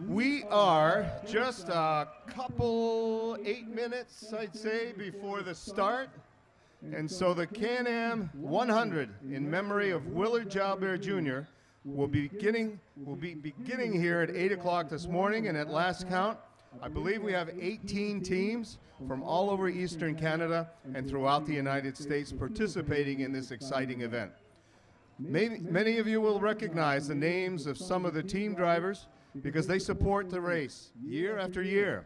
We are just a couple 8 minutes, I'd say, before the start. And so the Can-Am 100 in memory of Willard Jalbert Jr. will be beginning here at 8 o'clock this morning. And at last count, I believe we have 18 teams from all over Eastern Canada and throughout the United States participating in this exciting event. Many of you will recognize the names of some of the team drivers because they support the race year after year.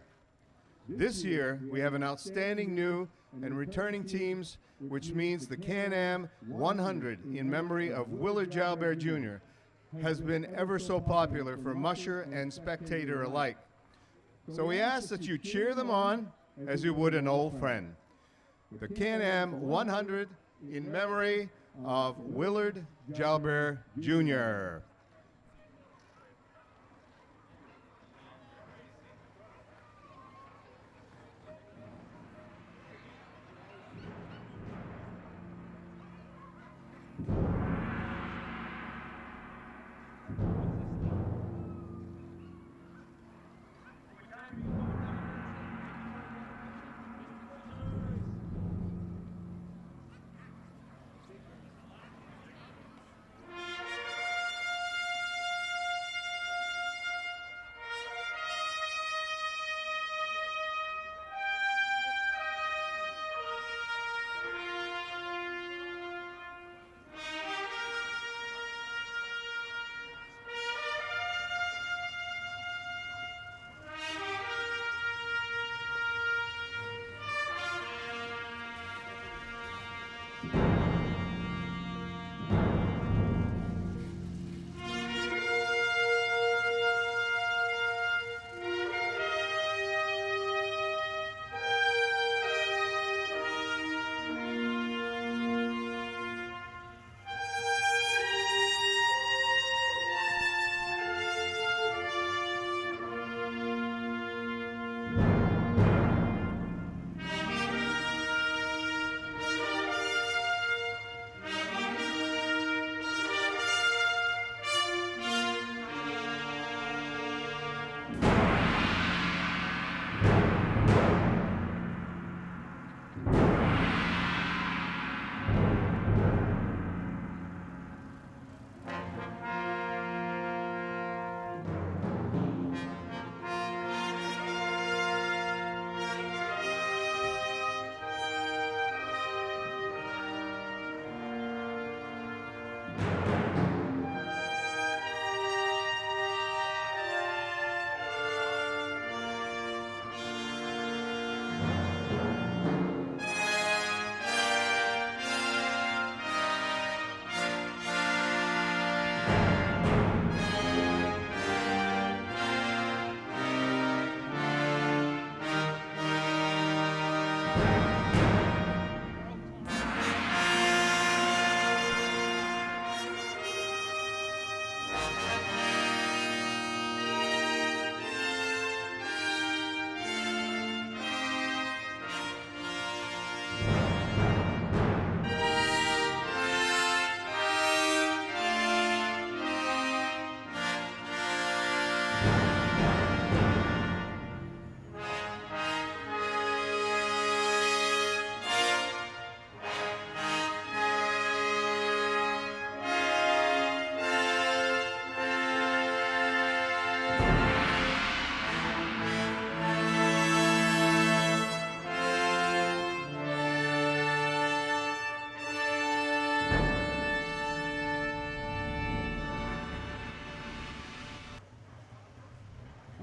This year, we have an outstanding new and returning teams, which means the Can-Am 100 in memory of Willard Jalbert Jr. has been ever so popular for musher and spectator alike. So we ask that you cheer them on as you would an old friend. The Can-Am 100 in memory of Willard Jalbert Jr.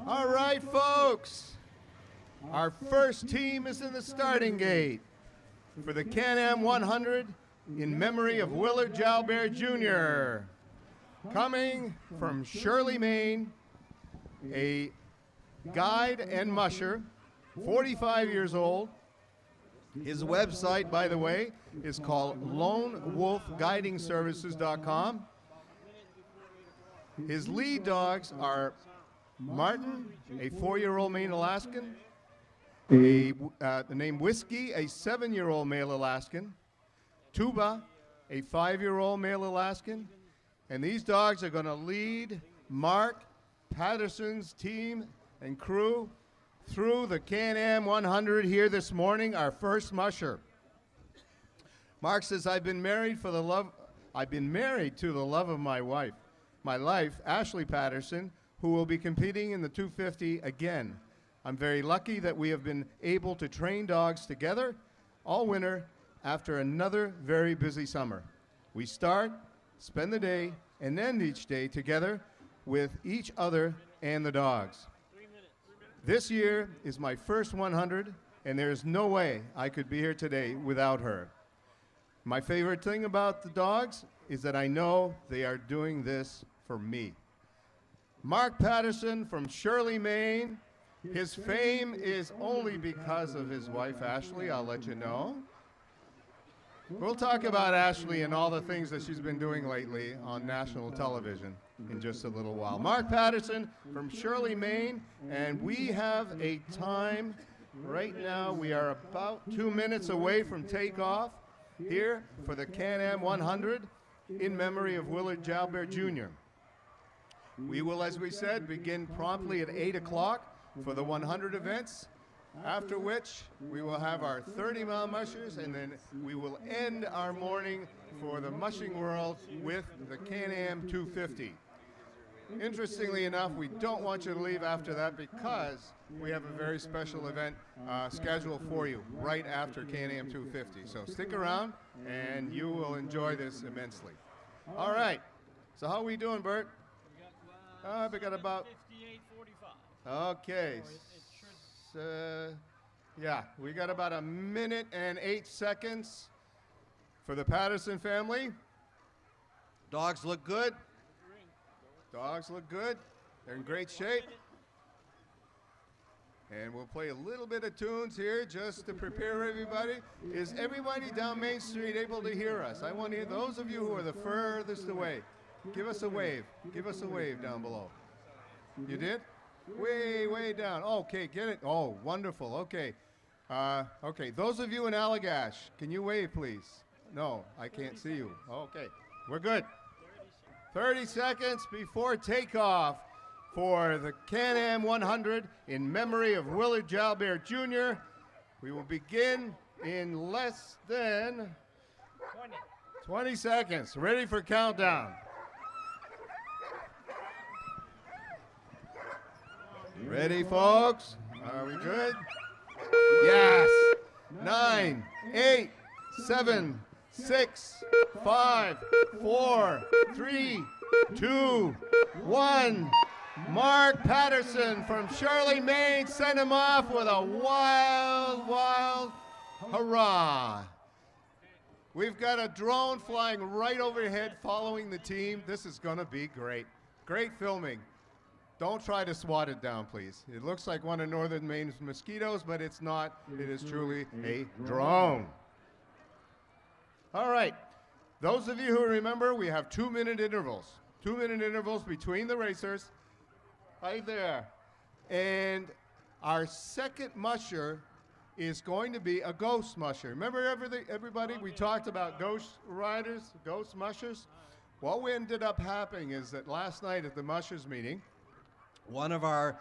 All right, folks, our first team is in the starting gate for the Can-Am 100 in memory of Willard Jalbert Jr. Coming from Shirley, Maine, a guide and musher, 45 years old. His website, by the way, is called lonewolfguidingservices.com. His lead dogs are Martin, a 4-year-old Maine Alaskan, the name Whiskey, a 7-year-old male Alaskan, Tuba, a 5-year-old male Alaskan, and these dogs are going to lead, mark, Patterson's team and crew through the Can-Am 100 here this morning, our first musher. Mark says, I've been married to the love of my life, Ashley Patterson, who will be competing in the 250 again. I'm very lucky that we have been able to train dogs together all winter after another very busy summer. We start, spend the day, and end each day together with each other and the dogs. This year is my first 100, and there's no way I could be here today without her. My favorite thing about the dogs is that I know they are doing this for me. Mark Patterson from Shirley, Maine. His fame is only because of his wife, Ashley, I'll let you know. We'll talk about Ashley and all the things that she's been doing lately on national television in just a little while. Mark Patterson from Shirley, Maine, and we have a time right now. We are about 2 minutes away from takeoff here for the Can-Am 100 in memory of Willard Jalbert Jr. We will, as we said, begin promptly at 8 o'clock for the 100 events, after which we will have our 30-mile mushers, and then we will end our morning for the mushing world with the Can-Am 250. Interestingly enough, we don't want you to leave after that because we have a very special event scheduled for you right after Can-Am 250. So stick around, and you will enjoy this immensely. All right. So how are we doing, Bert? We got about 58:45. Okay. Yeah, we got about 1 minute and 8 seconds for the Patterson family. Dogs look good. Dogs look good. They're in great shape. And we'll play a little bit of tunes here just to prepare everybody. Is everybody down Main Street able to hear us? I want to hear those of you who are the furthest away. Give us a wave. Give us a wave down below. You did? Way, way down. Okay, get it. Oh, wonderful. Okay. Okay, those of you in Allagash, can you wave, please? No, I can't see you. Okay, we're good. 30 seconds before takeoff for the Can-Am 100 in memory of Willard Jalbert Jr. We will begin in less than 20 seconds. Ready for countdown. Ready, folks? Are we good? Yes. 9, 8, 7, 6, 5, 4, 3, 2, 1. Mark Patterson from Shirley, Maine, sent him off with a wild, wild hurrah. We've got a drone flying right overhead following the team. This is going to be great. Great filming. Don't try to swat it down, please. It looks like one of Northern Maine's mosquitoes, but it's not. It is truly a drone. All right. Those of you who remember, we have 2-minute intervals. 2-minute intervals between the racers. Right there. And our second musher is going to be a ghost musher. Remember everybody? We talked about ghost riders, ghost mushers. What ended up happening is that last night at the mushers meeting, one of our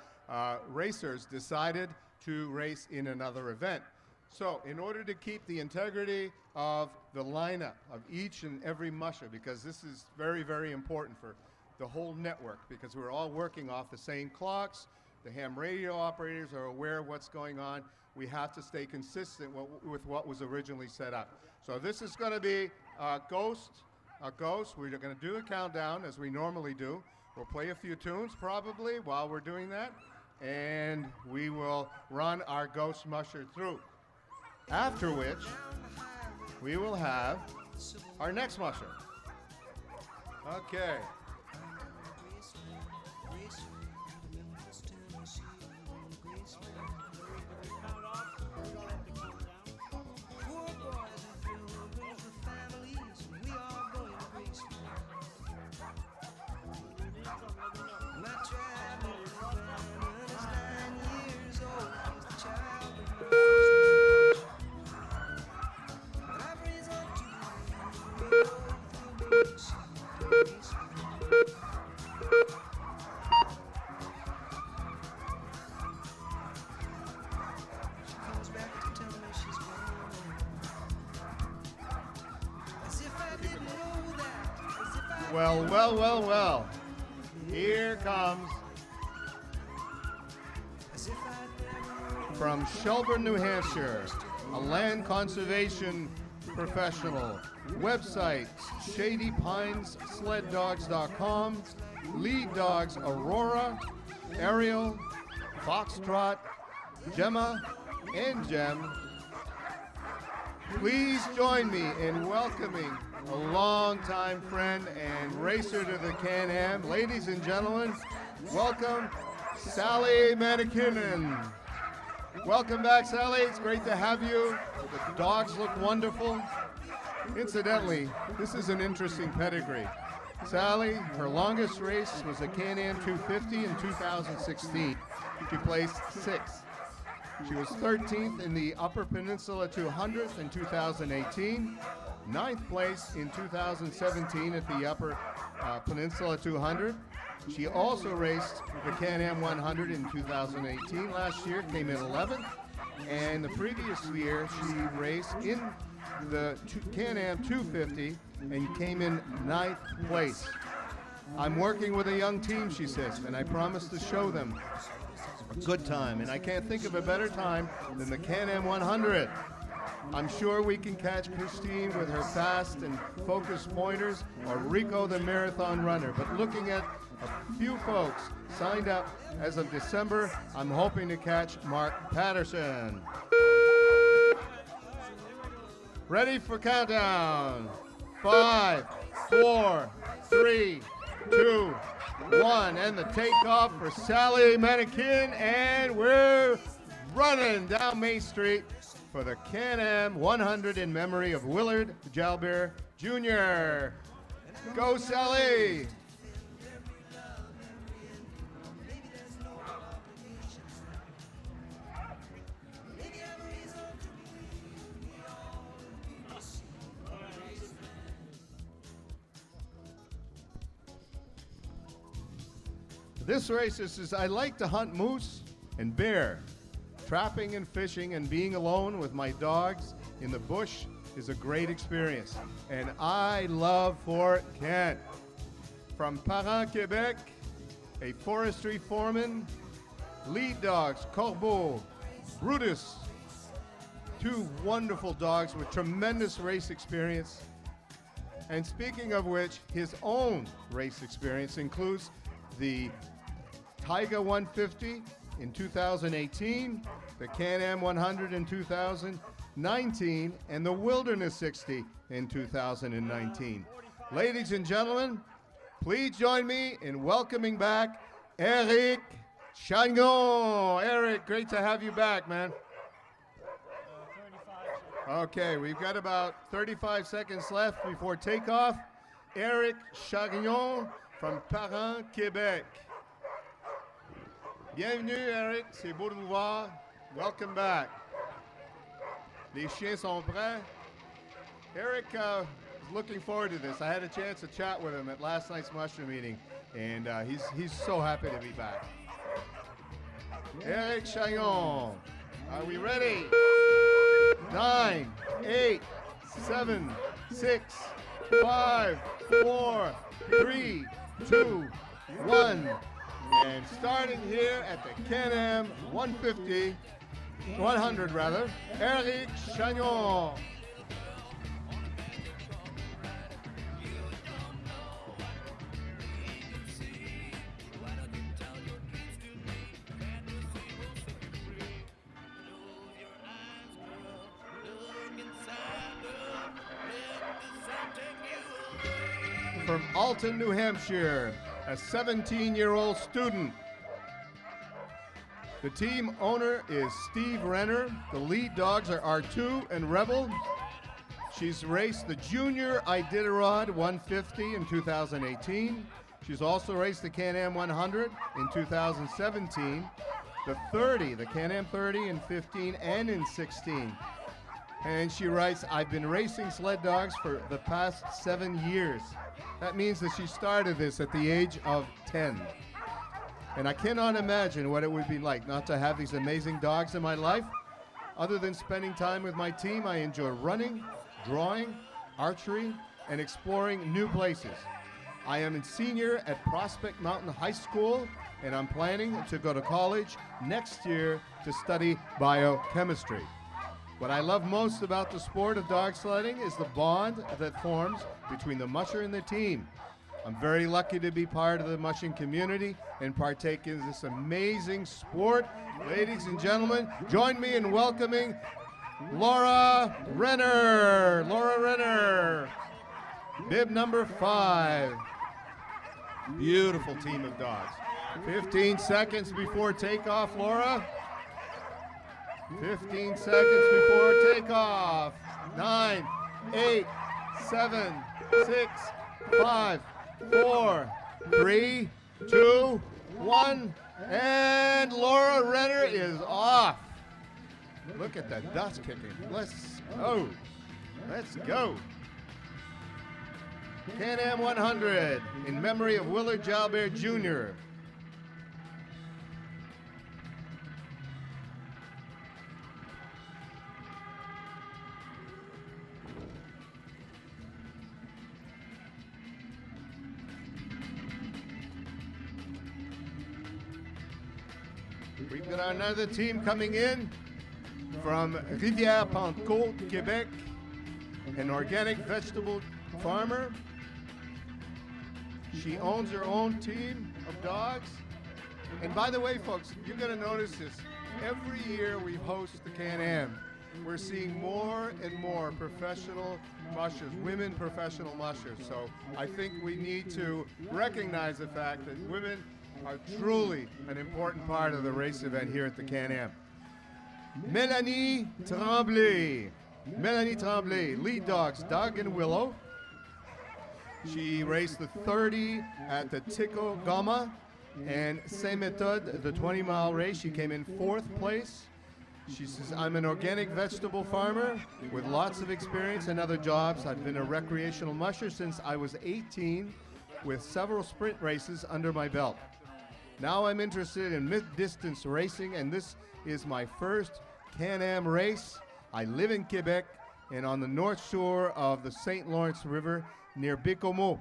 racers decided to race in another event. So in order to keep the integrity of the lineup of each and every musher, because this is very, very important for the whole network, because we're all working off the same clocks, the ham radio operators are aware of what's going on, we have to stay consistent with what was originally set up. So this is going to be a ghost. We're going to do a countdown as we normally do. We'll play a few tunes probably while we're doing that, and we will run our ghost musher through. After which, we will have our next musher. Okay. Well, well, well, well. Here comes from Shelburne, New Hampshire, a land conservation professional. Website, ShadyPinesSledDogs.com. Lead dogs Aurora, Ariel, Foxtrot, Gemma, and Gem. Please join me in welcoming a longtime friend and racer to the Can-Am. Ladies and gentlemen, welcome Sally Mannequin. Welcome back, Sally. It's great to have you. The dogs look wonderful. Incidentally, this is an interesting pedigree. Sally, her longest race was the Can-Am 250 in 2016. She placed 6th. She was 13th in the Upper Peninsula 200th in 2018, 9th place in 2017 at the Upper Peninsula 200. She also raced the Can-Am 100 in 2018. Last year came in 11th, and the previous year she raced in the Can-Am 250 and came in 9th place. I'm working with a young team, she says, and I promise to show them a good time, and I can't think of a better time than the Can-Am 100. I'm sure we can catch Christine with her fast and focused pointers, or Rico the marathon runner, but looking at a few folks signed up as of December, I'm hoping to catch Mark Patterson. Ready for countdown. 5, 4, 3, 2, 1, and the takeoff for Sally Mannequin, and we're running down Main Street for the Can-Am 100 in memory of Willard Jalbert Jr. Go, Sally! This race is I like to hunt moose and bear. Trapping and fishing and being alone with my dogs in the bush is a great experience. And I love Fort Kent. From Parent, Quebec, a forestry foreman, lead dogs, Corbeau, Brutus, 2 wonderful dogs with tremendous race experience. And speaking of which, his own race experience includes the Taiga 150 in 2018, the Can-Am 100 in 2019, and the Wilderness 60 in 2019. Ladies and gentlemen, please join me in welcoming back Eric Shango. Eric, great to have you back, man. 35. Okay, we've got about 35 seconds left before takeoff. Eric Chagnon from Parent, Québec. Bienvenue, Eric. C'est beau de vous voir. Welcome back. Les chiens sont prêts. Eric is looking forward to this. I had a chance to chat with him at last night's mushroom meeting, and he's so happy to be back. Eric Chagnon. Are we ready? 9, 8, 7, 6, 5, 4, 3, 2, 1. And starting here at the Can-Am 100 Eric Chagnon. From Alton, New Hampshire, a 17-year-old student. The team owner is Steve Renner. The lead dogs are R2 and Rebel. She's raced the Junior Iditarod 150 in 2018. She's also raced the Can-Am 100 in 2017, the 30, the Can-Am 30 in 15 and in 16. And she writes, I've been racing sled dogs for the past 7 years. That means that she started this at the age of 10. And I cannot imagine what it would be like not to have these amazing dogs in my life. Other than spending time with my team, I enjoy running, drawing, archery, and exploring new places. I am a senior at Prospect Mountain High School, and I'm planning to go to college next year to study biochemistry. What I love most about the sport of dog sledding is the bond that forms between the musher and the team. I'm very lucky to be part of the mushing community and partake in this amazing sport. Ladies and gentlemen, join me in welcoming Laura Renner. Laura Renner, bib number 5. Beautiful team of dogs. 15 seconds before takeoff, Laura. 15 seconds before takeoff. 9, 8, 7, 6, 5, 4, 3, 2, 1, and Laura Renner is off. Look at that dust kicking. Let's go. Let's go. Can-Am 100 in memory of Willard Jalbert Jr. We've got another team coming in from Rivière-Pentecôte, Quebec, an organic vegetable farmer. She owns her own team of dogs. And by the way, folks, you're going to notice this. Every year we host the Can-Am, we're seeing more and more professional mushers, women professional mushers. So I think we need to recognize the fact that women are truly an important part of the race event here at the Can-Am. Mélanie Tremblay. Mélanie Tremblay, lead dogs, Doug and Willow. She raced the 30 at the Tico Gama and Saint-Méthode, the 20-mile race. She came in 4th place. She says, I'm an organic vegetable farmer with lots of experience in other jobs. I've been a recreational musher since I was 18 with several sprint races under my belt. Now I'm interested in mid-distance racing, and this is my first Can-Am race. I live in Quebec and on the north shore of the St. Lawrence River near Bécomo.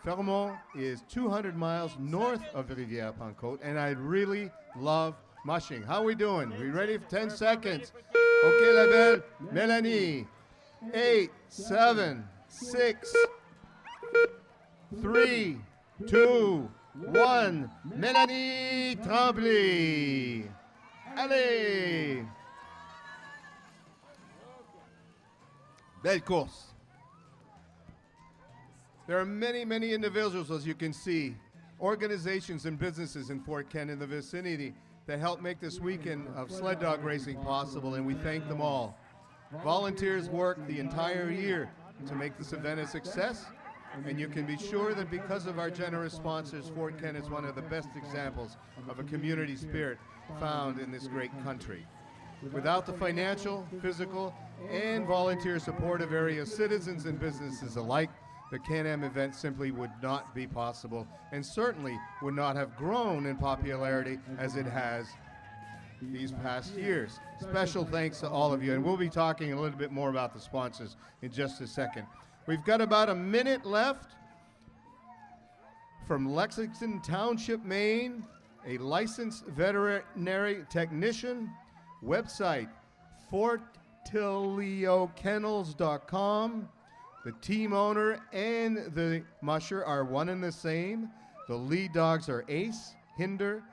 Fermont is 200 miles north of Rivière-Pentecôte, and I really love mushing. How are we doing? We ready for 10 seconds? Okay, la belle Mélanie. 8, 7, 6, 3, 2, 1. Mélanie Tremblay. Allez! Belle course. There are many, many individuals, as you can see, organizations and businesses in Fort Kent and the vicinity that help make this weekend of sled dog racing possible, and we thank them all. Volunteers work the entire year to make this event a success, and you can be sure that because of our generous sponsors, Fort Kent is one of the best examples of a community spirit found in this great country. Without the financial, physical, and volunteer support of area citizens and businesses alike, the Can-Am event simply would not be possible and certainly would not have grown in popularity as it has these past years. Special thanks to all of you, and we'll be talking a little bit more about the sponsors in just a second. We've got about a minute left. From Lexington Township, Maine, a licensed veterinary technician. Website, fortiliokennels.com. The team owner and the musher are one and the same. The lead dogs are Ace, Hinder,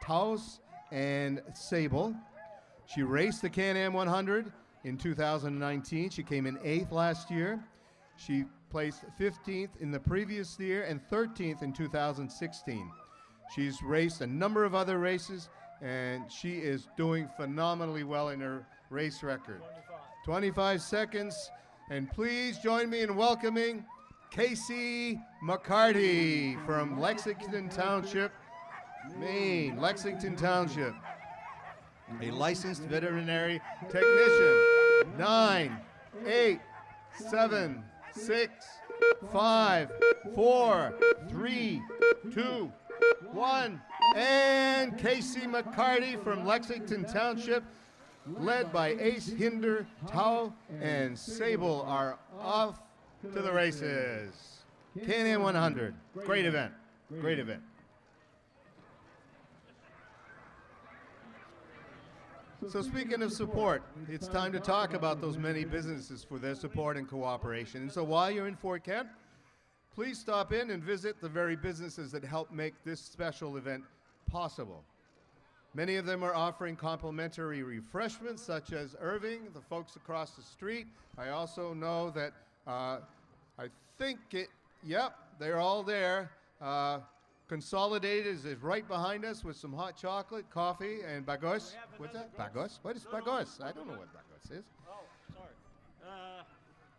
Taos, and Sable. She raced the Can-Am 100 in 2019. She came in 8th last year. She placed 15th in the previous year and 13th in 2016. She's raced a number of other races, and she is doing phenomenally well in her race record. 25 seconds, and please join me in welcoming Kacey McCarty from Lexington Township, Maine. Lexington Township, a licensed veterinary technician. 9, 8, 7, 6, 5, 4, 3, 2, 1. And Kacey McCarty from Lexington Township, led by Ace, Hinder, Tao, and Sable, are off to the races. Can-Am 100. Great event. Great event. So speaking of support, it's time to talk about those many businesses for their support and cooperation. And so while you're in Fort Kent, please stop in and visit the very businesses that help make this special event possible. Many of them are offering complimentary refreshments, such as Irving, the folks across the street. I also know that yep, they're all there. Consolidated is right behind us with some hot chocolate, coffee, and bagos. What's that? Bagos? What is bagos? I don't know what bagos is. Oh, sorry.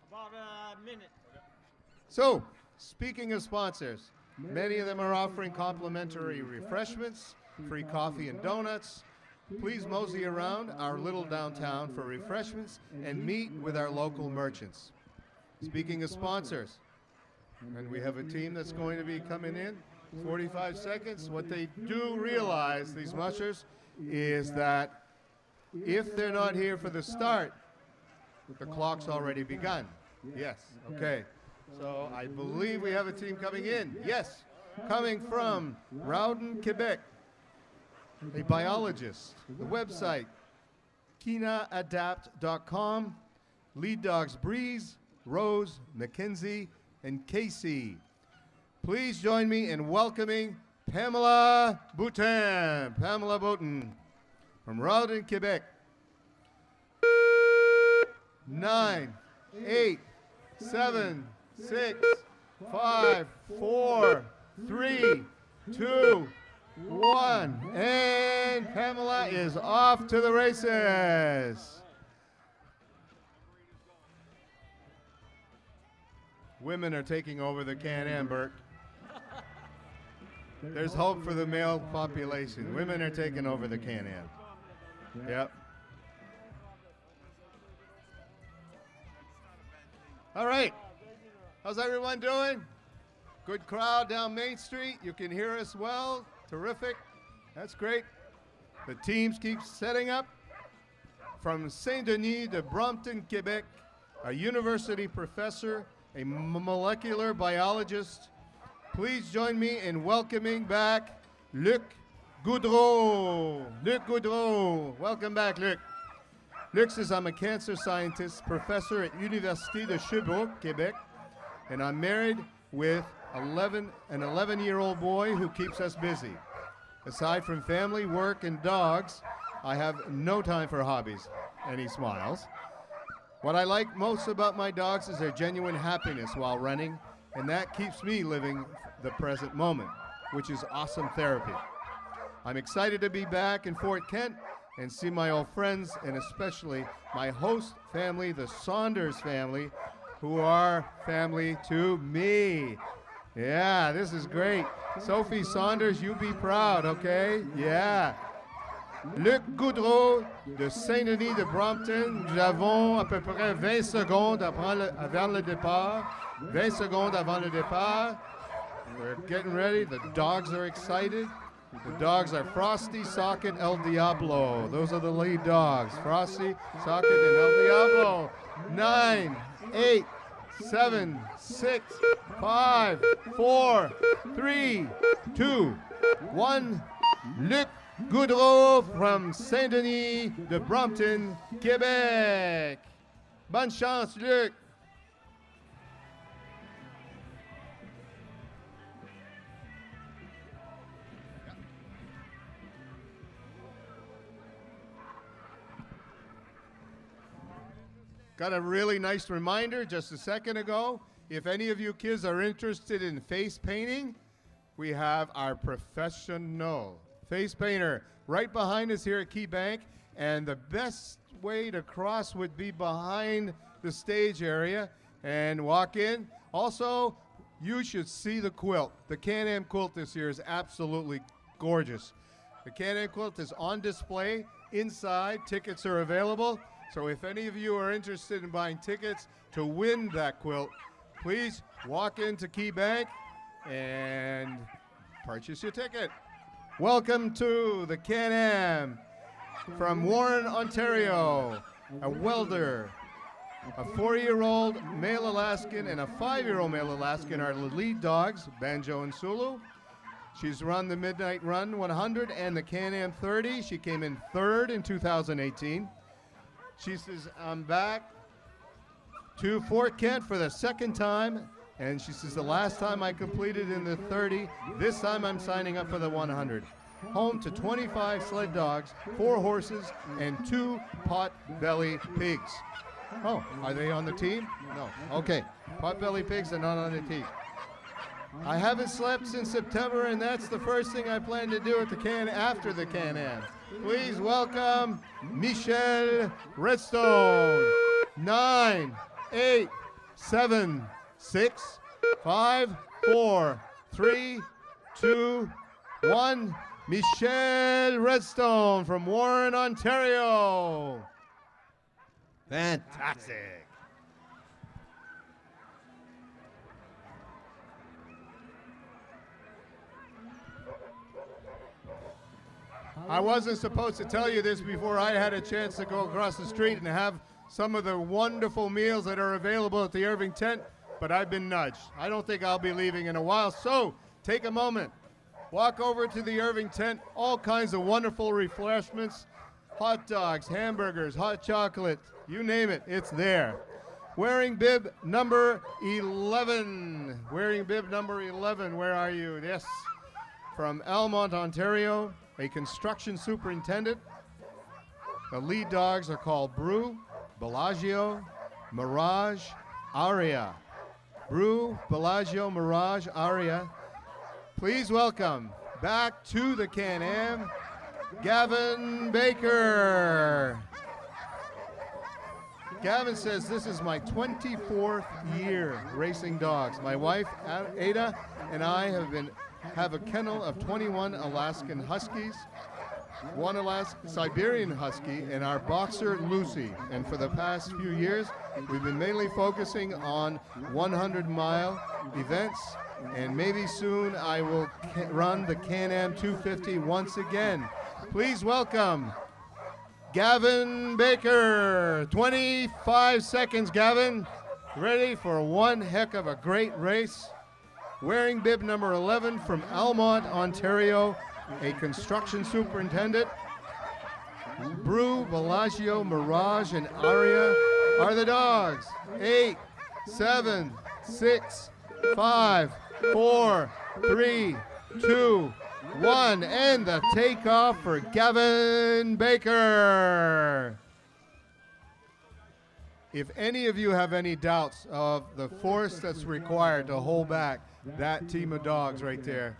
About a minute. So, speaking of sponsors, many of them are offering complimentary refreshments, free coffee and donuts. Please mosey around our little downtown for refreshments and meet with our local merchants. Speaking of sponsors, and we have a team that's going to be coming in. 45 seconds. What they do realize, these mushers, is that if they're not here for the start, the clock's already begun. Yes, okay. So I believe we have a team coming in. Yes, coming from Roudan, Quebec, a biologist. The website, kinaadapt.com, lead dogs Breeze, Rose, Mackenzie, and Kacey. Please join me in welcoming Pamela Boutin. Pamela Boutin from Roudan, Quebec. 9, 8, 7, 6, 5, 4, 3, 2, 1. And Pamela is off to the races. Women are taking over the Can-Am, Bert. There's hope for the male population. Women are taking over the Can-Am. Yep. All right. How's everyone doing? Good crowd down Main Street. You can hear us well. Terrific. That's great. The teams keep setting up. From Saint-Denis de Brompton, Quebec, a university professor, a molecular biologist. Please join me in welcoming back Luc Goudreau. Luc Goudreau. Welcome back, Luc. Luc says I'm a cancer scientist, professor at Université de Sherbrooke, Quebec, and I'm married with an 11-year-old boy who keeps us busy. Aside from family, work, and dogs, I have no time for hobbies. And he smiles. What I like most about my dogs is their genuine happiness while running, and that keeps me living the present moment, which is awesome therapy. I'm excited to be back in Fort Kent and see my old friends, and especially my host family, the Saunders family, who are family to me. Yeah, this is great. Sophie Saunders, you be proud, okay? Yeah. Luc Goudreau de Saint-Denis de Brompton. Nous avons à peu près 20 secondes avant le départ. 20 secondes avant le départ. We're getting ready. The dogs are excited. The dogs are Frosty, Socket, El Diablo. Those are the lead dogs. Frosty, Socket, and El Diablo. 9, 8, 7, 6, 5, 4, 3, 2, 1. Luc Goudreau from Saint-Denis de Brompton, Québec. Bonne chance, Luc. Got a really nice reminder just a second ago. If any of you kids are interested in face painting, we have our professional face painter right behind us here at Key Bank, and the best way to cross would be behind the stage area and walk in. Also, you should see the quilt. The Can-Am quilt this year is absolutely gorgeous. The Can-Am quilt is on display inside. Tickets are available. So if any of you are interested in buying tickets to win that quilt, please walk into Key Bank and purchase your ticket. Welcome to the Can-Am from Warren, Ontario, a welder, A 4-year-old male Alaskan and a 5-year-old male Alaskan are the lead dogs, Banjo and Sulu. She's run the Midnight Run 100 and the Can-Am 30. She came in 3rd in 2018. She says, I'm back to Fort Kent for the 2nd time. And she says, the last time I completed in the 30, this time I'm signing up for the 100. Home to 25 sled dogs, 4 horses, and 2 pot-belly pigs. Oh, are they on the team? No. Okay. Pot-belly pigs are not on the team. I haven't slept since September, and that's the first thing I plan to do at the after the Can-Am. Please welcome Michelle Redstone. 9, 8, 7, 6, 5, 4, 3, 2, 1. Michelle Redstone from Warren, Ontario. Fantastic. I wasn't supposed to tell you this before I had a chance to go across the street and have some of the wonderful meals that are available at the Irving tent, but I've been nudged. I don't think I'll be leaving in a while, so take a moment. Walk over to the Irving tent, all kinds of wonderful refreshments, hot dogs, hamburgers, hot chocolate, you name it, it's there. Wearing bib number 11. Wearing bib number 11, where are you? Yes, from Almont, Ontario, a construction superintendent. The lead dogs are called Brew, Bellagio, Mirage, Aria. Brew, Bellagio, Mirage, Aria. Please welcome back to the Can-Am, Gavin Baker. Gavin says, this is my 24th year racing dogs. My wife, Ada, and I have a kennel of 21 Alaskan Huskies, 1 Siberian Husky, and our boxer, Lucy. And for the past few years, we've been mainly focusing on 100-mile events. And maybe soon I will run the Can-Am 250 once again. Please welcome Gavin Baker. 25 seconds, Gavin. Ready for one heck of a great race. Wearing bib number 11 from Almont, Ontario, a construction superintendent. Brew, Bellagio, Mirage, and Aria are the dogs. 8, 7, 6, 5, 4, 3, 2, 1, and the takeoff for Gavin Baker. If any of you have any doubts of the force that's required to hold back that team of dogs right there,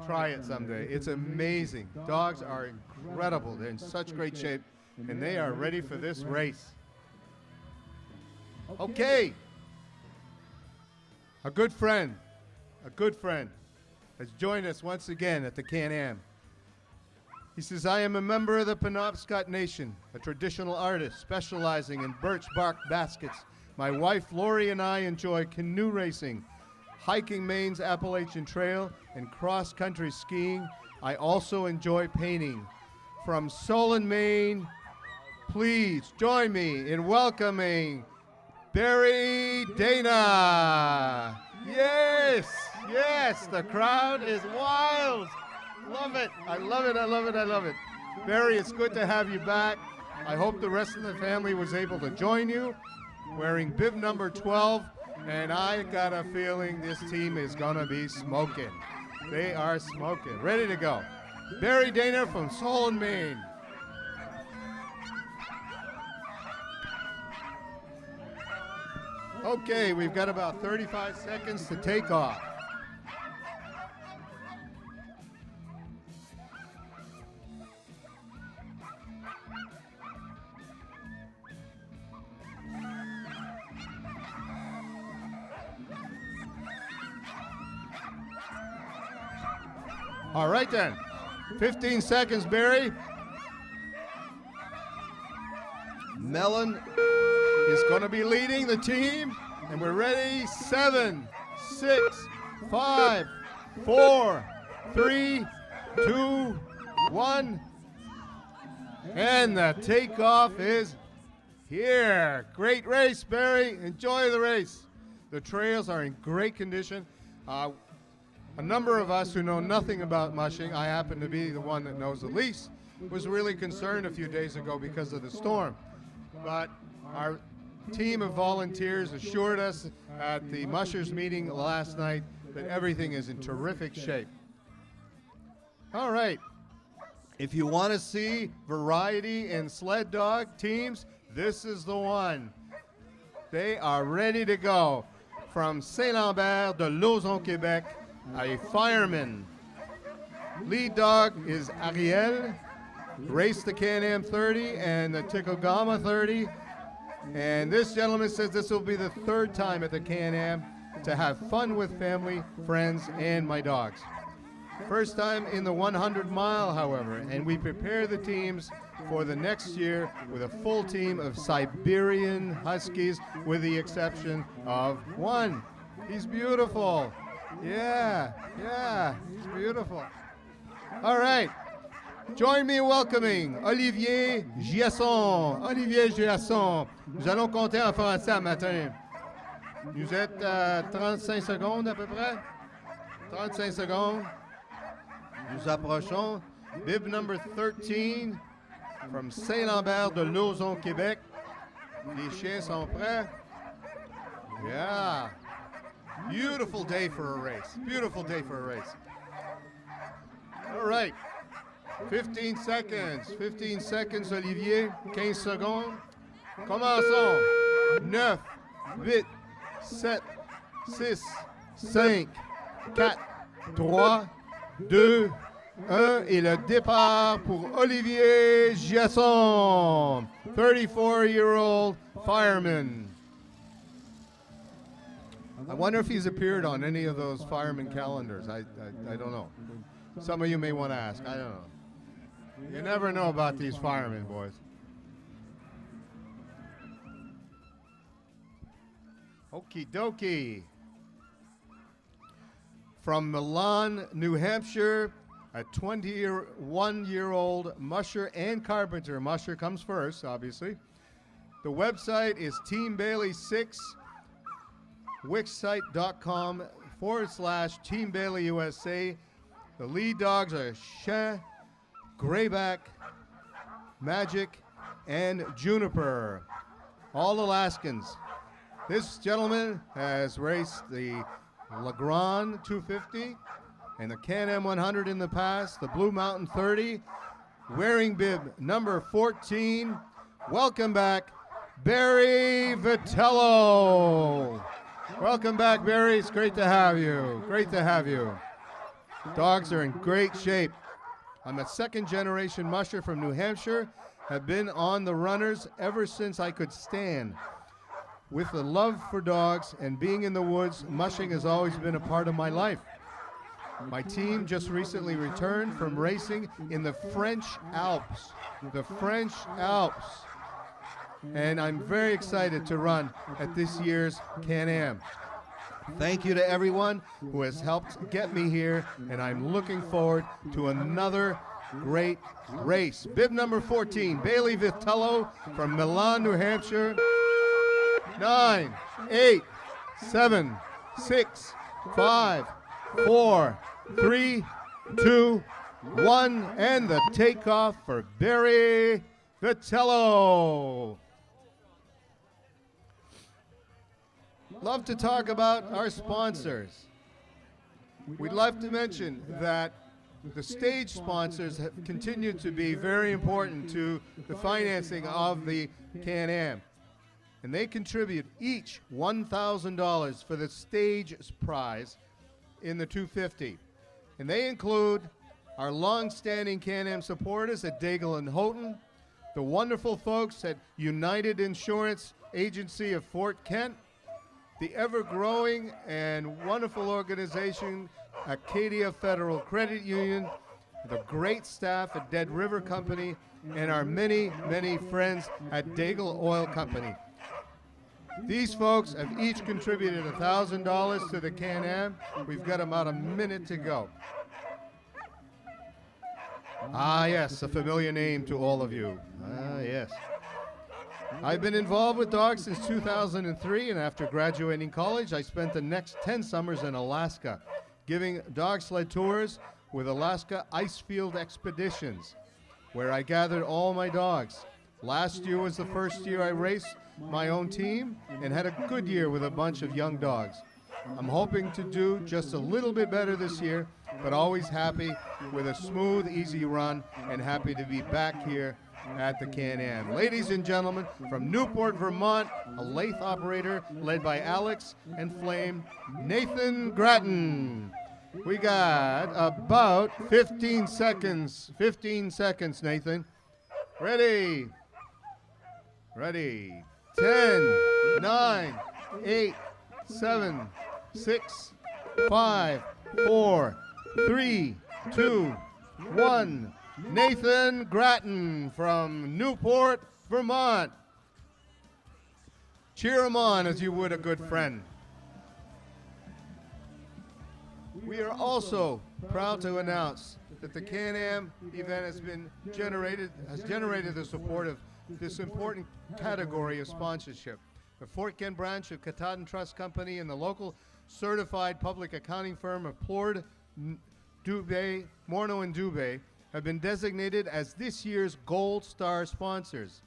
try it someday. It's amazing. Dogs are incredible. They're in such great shape, and they are ready for this race. Okay. A good friend has joined us once again at the Can-Am. He says, I am a member of the Penobscot Nation, a traditional artist specializing in birch bark baskets. My wife Lori and I enjoy canoe racing, hiking Maine's Appalachian Trail, and cross-country skiing. I also enjoy painting. From Solon, Maine, please join me in welcoming Barry Dana. Yes, yes, the crowd is wild. Love it, I love it, I love it, I love it. Barry, it's good to have you back. I hope the rest of the family was able to join you, wearing bib number 12, and I got a feeling this team is gonna be smoking. They are smoking, ready to go. Barry Dana from Solon, Maine. Okay, we've got about 35 seconds to take off. All right then, 15 seconds, Barry. Mellon is going to be leading the team, and we're ready. 7, 6, 5, 4, 3, 2, 1, and the takeoff is here. Great race, Barry. Enjoy the race. The trails are in great condition. A number of us who know nothing about mushing, I happen to be the one that knows the least, was really concerned a few days ago because of the storm. But our team of volunteers assured us at the mushers meeting last night that everything is in terrific shape. All right. If you want to see variety in sled dog teams, this is the one. They are ready to go. From Saint-Lambert de Lauzon, Quebec, a fireman. Lead dog is Ariel. Raced the Can-Am 30 and the Tikogama 30. And this gentleman says this will be the third time at the Can-Am to have fun with family, friends, and my dogs. First time in the 100-mile, however, and we prepare the teams for the next year with a full team of Siberian Huskies, with the exception of one. He's beautiful. Yeah, he's beautiful. All right. Join me in welcoming Olivier Giasson. Olivier Giasson. Nous allons compter en français ce matin. Vous êtes 35 secondes à peu près? 35 secondes. Nous approchons. Bib number 13 from Saint-Lambert de Lauzon, Québec. Les chiens sont prêts. Yeah. Beautiful day for a race. Beautiful day for a race. All right. 15 seconds. 15 seconds, Olivier. 15 secondes. Commençons. 9, 8, 7, 6, 5, 4, 3, 2, 1. Et le départ pour Olivier Giasson, 34-year-old fireman. I wonder if he's appeared on any of those fireman calendars. I don't know. Some of you may want to ask. I don't know. You never know about these firemen, boys. Okie dokie. From Milan, New Hampshire, a 21-year-old musher and carpenter. Musher comes first, obviously. The website is Team Bailey 6, wixsite.com/Team Bailey USA. The lead dogs are Chien, Grayback, Magic, and Juniper. All Alaskans. This gentleman has raced the Legrand 250 and the Can-Am 100 in the past, the Blue Mountain 30, wearing bib number 14. Welcome back, Barry Vitello. Welcome back, Barry. It's great to have you. Great to have you. Dogs are in great shape. I'm a second-generation musher from New Hampshire. Have been on the runners ever since I could stand. With the love for dogs and being in the woods, mushing has always been a part of my life. My team just recently returned from racing in the French Alps. The French Alps. And I'm very excited to run at this year's Can-Am. Thank you to everyone who has helped get me here, and I'm looking forward to another great race. Bib number 14, Bailey Vitello from Milan, New Hampshire. 9, 8, 7, 6, 5, 4, 3, 2, 1, and the takeoff for Barry Vitello. Love to talk about our sponsors. We'd love to mention that the stage sponsors have continued to be very important to the financing of the Can-Am. And they contribute each $1,000 for the stage prize in the 250. And they include our long-standing Can-Am supporters at Daigle and Houghton, the wonderful folks at United Insurance Agency of Fort Kent, the ever-growing and wonderful organization Acadia Federal Credit Union, the great staff at Dead River Company, and our many, many friends at Daigle Oil Company. These folks have each contributed $1,000 to the Can-Am. We've got about a minute to go. Ah, yes, a familiar name to all of you. Ah, yes. I've been involved with dogs since 2003, and after graduating college, I spent the next 10 summers in Alaska, giving dog sled tours with Alaska Icefield Expeditions, where I gathered all my dogs. Last year was the first year I raced my own team and had a good year with a bunch of young dogs. I'm hoping to do just a little bit better this year, but always happy with a smooth, easy run and happy to be back here at the Can-Am. Ladies and gentlemen, from Newport, Vermont, a lathe operator led by Alex and Flame, Nathan Gratton. We got about 15 seconds. 15 seconds, Nathan. Ready. Ready. 10, 9, 8, 7, 6, 5, 4, 3, 2, 1. Nathan Gratton from Newport, Vermont. Cheer him on as you would a good friend. We are also proud to announce that the Can-Am event has generated the support of this important category of sponsorship. The Fort Kent branch of Katahdin Trust Company and the local certified public accounting firm of Plord, Dubé, Morneau and Dubé have been designated as this year's Gold Star sponsors.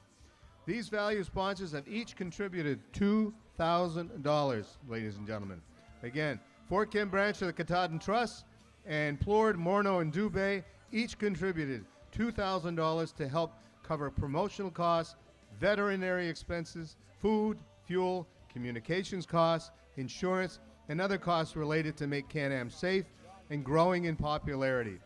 These value sponsors have each contributed $2,000, ladies and gentlemen. Again, Fort Kent branch of the Katahdin Trust and Plord, Morneau and Dubé each contributed $2,000 to help cover promotional costs, veterinary expenses, food, fuel, communications costs, insurance, and other costs related to make Can-Am safe and growing in popularity.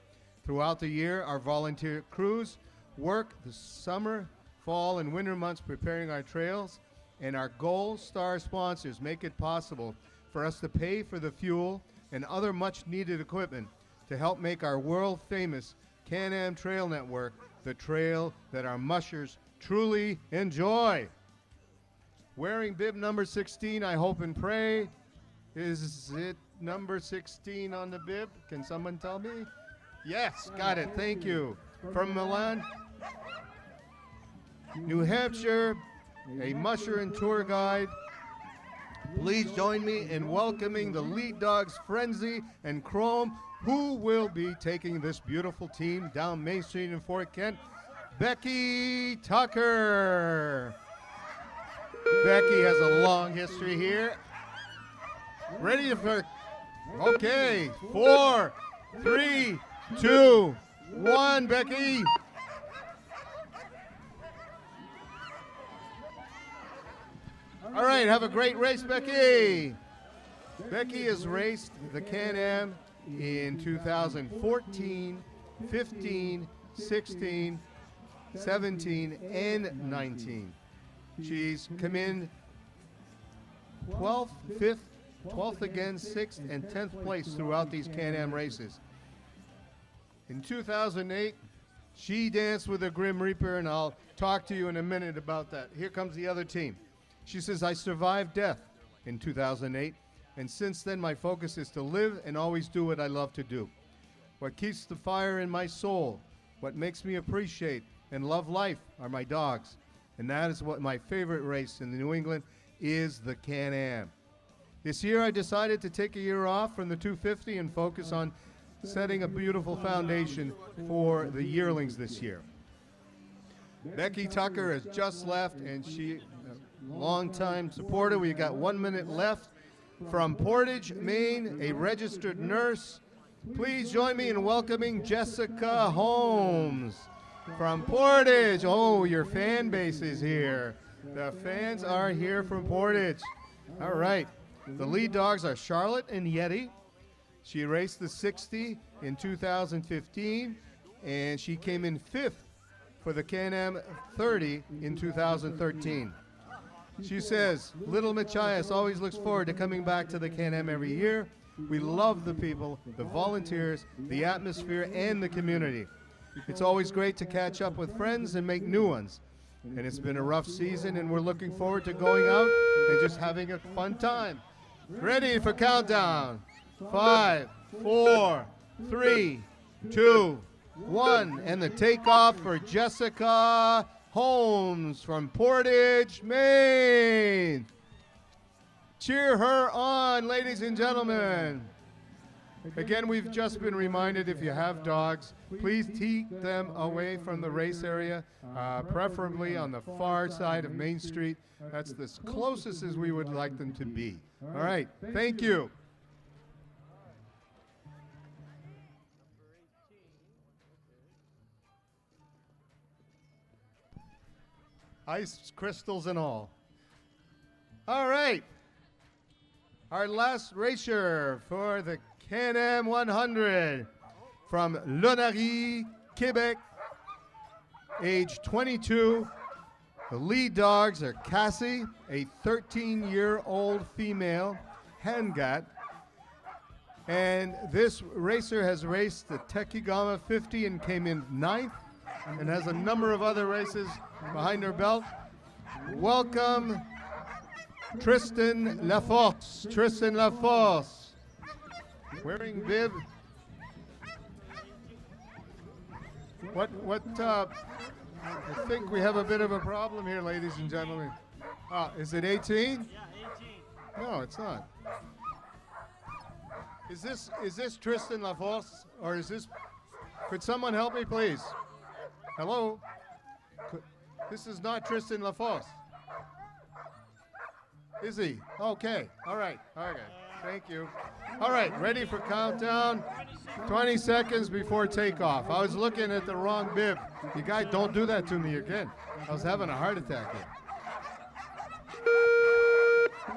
Throughout the year, our volunteer crews work the summer, fall, and winter months preparing our trails, and our Gold Star sponsors make it possible for us to pay for the fuel and other much-needed equipment to help make our world-famous Can-Am Trail Network the trail that our mushers truly enjoy. Wearing bib number 16, I hope and pray. Is it number 16 on the bib? Can someone tell me? Yes, got it. Thank you. From Milan, New Hampshire, a musher and tour guide. Please join me in welcoming the lead dogs, Frenzy and Chrome, who will be taking this beautiful team down Main Street in Fort Kent. Becky Tucker. Becky has a long history here. Ready for, okay, 4, 3, 2, 1, Becky. All right, have a great race, Becky. Becky has raced the Can-Am in 2014, 15, 16, 17, and 19. She's come in 12th, 5th, 12th again, 6th, and 10th place throughout these Can-Am races. In 2008, she danced with a Grim Reaper, and I'll talk to you in a minute about that. Here comes the other team. She says, I survived death in 2008, and since then my focus is to live and always do what I love to do. What keeps the fire in my soul, what makes me appreciate and love life are my dogs. And that is what my favorite race in New England is, the Can-Am. This year I decided to take a year off from the 250 and focus on setting a beautiful foundation for the yearlings this year. Becky Tucker has just left, and she, a long-time supporter. We've got 1 minute left. From Portage, Maine, a registered nurse. Please join me in welcoming Jessica Holmes. From Portage, oh, your fan base is here. The fans are here from Portage. All right, the lead dogs are Charlotte and Yeti. She raced the 60 in 2015, and she came in 5th for the Can-Am 30 in 2013. She says, Little Machias always looks forward to coming back to the Can-Am every year. We love the people, the volunteers, the atmosphere, and the community. It's always great to catch up with friends and make new ones. And it's been a rough season, and we're looking forward to going out and just having a fun time. Ready for countdown. 5, 4, 3, 2, 1. And the takeoff for Jessica Holmes from Portage, Maine. Cheer her on, ladies and gentlemen. Again, we've just been reminded, if you have dogs, please keep them away from the race area, preferably on the far side of Main Street. That's the closest as we would like them to be. All right, thank you. Ice crystals and all. All right. Our last racer for the Can-Am 100 from Neary, Quebec, age 22. The lead dogs are Kacey, a 13-year-old female Hangat. And this racer has raced the Tekigama 50 and came in 9th and has a number of other races behind her belt. Welcome, Tristan Lefosse. Tristan Lefosse, wearing bib. I think we have a bit of a problem here, ladies and gentlemen. Is it 18? Yeah, 18. No, it's not. Is this Tristan Lefosse, or is this? Could someone help me, please? Hello. This is not Tristan Lefosse. Is he? Okay. All right. Okay. Thank you. All right. Ready for countdown? 20 seconds before takeoff. I was looking at the wrong bib. You guys, don't do that to me again. I was having a heart attack here.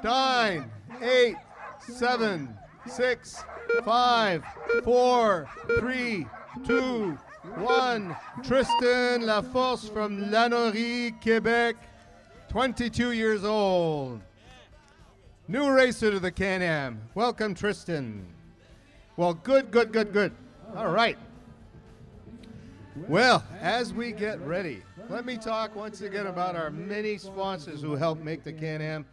9, 8, 7, 6, 5, 4, 3, 2, 1. Tristan Lefosse from Neary, Quebec, 22 years old. New racer to the Can-Am. Welcome, Tristan. Well, good. All right. Well, as we get ready, let me talk once again about our many sponsors who help make the Can-Am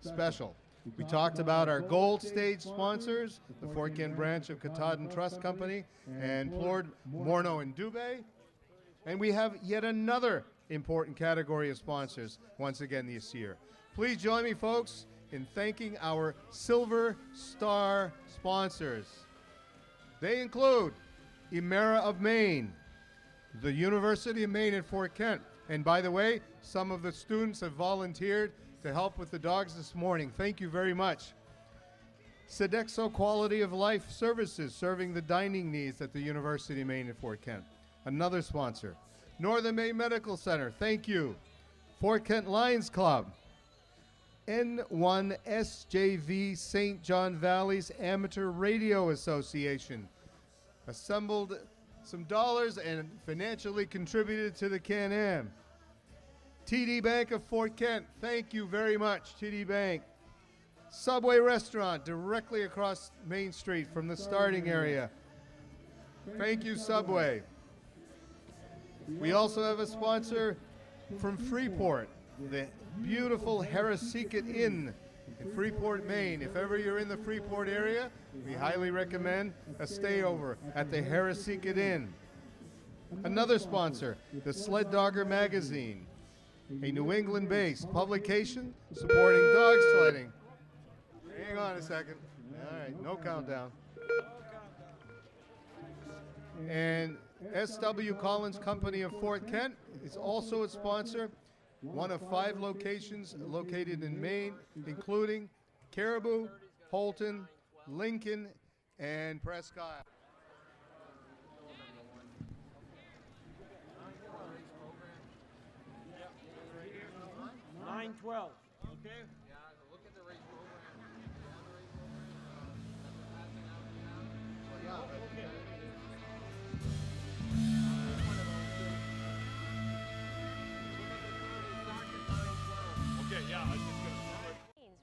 special. We talked about our gold stage sponsors, the Fort Kent branch of Katahdin Trust Company and Plord, Morneau, and Dubé. And we have yet another important category of sponsors once again this year. Please join me, folks, in thanking our Silver Star sponsors. They include Emera of Maine, the University of Maine at Fort Kent. And by the way, some of the students have volunteered to help with the dogs this morning. Thank you very much. Sodexo Quality of Life Services, serving the dining needs at the University of Maine at Fort Kent. Another sponsor. Northern Maine Medical Center, thank you. Fort Kent Lions Club. N1SJV St. John Valley's Amateur Radio Association assembled some dollars and financially contributed to the Can-Am. TD Bank of Fort Kent, thank you very much, TD Bank. Subway Restaurant directly across Main Street from the starting area. Thank you, Subway. We also have a sponsor from Freeport, the beautiful Harrisicot Inn in Freeport, Maine. If ever you're in the Freeport area, we highly recommend a stayover at the Harrisicot Inn. Another sponsor, the Sled Dogger Magazine, a New England-based publication supporting dog sledding. Hang on a second. All right, no countdown. And S.W. Collins Company of Fort Kent is also a sponsor. One of 5 locations located in Maine, including Caribou, Holton, Lincoln, and Presque Isle. 9-12. Okay.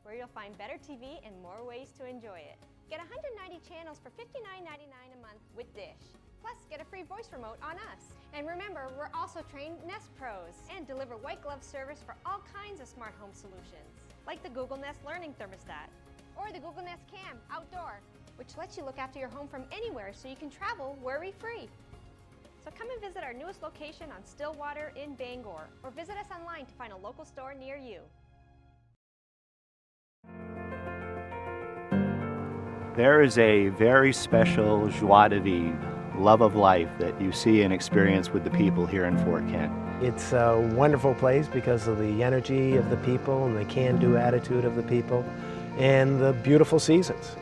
Where you'll find better TV and more ways to enjoy it. Get 190 channels for $59.99 a month with Dish. Plus, get a free voice remote on us. And remember, we're also trained Nest Pros and deliver white glove service for all kinds of smart home solutions, like the Google Nest Learning Thermostat or the Google Nest Cam Outdoor, which lets you look after your home from anywhere so you can travel worry-free. So come and visit our newest location on Stillwater in Bangor, or visit us online to find a local store near you. There is a very special joie de vivre, love of life that you see and experience with the people here in Fort Kent. It's a wonderful place because of the energy of the people and the can-do attitude of the people and the beautiful seasons.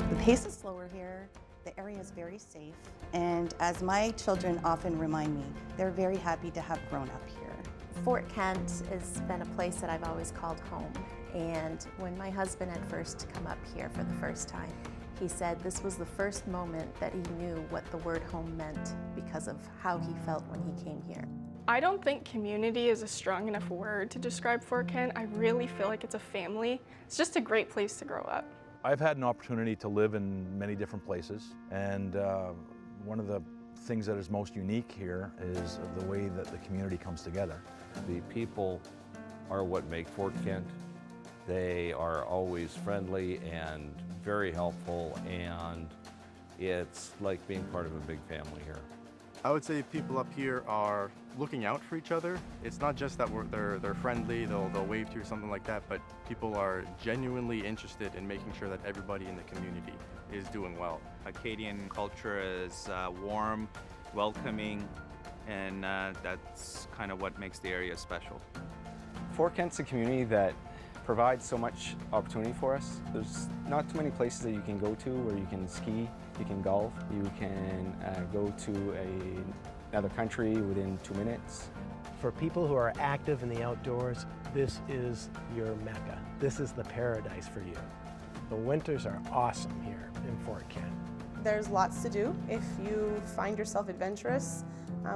The pace is slower here, the area is very safe, and as my children often remind me, they're very happy to have grown up here. Fort Kent has been a place that I've always called home, and when my husband had first come up here for the first time, he said this was the first moment that he knew what the word home meant because of how he felt when he came here. I don't think community is a strong enough word to describe Fort Kent. I really feel like it's a family. It's just a great place to grow up. I've had an opportunity to live in many different places, and one of the things that is most unique here is the way that the community comes together. The people are what make Fort Kent. They are always friendly and very helpful, and it's like being part of a big family here. I would say people up here are looking out for each other. It's not just that they're friendly, they'll wave to you or something like that, but people are genuinely interested in making sure that everybody in the community is doing well. Acadian culture is warm, welcoming, and that's kind of what makes the area special. Fort Kent's a community that provides so much opportunity for us. There's not too many places that you can go to where you can ski, you can golf, you can go to another country within 2 minutes. For people who are active in the outdoors, this is your Mecca. This is the paradise for you. The winters are awesome here in Fort Kent. There's lots to do if you find yourself adventurous,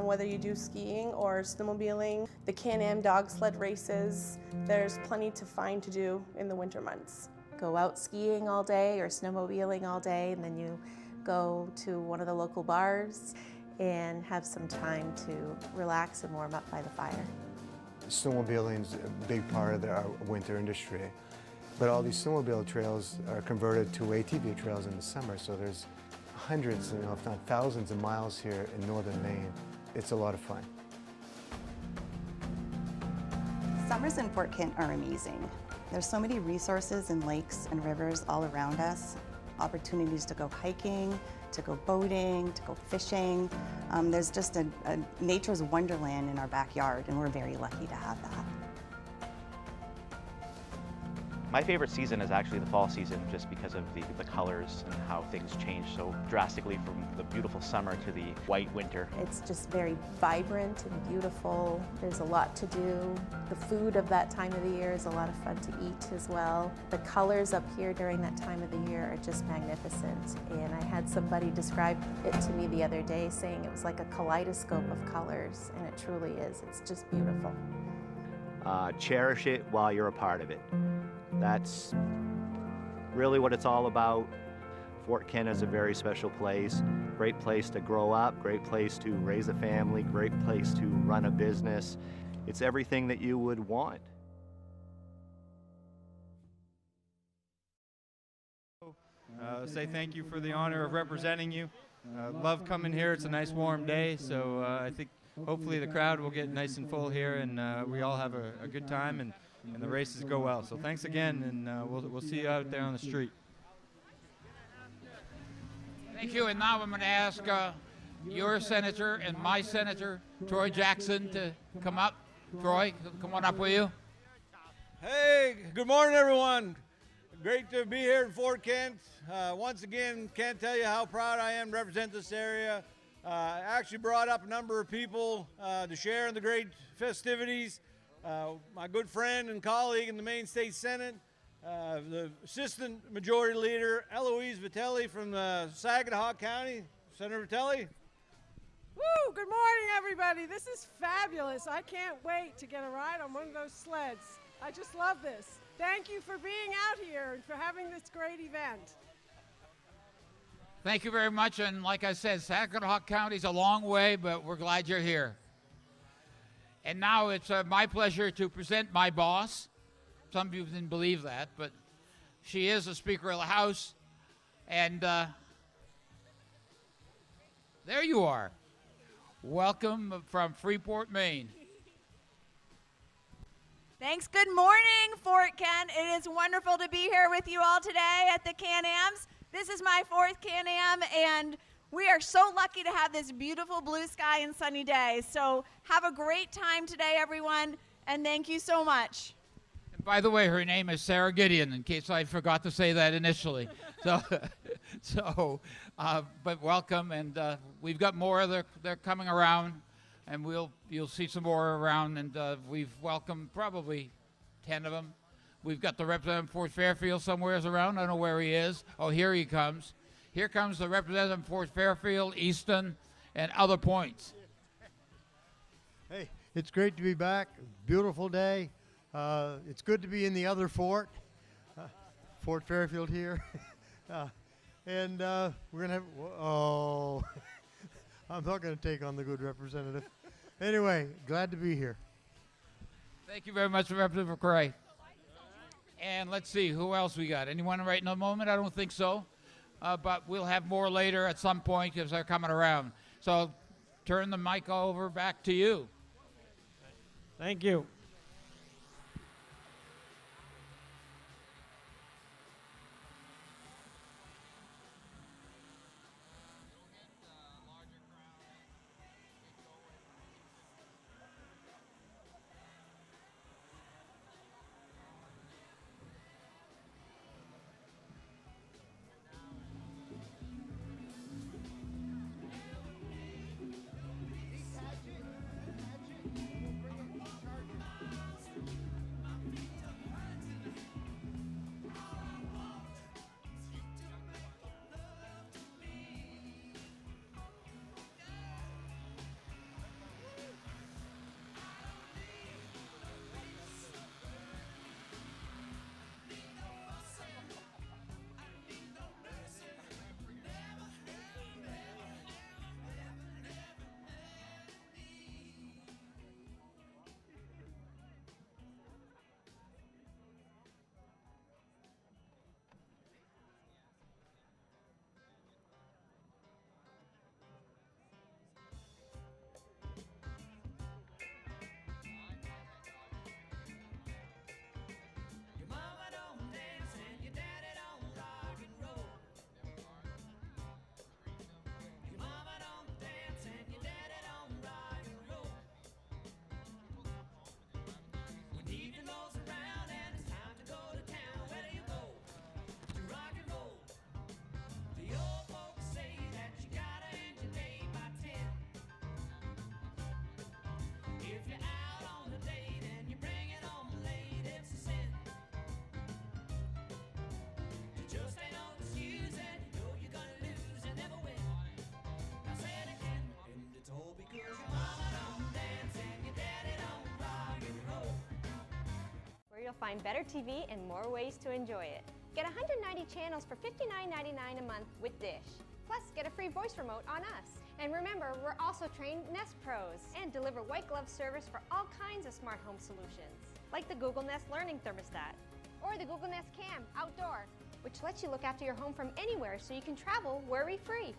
whether you do skiing or snowmobiling, the Can-Am dog sled races. There's plenty to find to do in the winter months. Go out skiing all day or snowmobiling all day, and then you go to one of the local bars and have some time to relax and warm up by the fire. Snowmobiling is a big part of our winter industry, but all these snowmobile trails are converted to ATV trails in the summer, so there's hundreds, if not thousands of miles here in northern Maine. It's a lot of fun. Summers in Fort Kent are amazing. There's so many resources and lakes and rivers all around us, opportunities to go hiking, to go boating, to go fishing. There's just a nature's wonderland in our backyard, and we're very lucky to have that. My favorite season is actually the fall season, just because of the colors and how things change so drastically from the beautiful summer to the white winter. It's just very vibrant and beautiful. There's a lot to do. The food of that time of the year is a lot of fun to eat as well. The colors up here during that time of the year are just magnificent. And I had somebody describe it to me the other day, saying it was like a kaleidoscope of colors, and it truly is. It's just beautiful. Cherish it while you're a part of it. That's really what it's all about. Fort Kent is a very special place. Great place to grow up, great place to raise a family, great place to run a business. It's everything that you would want. Say thank you for the honor of representing you. Love coming here. It's a nice warm day, so I think hopefully the crowd will get nice and full here, and we all have a good time, and the races go well. So thanks again, and we'll see you out there on the street. Thank you, and now I'm going to ask your senator and my senator, Troy Jackson, to come up. Troy, come on up with you. Hey, good morning, everyone. Great to be here in Fort Kent. Once again, can't tell you how proud I am to represent this area. I actually brought up a number of people to share in the great festivities. My good friend and colleague in the Maine State Senate, the Assistant Majority Leader, Eloise Vitello from Saginaw County. Senator Vitello. Woo! Good morning, everybody. This is fabulous. I can't wait to get a ride on one of those sleds. I just love this. Thank you for being out here and for having this great event. Thank you very much, and like I said, Saginaw County's a long way, but we're glad you're here. And now it's my pleasure to present my boss. Some people didn't believe that, but she is the Speaker of the House, and There you are. Welcome from Freeport, Maine. Thanks. Good morning, Fort Kent. It is wonderful to be here with you all today at the Can-Ams. This is my 4th Can-Am, and we are so lucky to have this beautiful blue sky and sunny day. So have a great time today, everyone, and thank you so much. And by the way, her name is Sarah Gideon, in case I forgot to say that initially. But welcome, and we've got more. They're coming around. And you'll see some more around, and we've welcomed probably 10 of them. We've got the representative from Fort Fairfield somewhere around. I don't know where he is. Oh, here he comes. Here comes the representative from Fort Fairfield, Easton, and other points. Hey, it's great to be back. Beautiful day. It's good to be in the other fort, Fort Fairfield here. And we're going to have, oh, I'm not going to take on the good representative. Anyway, glad to be here. Thank you very much, Representative McCray. And let's see, who else we got? Anyone right in the moment? I don't think so. But we'll have more later at some point because they're coming around. So turn the mic over back to you. Thank you. You'll find better TV and more ways to enjoy it. Get 190 channels for $59.99 a month with Dish. Plus, get a free voice remote on us. And remember, we're also trained Nest Pros and deliver white glove service for all kinds of smart home solutions, like the Google Nest Learning Thermostat or the Google Nest Cam Outdoor, which lets you look after your home from anywhere so you can travel worry-free.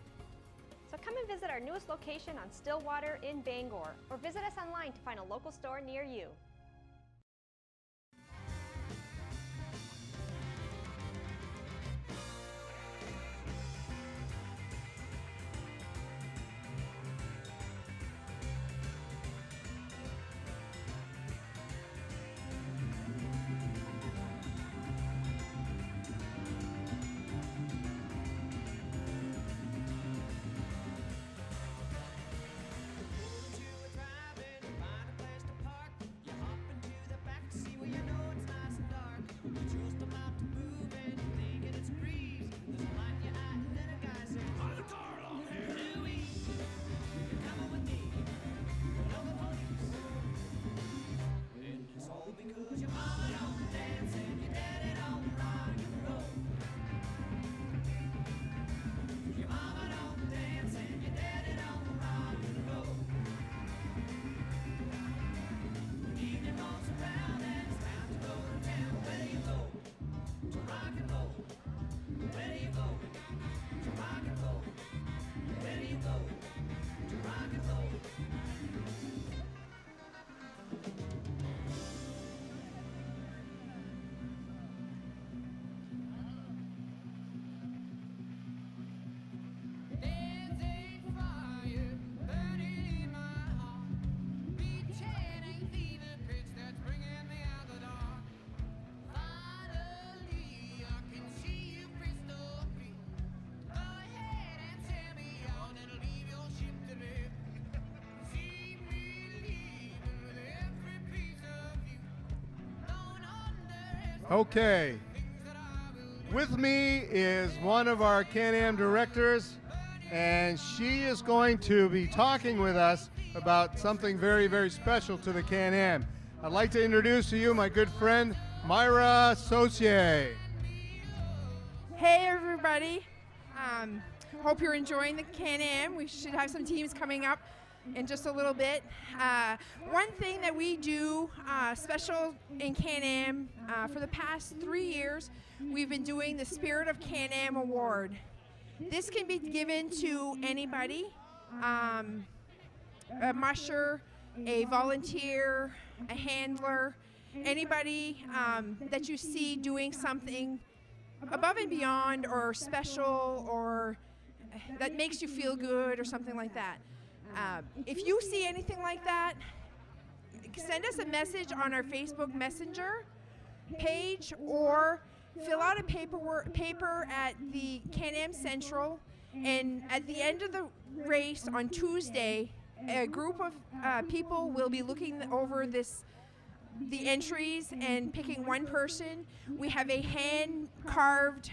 So come and visit our newest location on Stillwater in Bangor, or visit us online to find a local store near you. Your Okay. With me is one of our Can-Am directors, and she is going to be talking with us about something very, very special to the Can-Am. I'd like to introduce to you my good friend, Myra Saucier. Hey everybody, hope you're enjoying the Can-Am. We should have some teams coming up in just a little bit. One thing that we do special in Can-Am, for the past 3 years, we've been doing the Spirit of Can-Am Award. This can be given to anybody, a musher, a volunteer, a handler, anybody that you see doing something above and beyond or special or that makes you feel good or something like that. If you see anything like that, send us a message on our Facebook Messenger page or fill out a paper at the Can-Am Central, and at the end of the race on Tuesday, a group of people will be looking over the entries and picking one person. We have a hand-carved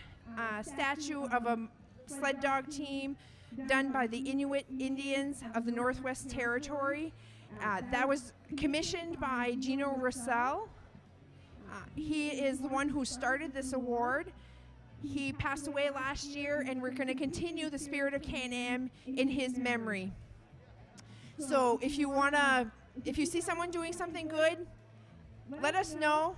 statue of a sled dog team done by the Inuit Indians of the Northwest Territory. That was commissioned by Gino Russell. He is the one who started this award. He passed away last year, and we're going to continue the Spirit of Can-Am in his memory. So if you see someone doing something good, let us know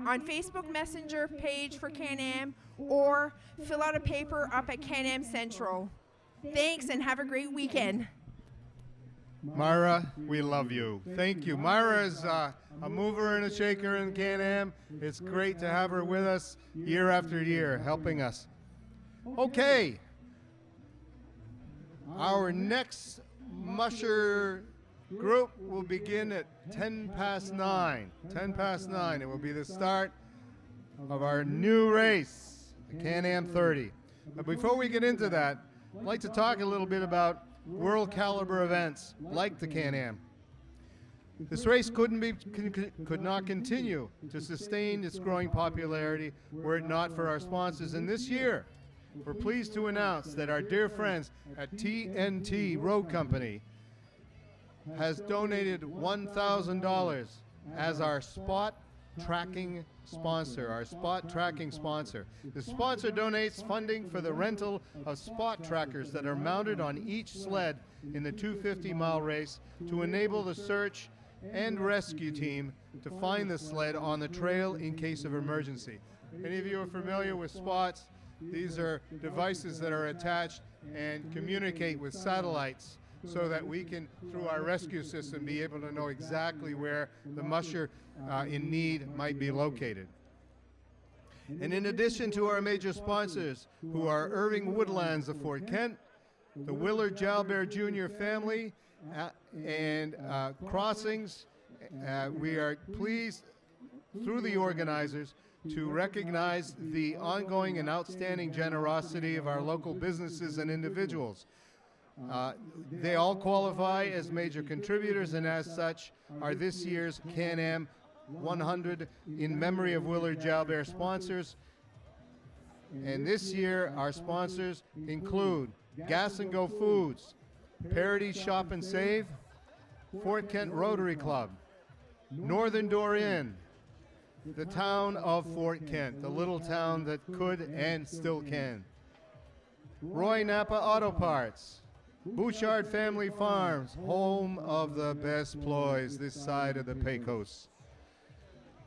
on Facebook Messenger page for Can-Am or fill out a paper up at Can-Am Central. Thanks and have a great weekend. Myra, we love you. Thank you. Myra is a mover and a shaker in Can-Am. It's great to have her with us year after year, helping us. Okay. Our next musher group will begin at 10 past 9. 10 past 9. It will be the start of our new race, the Can-Am 30. But before we get into that, I'd like to talk a little bit about world caliber events like the Can-Am. This race could not continue to sustain its growing popularity were it not for our sponsors. And this year, we're pleased to announce that our dear friends at TNT Road Company has donated $1,000 as our spot tracking sponsor, The sponsor donates funding for the rental of spot trackers that are mounted on each sled in the 250-mile race to enable the search and rescue team to find the sled on the trail in case of emergency. Any of you are familiar with spots? These are devices that are attached and communicate with satellites so that we can, through our rescue system, be able to know exactly where the musher in need might be located. And in addition to our major sponsors, who are Irving Woodlands of Fort Kent, the Willard Jalbert Jr. family, and Crossings, we are pleased, through the organizers, to recognize the ongoing and outstanding generosity of our local businesses and individuals. They all qualify as major contributors, and as such are this year's Can-Am 100 in memory of Willard Jalbert sponsors. And this year our sponsors include Gas and Go Foods, Parity Shop and Save, Fort Kent Rotary Club, Northern Door Inn, the town of Fort Kent, the little town that could and still can, Roy Napa Auto Parts, Bouchard Family Farms, home of the best ploys this side of the Pecos,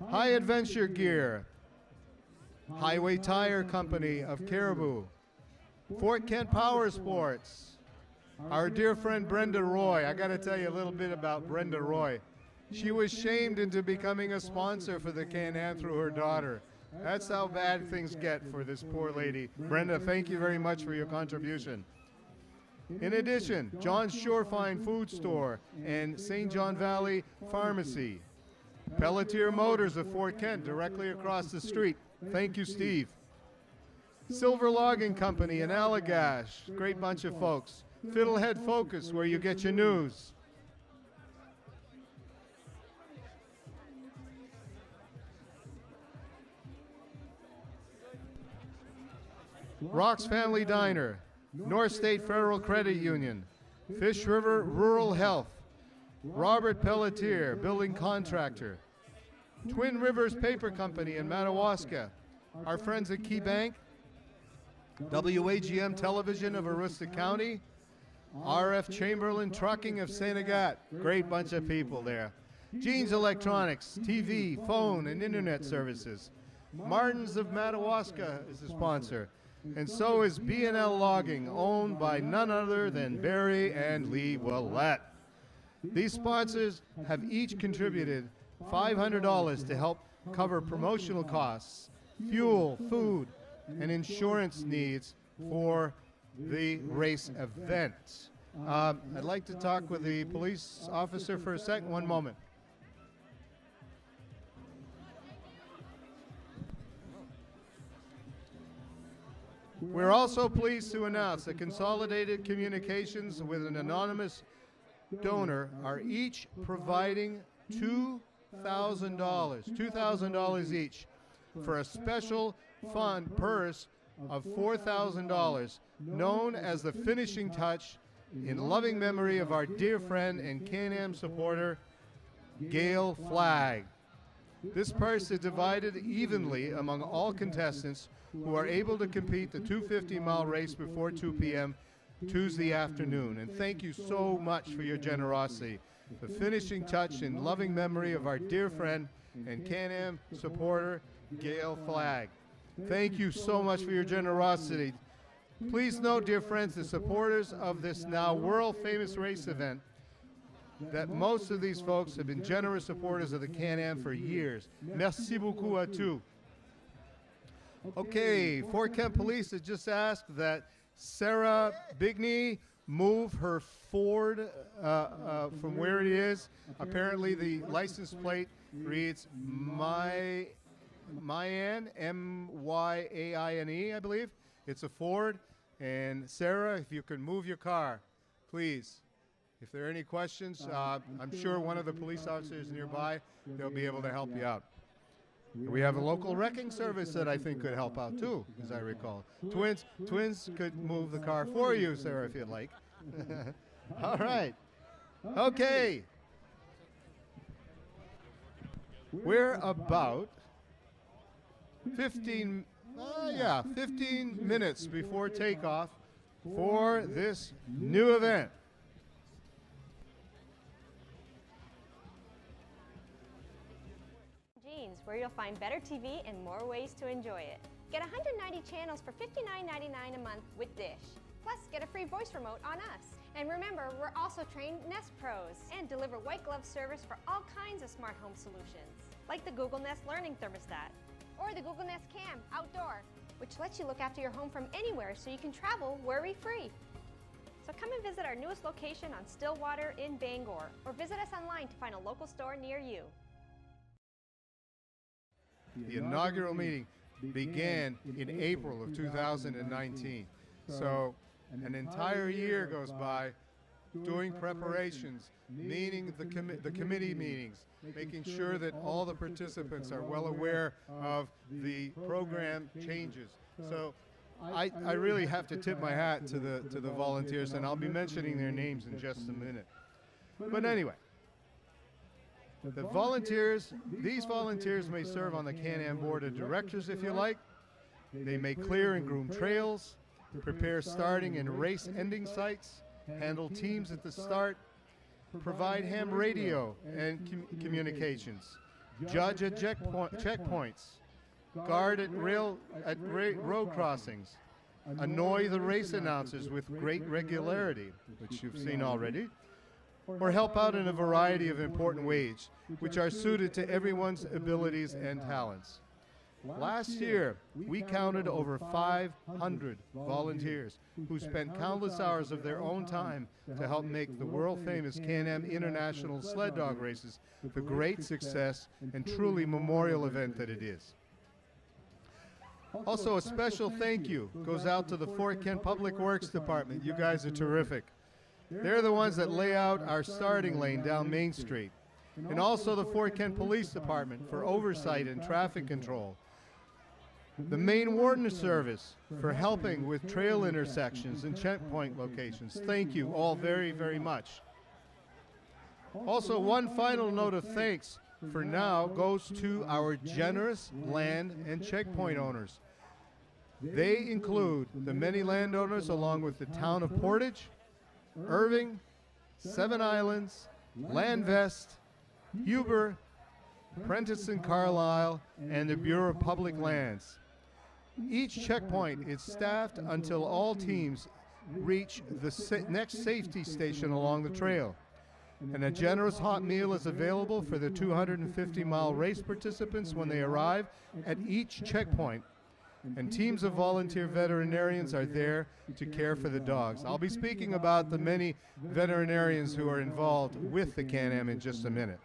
High Adventure Gear, Highway Tire Company of Caribou, Fort Kent Power Sports, our dear friend Brenda Roy. I got to tell you a little bit about Brenda Roy. She was shamed into becoming a sponsor for the Can-Am through her daughter. That's how bad things get for this poor lady. Brenda, thank you very much for your contribution. In addition, John's Surefine Food Store and St. John Valley Pharmacy, Pelletier Motors of Fort Kent, directly across the street. Thank you, Steve. Silver Logging Company in Allagash, great bunch of folks. Fiddlehead Focus, where you get your news. Rocks Family Diner, North State Federal Credit Union, Fish River Rural Health, Robert Pelletier, building contractor, Twin Rivers Paper Company in Madawaska, our friends at Key Bank, WAGM Television of Aroostook County, RF Chamberlain Trucking of St. Agathe, great bunch of people there. Jeans Electronics, TV, phone, and internet services. Martin's of Madawaska is a sponsor. And so is B&L Logging, owned by none other than Barry and Leigh Willette. These sponsors have each contributed $500 to help cover promotional costs, fuel, food, and insurance needs for the race event. I'd like to talk with the police officer for a second. One moment. We're also pleased to announce that Consolidated Communications with an anonymous donor are each providing $2,000 each for a special fund purse of $4,000 known as the finishing touch in loving memory of our dear friend and Can-Am supporter, Gail Flagg. This purse is divided evenly among all contestants who are able to compete the 250-mile race before 2 p.m. Tuesday afternoon. And thank you so much for your generosity. The finishing touch in loving memory of our dear friend and Can-Am supporter, Gail Flagg. Thank you so much for your generosity. Please note, dear friends, the supporters of this now world-famous race event, that most of these folks have been generous supporters of the Can-Am for years. Merci beaucoup à tous. Okay, Fort Kent Police has just asked that Sarah Bigney move her Ford from where it is. Apparently the license plate reads Myaine, M-Y-A-I-N-E, I believe. It's a Ford. And Sarah, if you can move your car, please. If there are any questions, I'm sure one of the police officers nearby, they'll be able to help you out. We have a local wrecking service that I think could help out too, as I recall. Twins could move the car for you, Sarah, if you'd like. All right. Okay. We're about 15 minutes before takeoff for this new event. Where you'll find better TV and more ways to enjoy it. Get 190 channels for $59.99 a month with Dish. Plus, get a free voice remote on us. And remember, we're also trained Nest Pros and deliver white glove service for all kinds of smart home solutions, like the Google Nest Learning Thermostat or the Google Nest Cam Outdoor, which lets you look after your home from anywhere so you can travel worry-free. So come and visit our newest location on Stillwater in Bangor, or visit us online to find a local store near you. The inaugural meeting began in April of 2019. So an entire year goes by doing preparations, meeting the committee meetings, making sure that all the participants are well aware of the program changes. So I really have to tip my hat to the volunteers, and I'll be mentioning their names in just a minute. But anyway, the volunteers, these volunteers may serve on the Can-Am Board of Directors if you like. They may clear and groom trails, prepare starting and race ending sites, handle teams at the start, provide ham radio and communications, judge at checkpoints, guard at road crossings, annoy the race announcers with great regularity, which you've seen already, or help out in a variety of important ways, which are suited to everyone's abilities and talents. Last year, we counted over 500 volunteers who spent countless hours of their own time to help make the world-famous Can-Am International Sled Dog Races the great success and truly memorial event that it is. Also, a special thank you goes out to the Fort Kent Public Works Department. You guys are terrific. They're the ones that lay out our starting lane down Main Street. And also the Fort Kent Police Department for oversight and traffic control. The Maine Warden Service for helping with trail intersections and checkpoint locations. Thank you all very, very much. Also, one final note of thanks for now goes to our generous land and checkpoint owners. They include the many landowners along with the town of Portage, Irving, Seven Islands, Landvest, Huber, Prentice and Carlisle, and the Bureau of Public Lands. Each checkpoint is staffed until all teams reach the next safety station along the trail. And a generous hot meal is available for the 250-mile race participants when they arrive at each checkpoint. And teams of volunteer veterinarians are there to care for the dogs. I'll be speaking about the many veterinarians who are involved with the Can-Am in just a minute.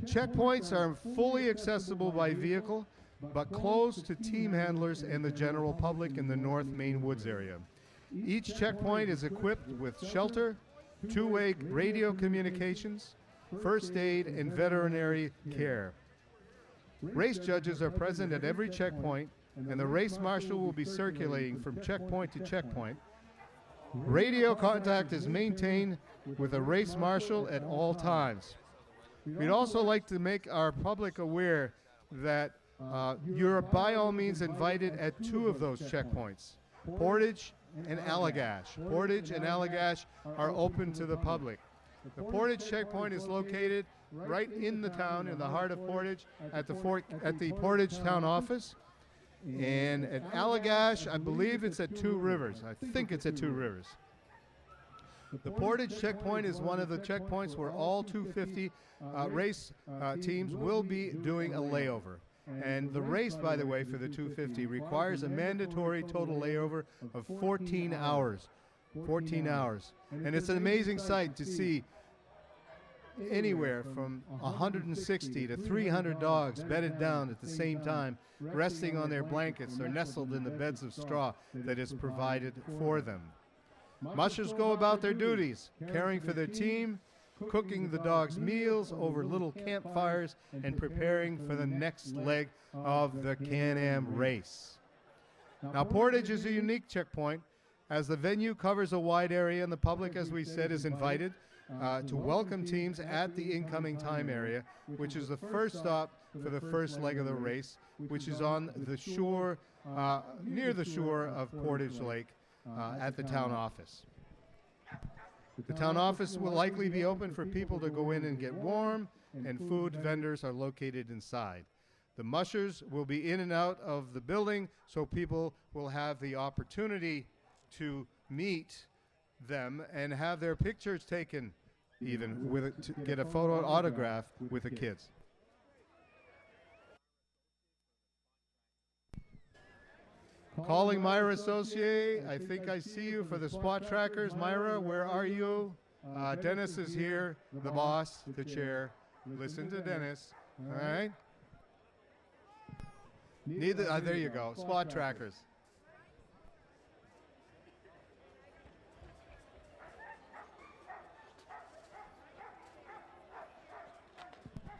Checkpoints are fully accessible by vehicle, but closed to team handlers and the general public in the North Maine Woods area. Each checkpoint is equipped with shelter, two-way radio communications, first aid, and veterinary care. Race judges are present at every checkpoint, and the race marshal will be circulating from checkpoint to checkpoint. Radio contact is maintained with a race marshal at all times. We'd also like to make our public aware that you're by all means invited at two of those checkpoints, Portage and Allagash. Portage and Allagash are open to the public. The Portage checkpoint is located right in the town, in the heart of Portage, at the Portage town office. And at Allagash, I believe it's at Two Rivers. I think it's at Two Rivers. The Portage checkpoint is one of the checkpoints where all 250 race teams will be doing a layover. And the race, by the way, for the 250 requires a mandatory total layover of 14 hours. 14 hours. And it's an amazing sight to see anywhere from 160 to 300 dogs bedded down at the same time, resting on their blankets or nestled in the beds of straw that is provided for them. Mushers go about their duties, caring for their team, cooking the dogs' meals over little campfires, and preparing for the next leg of the Can-Am race. Now, Portage is a unique checkpoint, as the venue covers a wide area, and the public, as we said, is invited to welcome teams at the incoming time area, which is the first stop for the first leg of the race, which is on the shore, near the shore of Portage Lake at the town office. The town office will likely be open for people to go in and get warm, and food vendors are located inside. The mushers will be in and out of the building, so people will have the opportunity to meet them and have their pictures taken, even with to get a photo autograph with the kids. Calling Myra Associate. I think I see you for the spot trackers. Myra, where are you? Dennis is here, the boss, the chair. Listen to Dennis. All right. There you go. Spot trackers.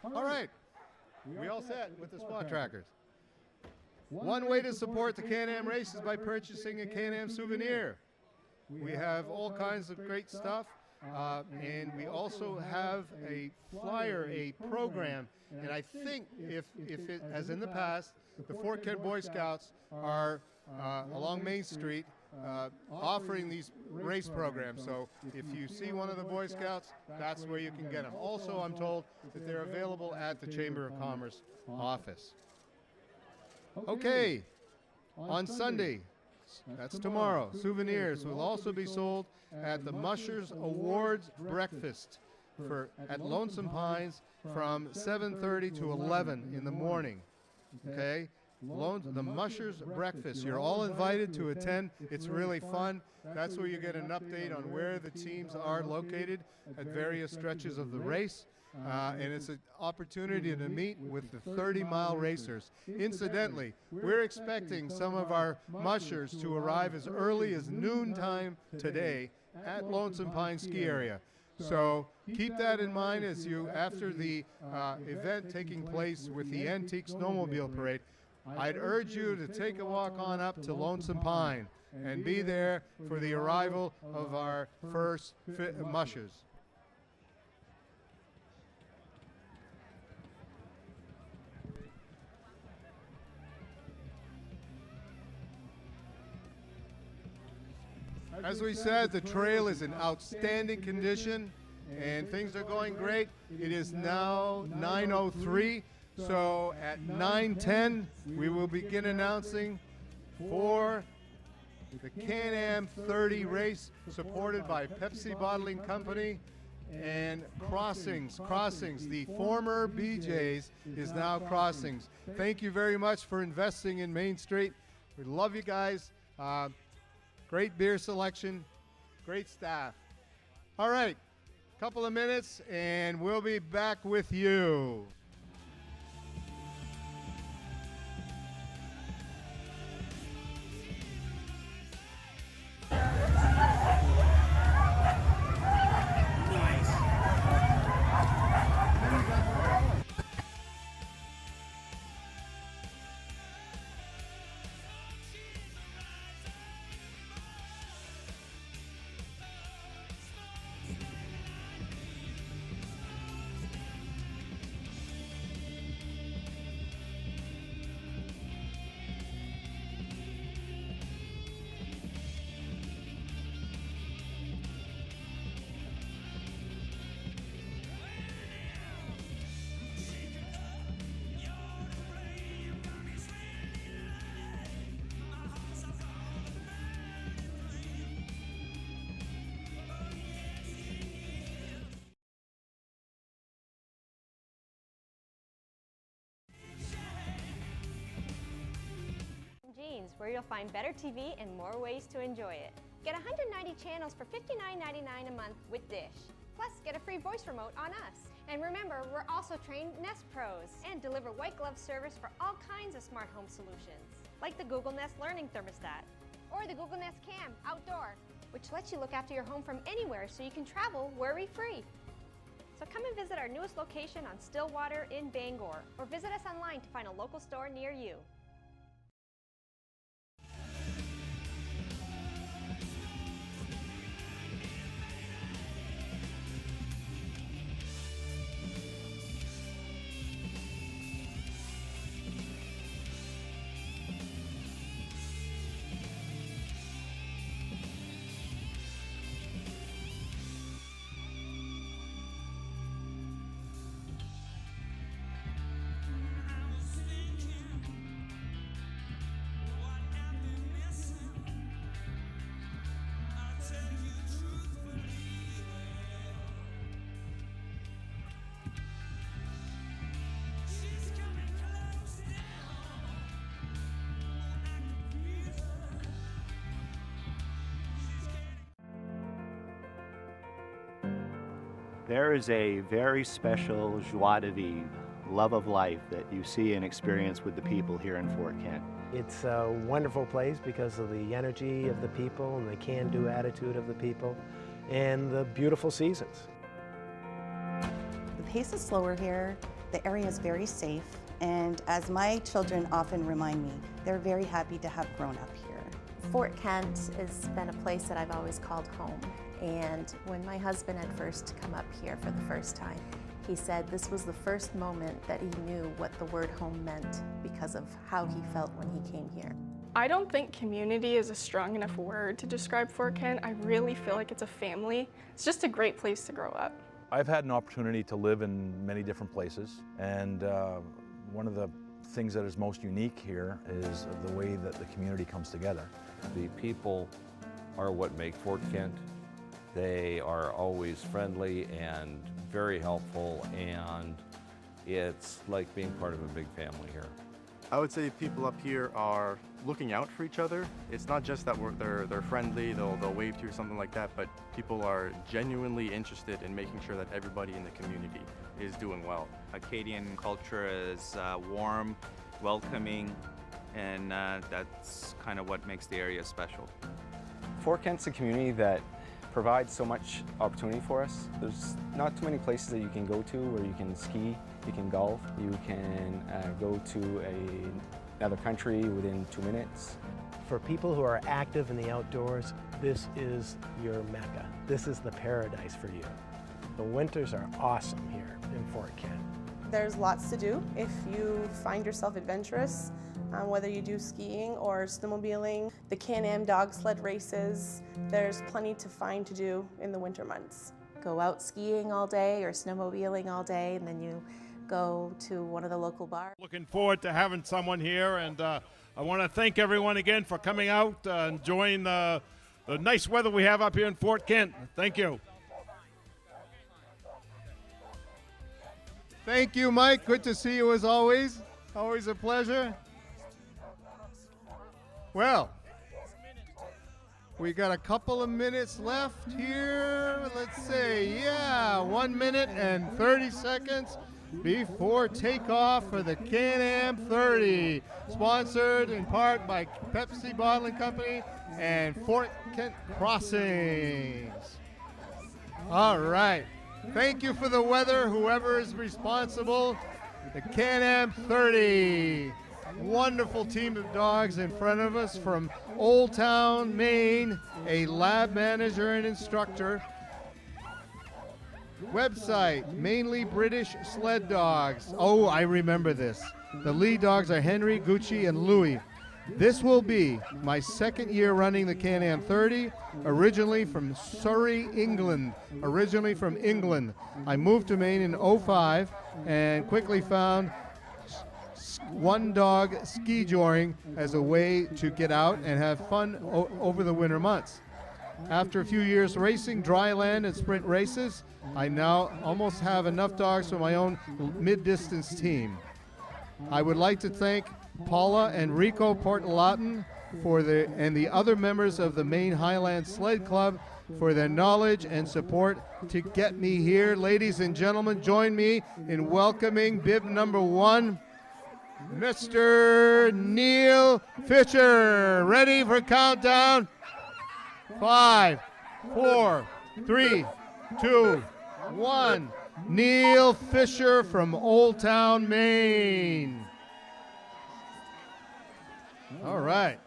All right. We all set with the spot trackers. One way to support the Can-Am race is by purchasing a Can-Am souvenir. We have all kinds of great stuff, and we also have a flyer, a program, and I think if it, as in the past, the Fort Kent Boy Scouts are along Main Street offering these race programs. So if you see one of the Boy Scouts, that's where you can get them. Also, I'm told that they're available at the Chamber of Commerce office. Okay, on Sunday, that's tomorrow, souvenirs will also be sold at the Mushers Awards Breakfast at Lonesome Pines from 7:30 to 11 in the morning. Okay, the Mushers Breakfast. You're all invited to attend. It's really fun. That's where you get an update on where the teams are located at various stretches of the race. And it's an opportunity to meet with the 30-mile racers. Incidentally, we're expecting some of our mushers to arrive as early as noontime today at Lonesome Pine Ski Area. So keep that in mind as you, after the event taking place with the Antique Snowmobile Parade, I'd urge you to take a walk on up to Lonesome Pine and be there for the arrival of our first mushers. As we said, the trail is in outstanding condition and things are going great. It is now 9:03, so at 9:10 we will begin announcing for the Can-Am 30 race supported by Pepsi Bottling Company and Crossings. The former BJ's is now Crossings. Thank you very much for investing in Main Street. We love you guys. Great beer selection, great staff. All right, couple of minutes and we'll be back with you. Jeans, where you'll find better TV and more ways to enjoy it. Get 190 channels for $59.99 a month with Dish. Plus, get a free voice remote on us. And remember, we're also trained Nest Pros and deliver white glove service for all kinds of smart home solutions, like the Google Nest Learning Thermostat or the Google Nest Cam Outdoor, which lets you look after your home from anywhere so you can travel worry-free. So come and visit our newest location on Stillwater in Bangor, or visit us online to find a local store near you. There is a very special joie de vivre, love of life that you see and experience with the people here in Fort Kent. It's a wonderful place because of the energy of the people and the can-do attitude of the people and the beautiful seasons. The pace is slower here, the area is very safe, and as my children often remind me, they're very happy to have grown up here. Fort Kent has been a place that I've always called home. And when my husband had first come up here for the first time, he said this was the first moment that he knew what the word home meant because of how he felt when he came here. I don't think community is a strong enough word to describe Fort Kent. I really feel like it's a family. It's just a great place to grow up. I've had an opportunity to live in many different places, and one of the things that is most unique here is the way that the community comes together. The people are what make Fort Kent. They are always friendly and very helpful, and it's like being part of a big family here. I would say people up here are looking out for each other. It's not just that they're friendly, they'll wave to you or something like that, but people are genuinely interested in making sure that everybody in the community is doing well. Acadian culture is warm, welcoming, and that's kind of what makes the area special. Fort Kent's a community that provides so much opportunity for us. There's not too many places that you can go to where you can ski, you can golf, you can go to a another country within 2 minutes. For people who are active in the outdoors, this is your Mecca. This is the paradise for you. The winters are awesome here in Fort Kent. There's lots to do if you find yourself adventurous, whether you do skiing or snowmobiling, the Can-Am dog sled races. There's plenty to find to do in the winter months. Go out skiing all day or snowmobiling all day, and then you go to one of the local bars. Looking forward to having someone here, and I want to thank everyone again for coming out, enjoying the nice weather we have up here in Fort Kent. Thank you. Thank you, Mike. Good to see you as always. Always a pleasure. Well, we got a couple of minutes left here. Let's say, 1 minute and 30 seconds before takeoff for the Can-Am 30, sponsored in part by Pepsi Bottling Company and Fort Kent Crossings. All right. Thank you for the weather, whoever is responsible. The Can-Am 30. Wonderful team of dogs in front of us from Old Town, Maine, a lab manager and instructor. Website, mainly British sled dogs. Oh, I remember this. The lead dogs are Henry, Gucci, and Louis. This will be my second year running the Can-Am 30, originally from Surrey, England. Originally from England. I moved to Maine in '05 and quickly found one dog ski joring as a way to get out and have fun over the winter months. After a few years racing dry land and sprint races, I now almost have enough dogs for my own mid-distance team. I would like to thank Paula and Rico Portalatin and the other members of the Maine Highland Sled Club for their knowledge and support to get me here. Ladies and gentlemen, join me in welcoming bib number 1, Mr. Neil Fisher. Ready for countdown? 5, 4, 3, 2, 1. Neil Fisher from Old Town, Maine. All right.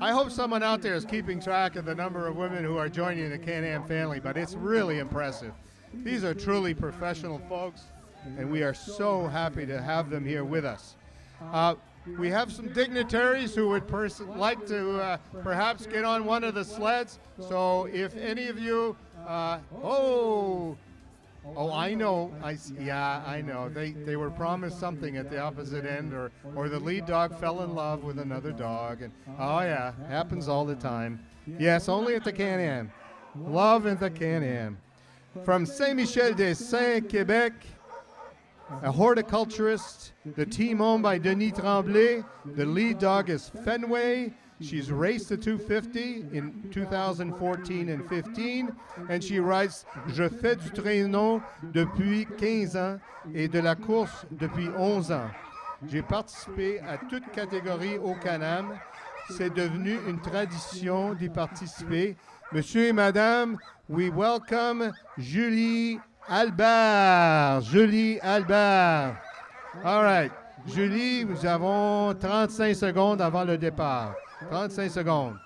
I hope someone out there is keeping track of the number of women who are joining the Can-Am family, but it's really impressive. These are truly professional folks, and we are so happy to have them here with us. We have some dignitaries who would like to perhaps get on one of the sleds. So if any of you, I know. I know. They were promised something at the opposite end, or the lead dog fell in love with another dog, and happens all the time. Yes, only at the Can-Am. Love at the Can-Am. From Saint-Michel-des-Saints, Quebec, a horticulturist, the team owned by Denis Tremblay. The lead dog is Fenway. She's raced the 250 in 2014 and 15, and she rides Je fais du traîneau depuis 15 ans et de la course depuis 11 ans. J'ai participé à toutes catégories au Can-Am. C'est devenu une tradition d'y participer. Monsieur et Madame, we welcome Julie Albert. Julie Albert. All right. Julie, nous avons 35 secondes avant le départ. 35 secondes.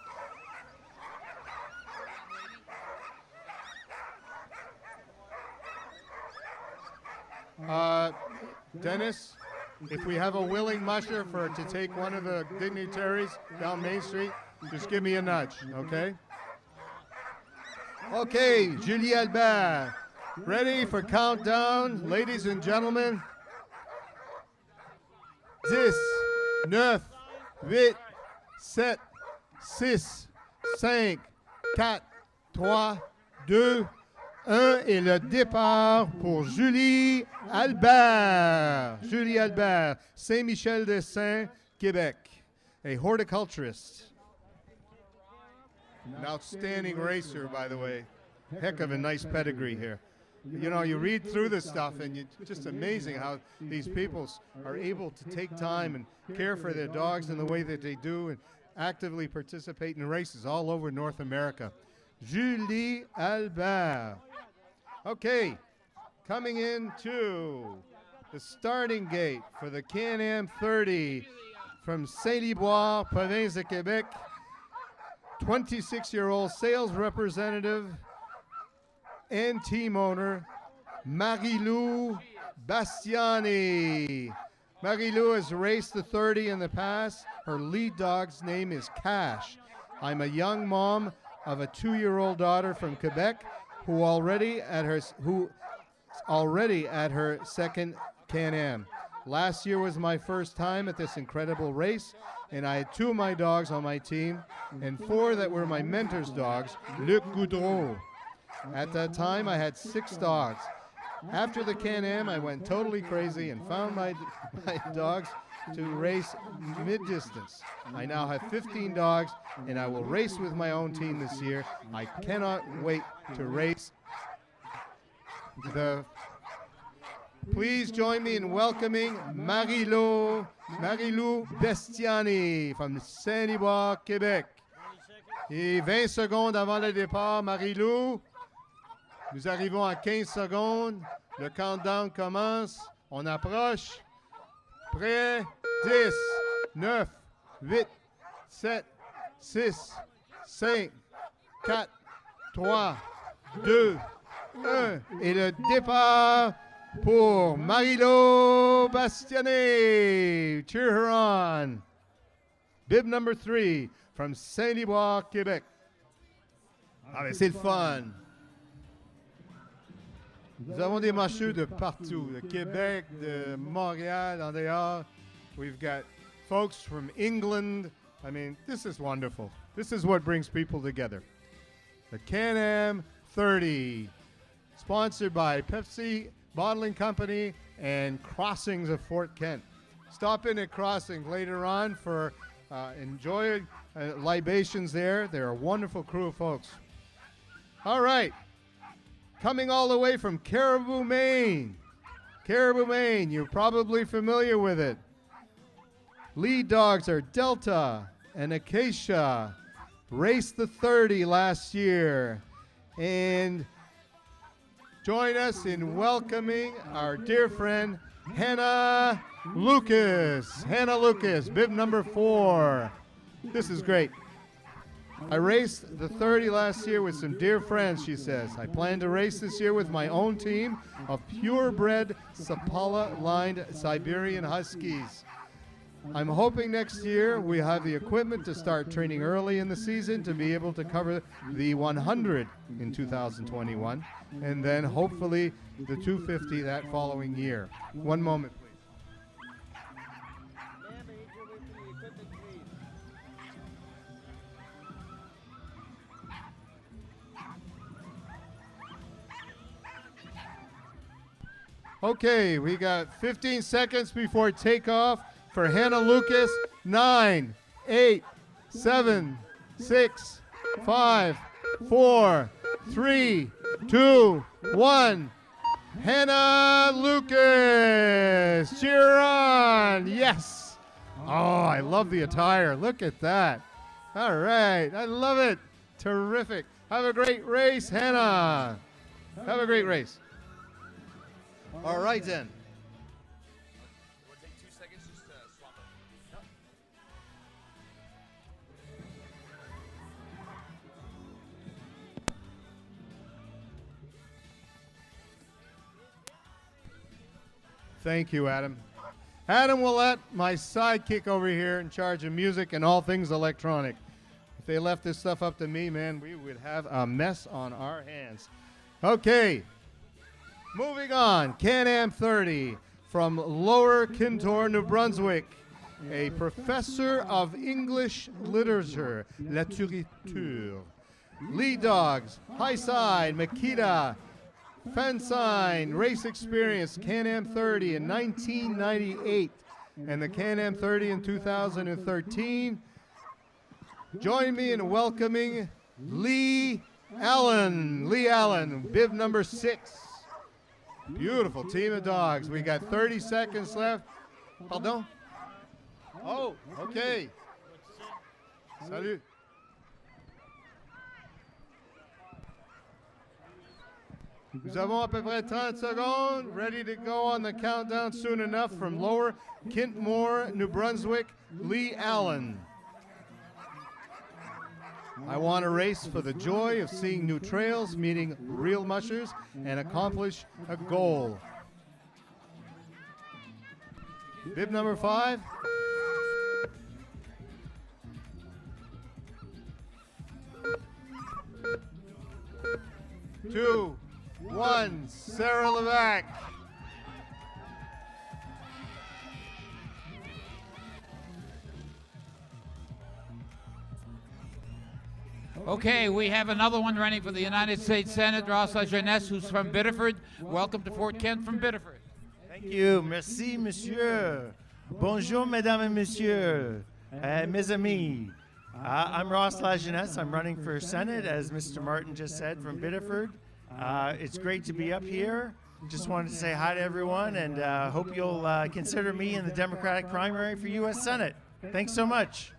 Dennis, if we have a willing musher to take one of the dignitaries down Main Street, just give me a nudge, okay? Okay, Julie Albert. Ready for countdown, ladies and gentlemen? 10, 9, 8, 7, 6, 5, 4, 3, 2, 1 et le départ pour Julie Albert. Julie Albert, Saint-Michel-des-Saints, Quebec, a horticulturist. An outstanding racer, by the way. Heck of a nice pedigree here. You know, you read through this stuff and it's just amazing how these people are able to take time and care for their dogs in the way that they do and actively participate in races all over North America. Julie Albert. Okay, coming into the starting gate for the Can-Am 30 from Saint-Liboire, province de Quebec, 26-year-old sales representative and team owner, Marie-Lou Bastiani. Marie-Lou has raced the 30 in the past. Her lead dog's name is Cash. I'm a young mom of a 2-year-old daughter from Quebec who's already at her second Can-Am. Last year was my first time at this incredible race, and I had 2 of my dogs on my team and 4 that were my mentor's dogs, Luc Goudreau. At that time, I had 6 dogs. After the Can-Am, I went totally crazy and found my dogs to race mid-distance. I now have 15 dogs, and I will race with my own team this year. I cannot wait to race. Please join me in welcoming Marie-Lou Bastiani from Saint-Liboire, Québec. Et 20 secondes avant le départ, Marie-Lou. Nous arrivons à 15 secondes. Le countdown commence. On approche. Prêt? 10, 9, 8, 7, 6, 5, 4, 3, 2, 1. Et le départ pour Marie-Lou Bastiani. Cheer her on. Bib number 3 from Saint-Liboire, Québec. Ah, mais c'est le fun. Nous avons des mâcheux de partout, de Québec, de Montréal, en dehors. We've got folks from England. I mean, this is wonderful. This is what brings people together. The Can-Am 30, sponsored by Pepsi Bottling Company and Crossings of Fort Kent. Stop in at Crossings later on for enjoy libations there. They're a wonderful crew of folks. All right. Coming all the way from Caribou, Maine. Caribou, Maine, you're probably familiar with it. Lead dogs are Delta and Acacia. Raced the 30 last year. And join us in welcoming our dear friend, Hannah Lucas. Hannah Lucas, bib number 4. This is great. I raced the 30 last year with some dear friends, she says. I plan to race this year with my own team of purebred Sapala-lined Siberian Huskies. I'm hoping next year we have the equipment to start training early in the season to be able to cover the 100 in 2021, and then hopefully the 250 that following year. One moment, please. Okay, we got 15 seconds before takeoff for Hannah Lucas. 9, 8, 7, 6, 5, 4, 3, 2, 1. Hannah Lucas, cheer on. Yes. Oh, I love the attire. Look at that. All right, I love it. Terrific. Have a great race, Hannah. Have a great race. All right, then. We'll take 2 seconds just to swap it. Yep. Thank you, Adam. Adam Willett, my sidekick over here in charge of music and all things electronic. If they left this stuff up to me, man, we would have a mess on our hands. Okay. Moving on, Can-Am 30 from Lower Kintore, New Brunswick, a professor of English literature, littérature. Lead dogs, High Side, Makita, Fensign, race experience, Can-Am 30 in 1998, and the Can-Am 30 in 2013. Join me in welcoming Leigh Allen. Leigh Allen, bib number 6. Beautiful team of dogs. We got 30 seconds left. Pardon? Oh, okay. Salut. Nous avons à peu près 30 secondes. Ready to go on the countdown soon enough from Lower Kintmore, New Brunswick, Leigh Allen. I want to race for the joy of seeing new trails, meeting real mushers, and accomplish a goal. Bib number 5. Two, one, Sarah Levac. Okay, we have another one running for the United States Senate, Ross Jeunesse, who's from Biddeford. Welcome to Fort Kent from Biddeford. Thank you. Merci, monsieur. Bonjour, mesdames et messieurs, mes amis. I'm Ross Jeunesse. I'm running for Senate, as Mr. Martin just said, from Biddeford. It's great to be up here. Just wanted to say hi to everyone, and hope you'll consider me in the Democratic primary for U.S. Senate. Thanks so much.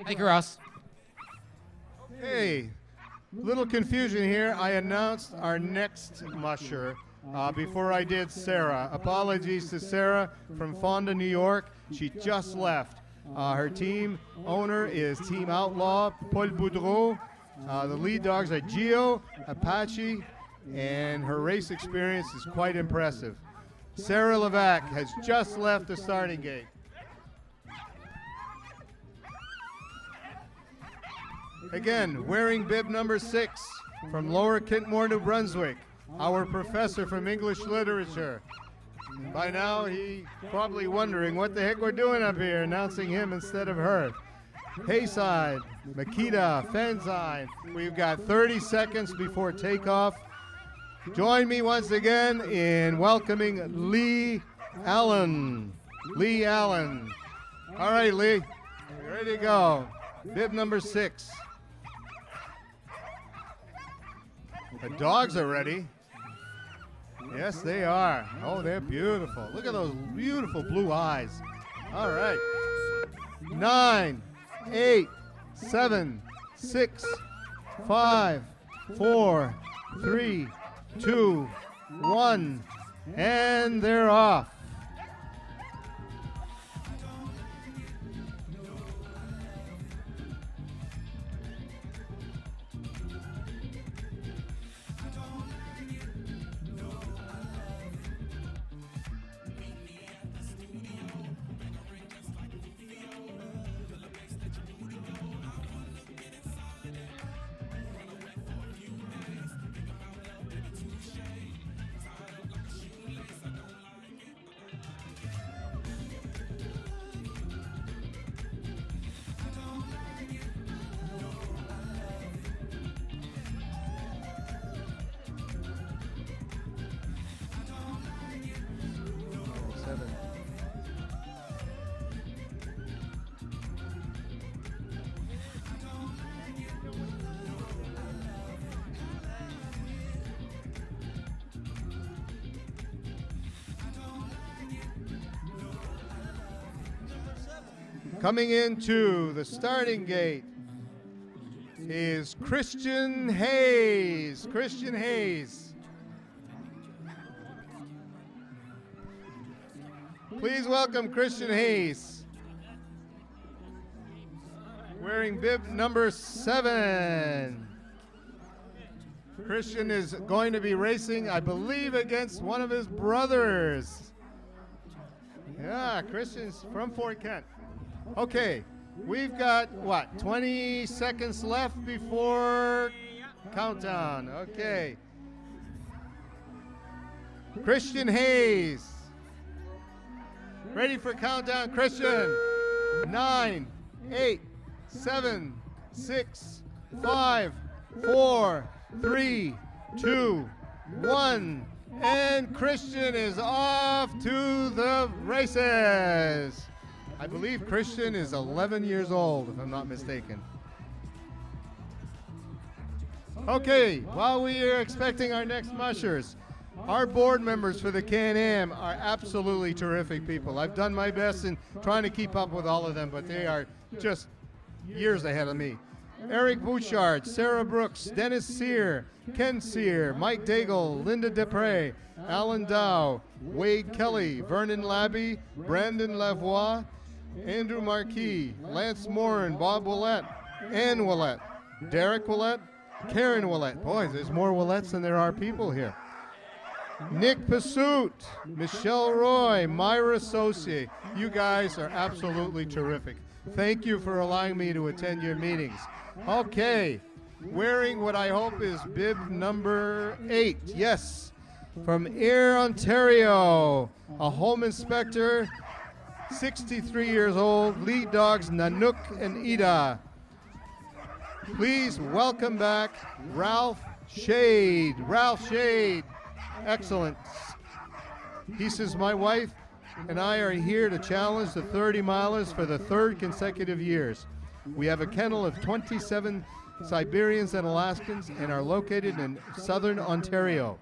Thank you, Ross. Hey, little confusion here. I announced our next musher before I did Sarah. Apologies to Sarah from Fonda, New York. She just left. Her team owner is Team Outlaw, Paul Boudreau. The lead dogs are Gio, Apache, and her race experience is quite impressive. Sarah Levac has just left the starting gate. Again, wearing bib number 6 from Lower Kintmore, New Brunswick, our professor from English literature. And by now, he's probably wondering what the heck we're doing up here, announcing him instead of her. Hayside, Makita, Fenzine. We've got 30 seconds before takeoff. Join me once again in welcoming Leigh Allen. Leigh Allen. All right, Leigh, ready to go. Bib number 6. The dogs are ready. Yes, they are. Oh, they're beautiful. Look at those beautiful blue eyes. All right. 9, 8, 7, 6, 5, 4, 3, 2, 1, and they're off. Coming into the starting gate is Christian Hayes. Christian Hayes. Please welcome Christian Hayes, wearing bib number 7. Christian is going to be racing, I believe, against one of his brothers. Yeah, Christian's from Fort Kent. Okay, we've got, what, 20 seconds left before countdown. Okay. Christian Hayes. Ready for countdown, Christian. 9, 8, 7, 6, 5, 4, 3, 2, 1. And Christian is off to the races. I believe Christian is 11 years old, if I'm not mistaken. Okay, while we are expecting our next mushers, our board members for the Can-Am are absolutely terrific people. I've done my best in trying to keep up with all of them, but they are just years ahead of me. Eric Bouchard, Sarah Brooks, Dennis Sear, Ken Sear, Mike Daigle, Linda Dupre, Alan Dow, Wade Kelly, Vernon Labby, Brandon Lavoie, Andrew Marquis, Lance Morin, Bob Willett, Ann Willett, Derek Willett, Karen Willett. Boys, there's more Willettes than there are people here. Nick Passout, Michelle Roy, Myra Saucier. You guys are absolutely terrific. Thank you for allowing me to attend your meetings. Okay, wearing what I hope is bib number 8. Yes, from Ayr, Ontario, a home inspector, 63 years old, lead dogs Nanook and Ida. Please welcome back Ralph Shade. Ralph Shade, excellent. He says, my wife and I are here to challenge the 30 milers for the 3rd consecutive years. We have a kennel of 27 Siberians and Alaskans and are located in southern Ontario.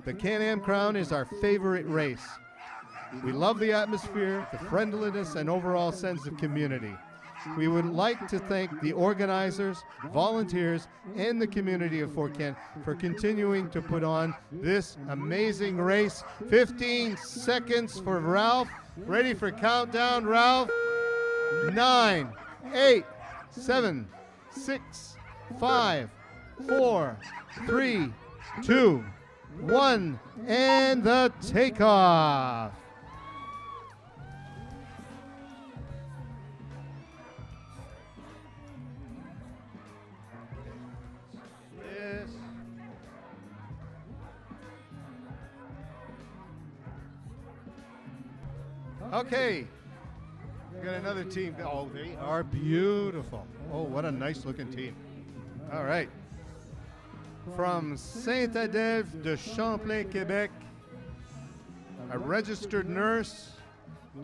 The Can-Am Crown is our favorite race. We love the atmosphere, the friendliness, and overall sense of community. We would like to thank the organizers, volunteers, and the community of Fort Kent for continuing to put on this amazing race. 15 seconds for Ralph. Ready for countdown, Ralph? 9, 8, 7, 6, 5, 4, 3, 2, 1, and the takeoff. Okay, we got another team. Oh, they are beautiful. Oh, what a nice looking team. All right. From Saint-Adève de Champlain, Quebec, a registered nurse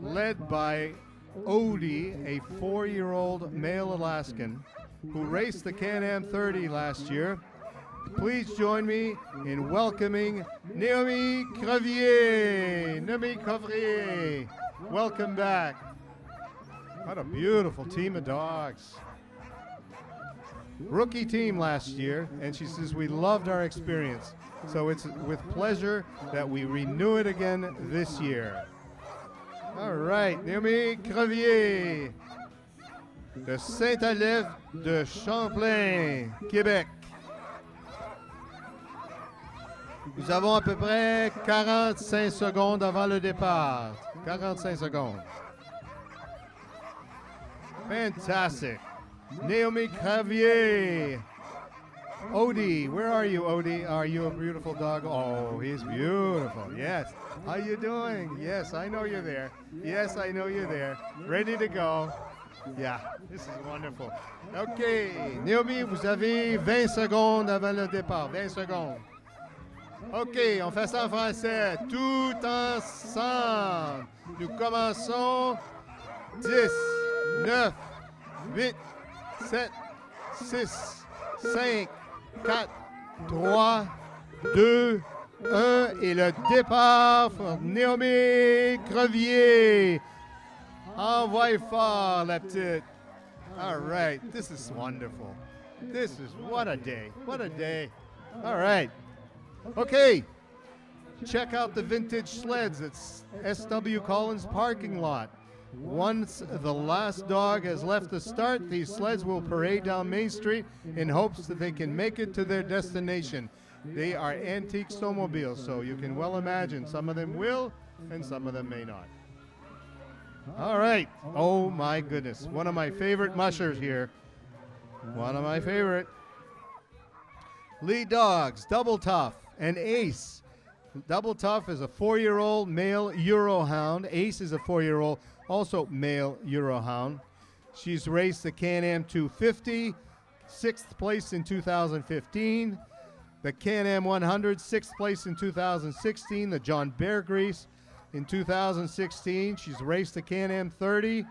led by Odie, a 4-year-old male Alaskan who raced the Can-Am 30 last year. Please join me in welcoming Naomi Crevier. Naomi Crevier. Welcome back. What a beautiful team of dogs. Rookie team last year, and she says we loved our experience. So it's with pleasure that we renew it again this year. All right, Naomi Crevier de Saint-Adève de Champlain, Québec. Nous avons à peu près 45 secondes avant le départ. 45 secondes. Fantastic. Naomi Crevier. Odie, where are you, Odie? Are you a beautiful dog? Oh, he's beautiful. Yes. How you doing? Yes, I know you're there. Yes, I know you're there. Ready to go. Yeah, this is wonderful. OK. Naomi, vous avez 20 secondes avant le départ. 20 secondes. OK, on fait ça en français. Tout ensemble. Nous commençons. 10, 9, 8, 7, 6, 5, 4, 3, 2, 1. Et le départ pour Naomi Crevier. Envoie fort, la petite. All right, this is wonderful. This is, what a day. What a day. All right. Okay, check out the vintage sleds at S.W. Collins parking lot. Once the last dog has left the start, these sleds will parade down Main Street in hopes that they can make it to their destination. They are antique snowmobiles, so you can well imagine some of them will and some of them may not. All right. Oh, my goodness. One of my favorite mushers here. One of my favorite. Lead dogs, Double Tough and Ace. Double Tough is a 4-year-old male Eurohound. Ace is a 4-year-old, also male Eurohound. She's raced the Can-Am 250, 6th place in 2015. The Can-Am 100, 6th place in 2016. The John Bear Grease in 2016. She's raced the Can-Am 30.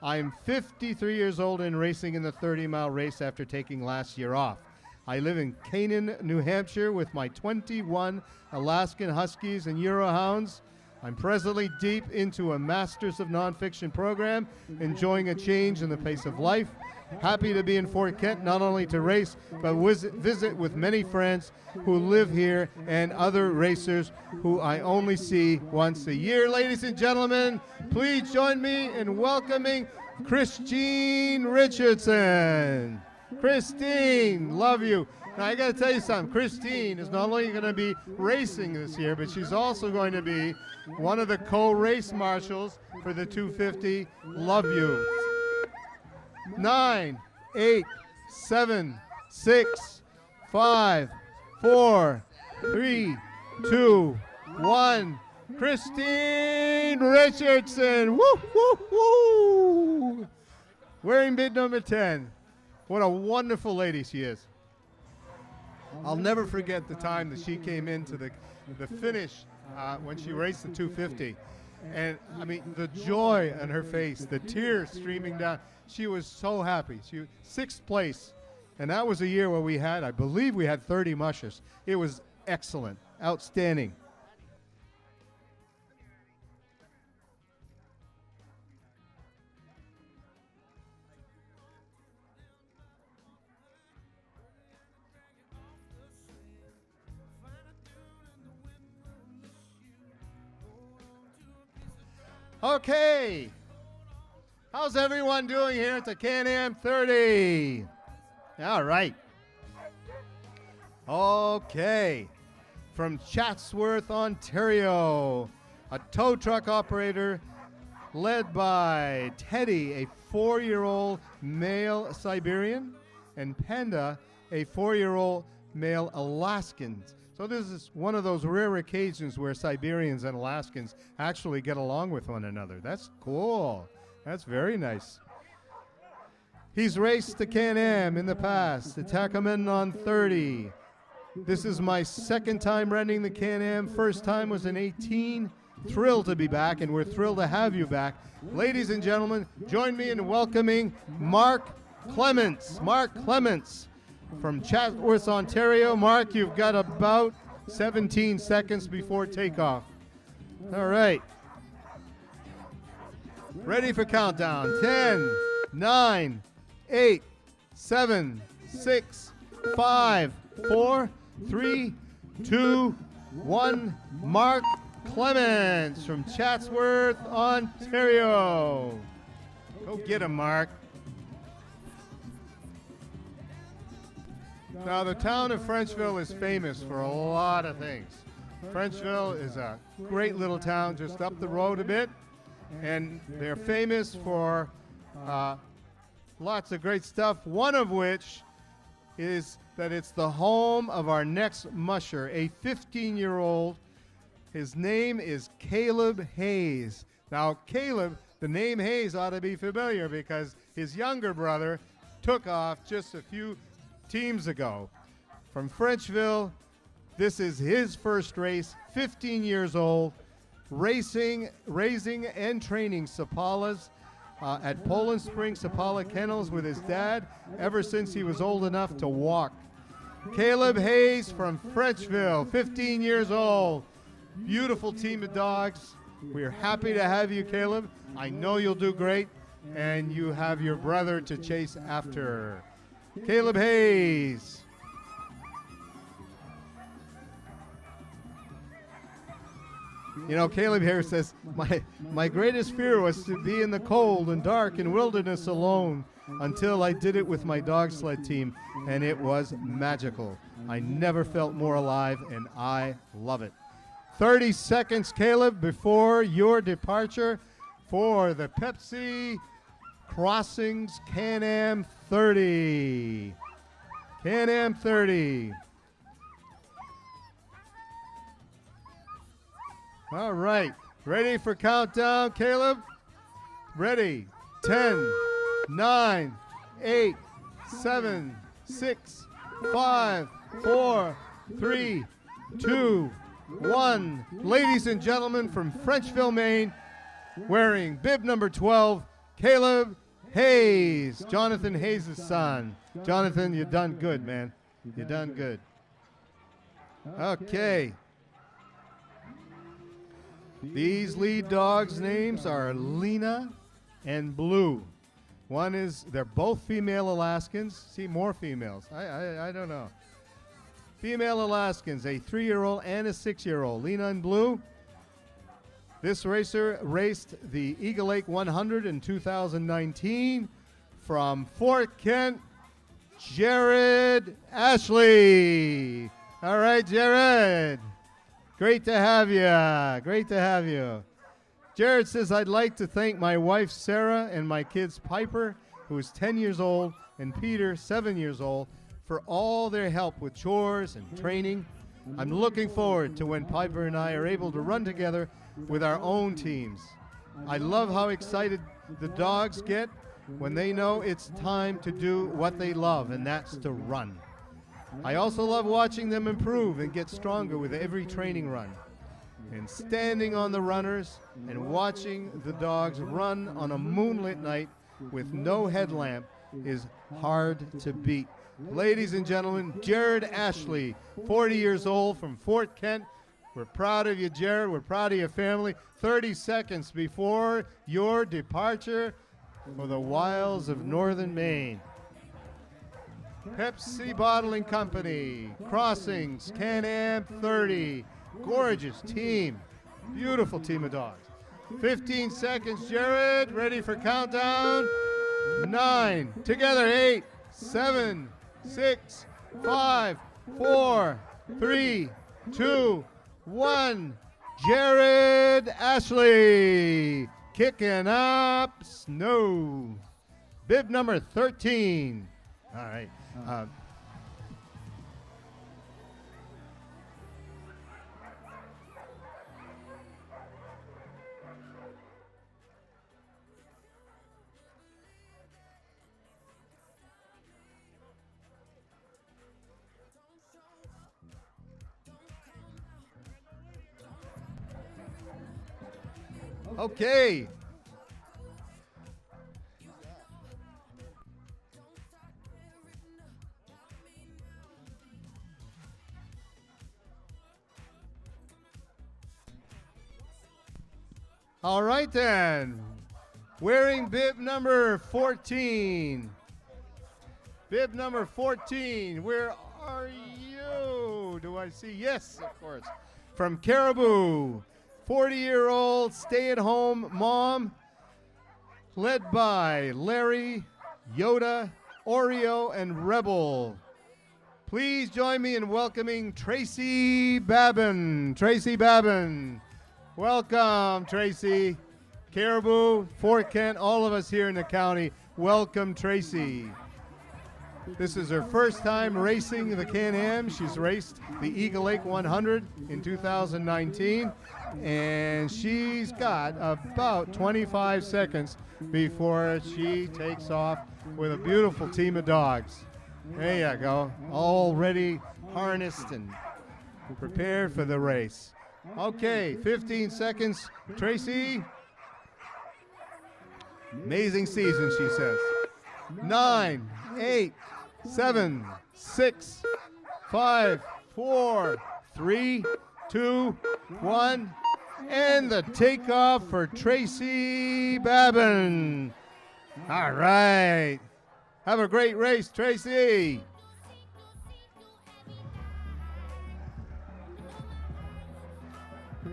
I'm 53 years old and racing in the 30-mile race after taking last year off. I live in Canaan, New Hampshire with my 21 Alaskan Huskies and Eurohounds. I'm presently deep into a Masters of Nonfiction program, enjoying a change in the pace of life. Happy to be in Fort Kent, not only to race, but visit with many friends who live here and other racers who I only see once a year. Ladies and gentlemen, please join me in welcoming Christine Richardson. Christine, love you. Now, I got to tell you something. Christine is not only going to be racing this year, but she's also going to be one of the co-race marshals for the 250. Love you. 9, 8, 7, 6, 5, 4, 3, 2, 1. Christine Richardson. Woo, woo, woo. Wearing bid number 10. What a wonderful lady she is. I'll never forget the time that she came into the finish when she raced the 250. And, I mean, the joy on her face, the tears streaming down. She was so happy. She was 6th place. And that was a year where we had, I believe we had 30 mushers. It was excellent, outstanding. Okay, how's everyone doing here at the Can-Am 30? All right. Okay, from Chatsworth, Ontario, a tow truck operator led by Teddy, a 4-year-old male Siberian, and Panda, a 4-year-old male Alaskan. So this is one of those rare occasions where Siberians and Alaskans actually get along with one another. That's cool. That's very nice. He's raced the Can-Am in the past, the Tacomenon 30. This is my 2nd time running the Can-Am. First time was in 18. Thrilled to be back, and we're thrilled to have you back. Ladies and gentlemen, join me in welcoming Mark Clements. Mark Clements. From Chatsworth, Ontario. Mark, you've got about 17 seconds before takeoff. All right. Ready for countdown. 10, 9, 8, 7, 6, 5, 4, 3, 2, 1. Mark Clements from Chatsworth, Ontario. Go get him, Mark. Now, the town of Frenchville is famous for a lot of things. Frenchville is a great little town just up the road a bit, and they're famous for lots of great stuff, one of which is that it's the home of our next musher, a 15-year-old. His name is Caleb Hayes. Now, Caleb, the name Hayes ought to be familiar because his younger brother took off just a few teams ago. From Frenchville, this is his first race, 15 years old, raising and training Sapalas at Poland Springs Sapala Kennels with his dad ever since he was old enough to walk. Caleb Hayes from Frenchville, 15 years old. Beautiful team of dogs. We're happy to have you, Caleb. I know you'll do great, and you have your brother to chase after. Caleb Hayes. You know, Caleb here says, my greatest fear was to be in the cold and dark and wilderness alone until I did it with my dog sled team, and it was magical. I never felt more alive, and I love it. 30 seconds, Caleb, before your departure for the Pepsi Crossings Can-Am 30. Can-Am 30. All right. Ready for countdown, Caleb? Ready. 10, 9, 8, 7, 6, 5, 4, 3, 2, 1. Ladies and gentlemen from Frenchville, Maine, wearing bib number 12, Caleb Hayes, Jonathan Hayes' son. Jonathan, you done good, man. You done good. Okay. These lead dogs' names are Lena and Blue. One is, they're both female Alaskans. See, more females. I don't know. Female Alaskans, a 3-year-old and a 6-year-old. Lena in blue. This racer raced the Eagle Lake 100 in 2019 from Fort Kent, Jared Ashley. All right, Jared. Great to have you. Great to have you. Jared says, I'd like to thank my wife, Sarah, and my kids, Piper, who is 10 years old, and Peter, 7 years old, for all their help with chores and training. I'm looking forward to when Piper and I are able to run together with our own teams. I love how excited the dogs get when they know it's time to do what they love, and that's to run. I also love watching them improve and get stronger with every training run. And standing on the runners and watching the dogs run on a moonlit night with no headlamp is hard to beat. Ladies and gentlemen, Jared Ashley, 40 years old from Fort Kent. We're proud of you, Jared. We're proud of your family. 30 seconds before your departure for the wilds of northern Maine. Pepsi Bottling Company, Crossings, Can-Am 30. Gorgeous team. Beautiful team of dogs. 15 seconds, Jared. Ready for countdown. 9. Together, 8, 7, 6, 5, 4, 3, 2, 1. Jared Ashley kicking up snow. Bib number 13. All right. Okay. All right then. Wearing bib number 14. Bib number 14. Where are you? Do I see? Yes, of course. From Caribou. 40-year-old stay-at-home mom, led by Larry, Yoda, Oreo, and Rebel. Please join me in welcoming Tracy Babban. Tracy Babban. Welcome, Tracy. Caribou, Fort Kent, all of us here in the county, welcome Tracy. This is her first time racing the Can-Am. She's raced the Eagle Lake 100 in 2019, and she's got about 25 seconds before she takes off with a beautiful team of dogs. There you go, already harnessed and prepared for the race. Okay, 15 seconds, Tracy. Amazing season, she says. 9, 8, 7, 6, 5, 4, 3, 2, 1, and the takeoff for Tracy Babban. All right. Have a great race, Tracy.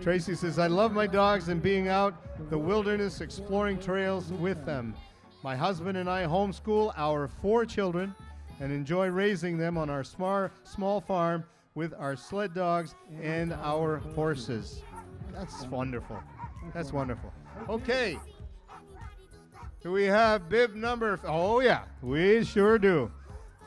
Tracy says, I love my dogs and being out the wilderness exploring trails with them. My husband and I homeschool our 4 children and enjoy raising them on our small farm with our sled dogs and our horses. That's wonderful. That's wonderful. Okay. Do we have bib number? Oh, yeah, we sure do.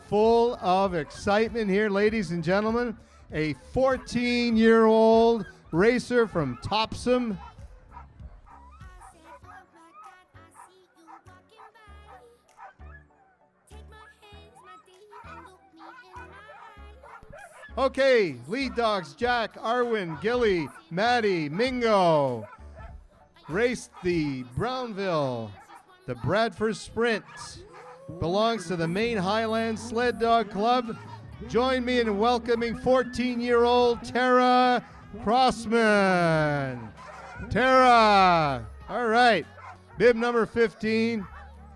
Full of excitement here, ladies and gentlemen. A 14-year-old racer from Topsom. Okay, lead dogs, Jack, Arwin, Gilly, Maddie, Mingo. Raced the Brownville, the Bradford Sprint. Belongs to the Maine Highlands Sled Dog Club. Join me in welcoming 14-year-old Tara Crossman. Tara, all right. Bib number 15,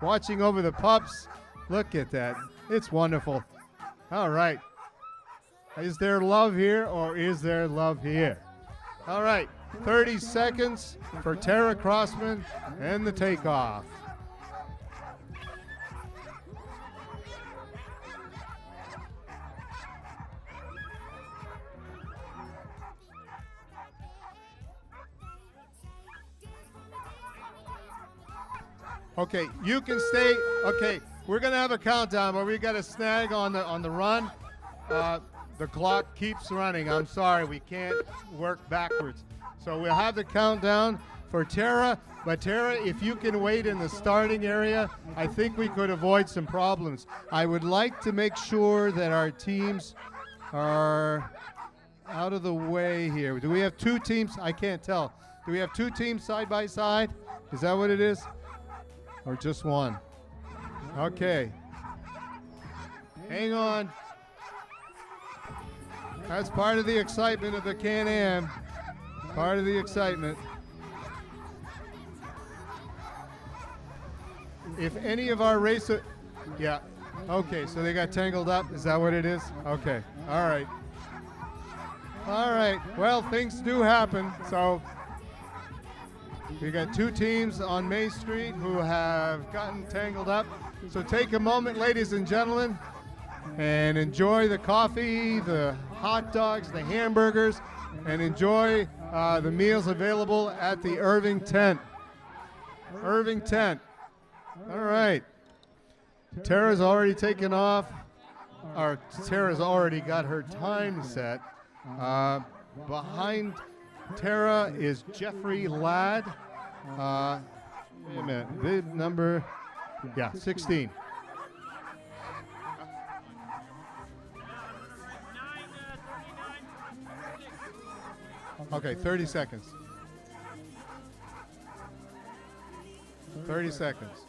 watching over the pups. Look at that. It's wonderful. All right. Is there love here or is there love here? All right. 30 seconds for Tara Crossman and the takeoff. Okay, you can stay. Okay, we're gonna have a countdown, but we got a snag on the run. The clock keeps running. I'm sorry, we can't work backwards. So we'll have the countdown for Tara. But Tara, if you can wait in the starting area, I think we could avoid some problems. I would like to make sure that our teams are out of the way here. Do we have two teams? I can't tell. Do we have two teams side by side? Is that what it is? Or just one? Okay. Hang on. That's part of the excitement of the Can-Am. Part of the excitement. If any of our racer, yeah. Okay, so they got tangled up. Is that what it is? Okay. All right. All right. Well, things do happen. So we got two teams on Main Street who have gotten tangled up. So take a moment, ladies and gentlemen, and enjoy the coffee, the hot dogs, the hamburgers, and enjoy the meals available at the Irving tent. Irving tent. All right. Tara's already taken off. Or Tara's already got her time set. Behind Tara is Jeffrey Ladd. Wait a minute. Bib number, 16. Okay, 30 seconds. 30 seconds.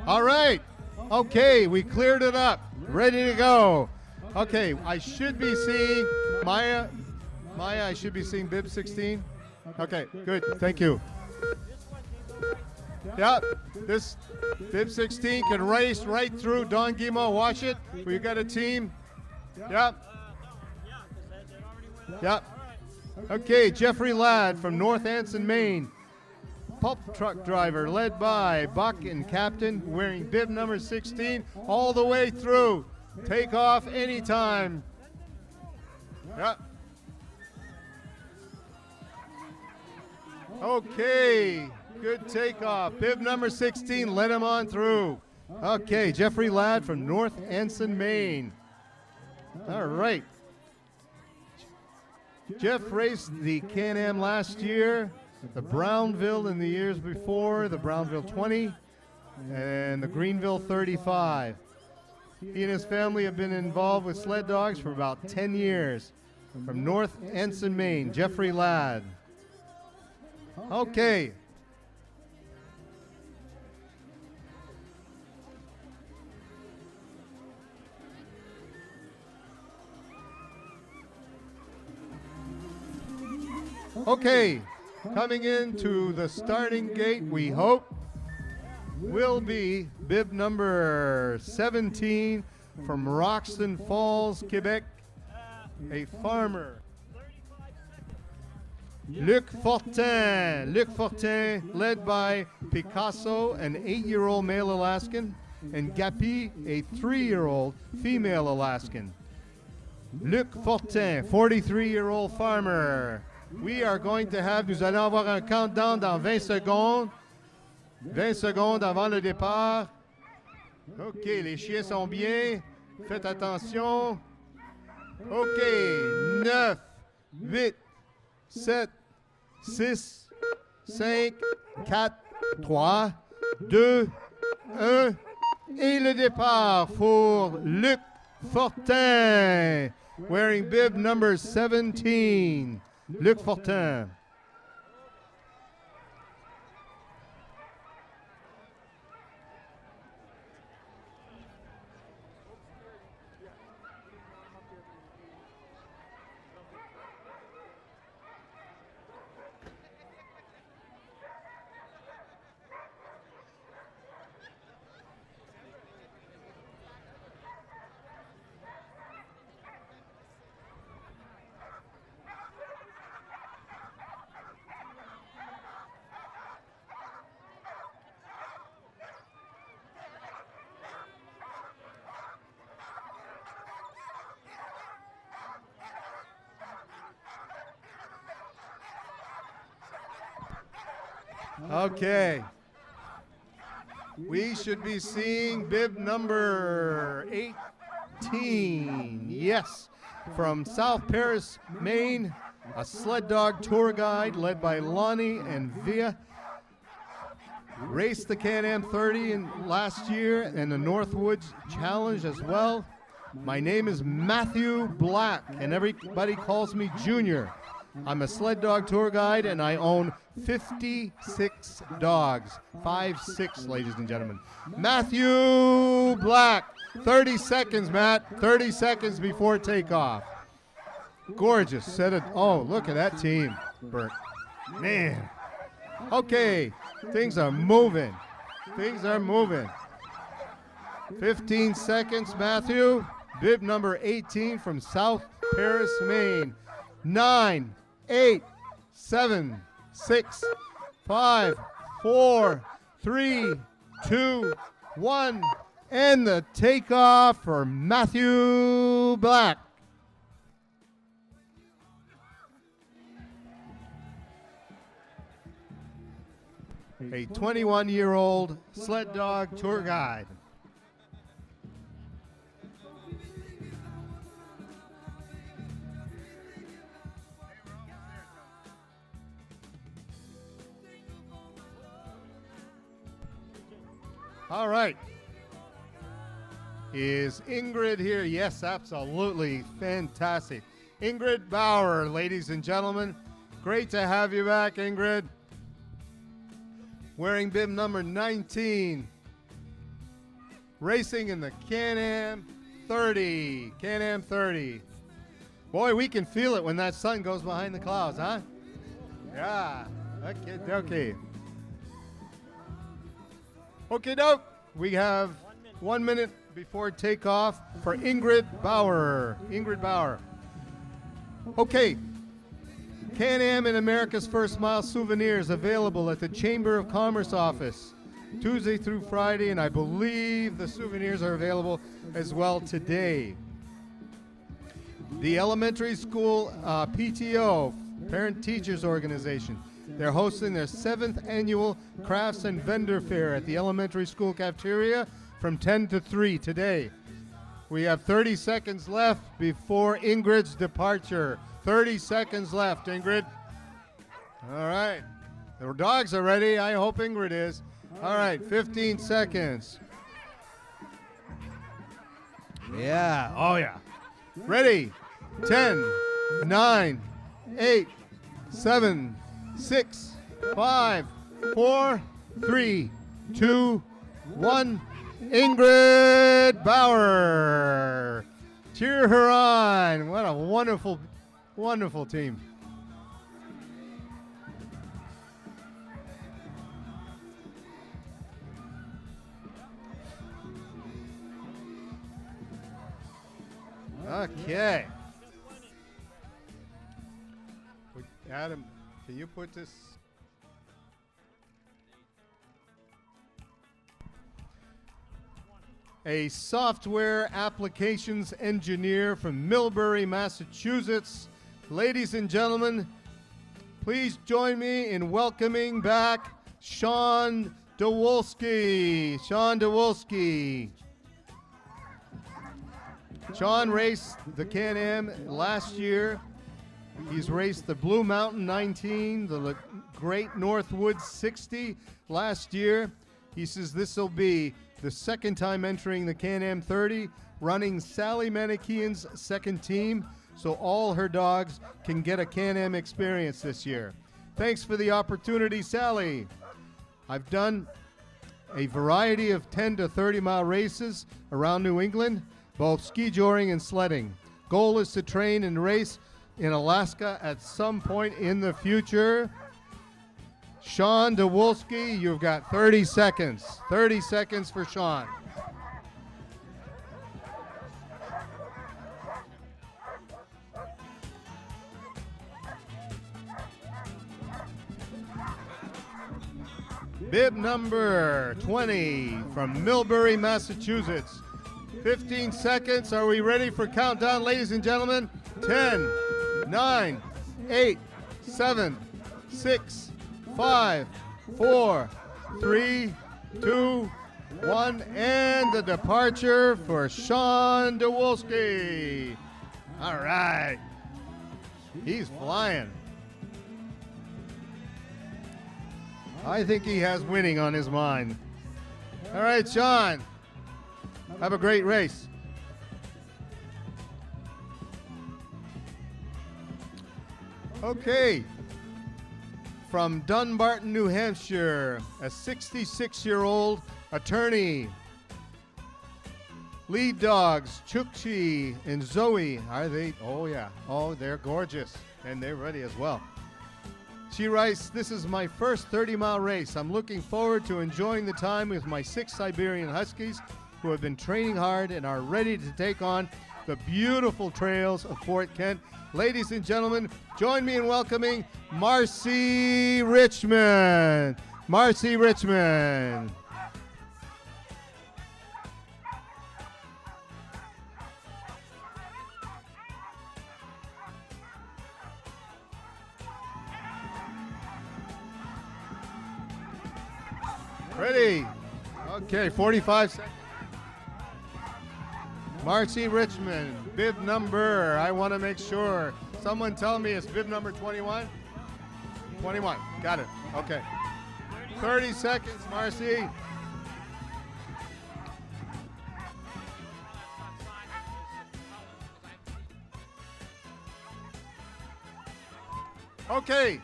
All right. Okay, we cleared it up. Ready to go. Okay, I should be seeing Maya, I should be seeing bib 16. Okay, good. Thank you. Yep, this bib 16 can race right through Don Guimau. Watch it. We've got a team. Yep. Yep. Okay, Jeffrey Ladd from North Anson, Maine. Pulp truck driver led by Buck and Captain wearing bib number 16 all the way through. Take off anytime. Yep. Okay, good takeoff. Bib number 16, let him on through. Okay, Jeffrey Ladd from North Anson, Maine. All right. Jeff raced the Can-Am last year, the Brownville in the years before, the Brownville 20, and the Greenville 35. He and his family have been involved with sled dogs for about 10 years. From North Anson, Maine, Jeffrey Ladd. Okay. Okay, coming into the starting gate, we hope, will be bib number 17 from Roxton Falls, Quebec, a farmer. Luc Fortin. Luc Fortin, led by Picasso, an 8-year-old male Alaskan, and Gapi, a 3-year-old female Alaskan. Luc Fortin, 43-year-old farmer. We are going to have, nous allons avoir un countdown dans 20 secondes. 20 secondes avant le départ. OK, les chiens sont bien. Faites attention. OK, 9, 8, 7, 6, 5, 4, 3, 2, 1. Et le départ pour Luc Fortin, wearing bib number 17. Luc Fortin. Okay. We should be seeing bib number 18. Yes. From South Paris, Maine, a sled dog tour guide led by Lonnie and Via. Raced the Can-Am 30 last year and the Northwoods Challenge as well. My name is Matthew Black, and everybody calls me Junior. I'm a sled dog tour guide, and I own 56 dogs. 5-6, ladies and gentlemen. Matthew Black. 30 seconds, Matt. 30 seconds before takeoff. Gorgeous. Set it. Oh, look at that team, Bert. Man. Okay, things are moving. Things are moving. 15 seconds, Matthew. Bib number 18 from South Paris, Maine. 9, 8, 7, 6, 5, 4, 3, 2, 1. And the takeoff for Matthew Black. A 21-year-old sled dog tour guide. All right. Is Ingrid here? Yes, absolutely. Fantastic. Ingrid Bauer, ladies and gentlemen. Great to have you back, Ingrid. Wearing bib number 19. Racing in the Can-Am 30. Can-Am 30. Boy, we can feel it when that sun goes behind the clouds, huh? Yeah. Okay. Okay, doke. We have 1 minute before takeoff for Ingrid Bauer. Ingrid Bauer. Okay. Can-Am and America's First Mile souvenirs available at the Chamber of Commerce office Tuesday through Friday, and I believe the souvenirs are available as well today. The elementary school PTO, Parent Teachers Organization, they're hosting their 7th annual Crafts and Vendor Fair at the elementary school cafeteria from 10 to 3 today. We have 30 seconds left before Ingrid's departure. 30 seconds left, Ingrid. All right. The dogs are ready. I hope Ingrid is. All right, 15 seconds. Yeah. Oh, yeah. Ready. 10, 9, 8, 7, 6, 5, 4, 3, 2, 1. Ingrid Bauer. Cheer her on. What a wonderful, wonderful team. Okay. Adam, can you put this? A software applications engineer from Millbury, Massachusetts. Ladies and gentlemen, please join me in welcoming back Sean Dewolski. Sean Dewolski. Sean raced the Can-Am last year. He's raced the Blue Mountain 19, the Great Northwoods 60 last year. He says this will be the second time entering the Can-Am 30, running Sally Mannequin's second team, so all her dogs can get a Can-Am experience this year. Thanks for the opportunity, Sally. I've done a variety of 10 to 30 mile races around New England, both ski joring and sledding. Goal is to train and race in Alaska at some point in the future. Sean Dewolski, you've got 30 seconds. 30 seconds for Sean. Bib number 20 from Millbury, Massachusetts. 15 seconds. Are we ready for countdown, ladies and gentlemen? 10, 9, 8, 7, 6, 5, 4, 3, 2, 1, and the departure for Sean DeWolski. All right. He's flying. I think he has winning on his mind. All right, Sean. Have a great race. Okay. From Dunbarton, New Hampshire, a 66-year-old attorney. Lead dogs, Chukchi and Zoe. Are they? Oh, yeah. Oh, they're gorgeous. And they're ready as well. She writes, "This is my first 30-mile race. I'm looking forward to enjoying the time with my 6 Siberian Huskies who have been training hard and are ready to take on the beautiful trails of Fort Kent. Ladies and gentlemen, join me in welcoming Marcy Richmond." Marcy Richmond. Ready? Okay, 45 seconds. Marcy Richmond, bib number, I want to make sure. Someone tell me it's bib number 21? 21, got it, okay. 30 seconds, Marcy. Okay,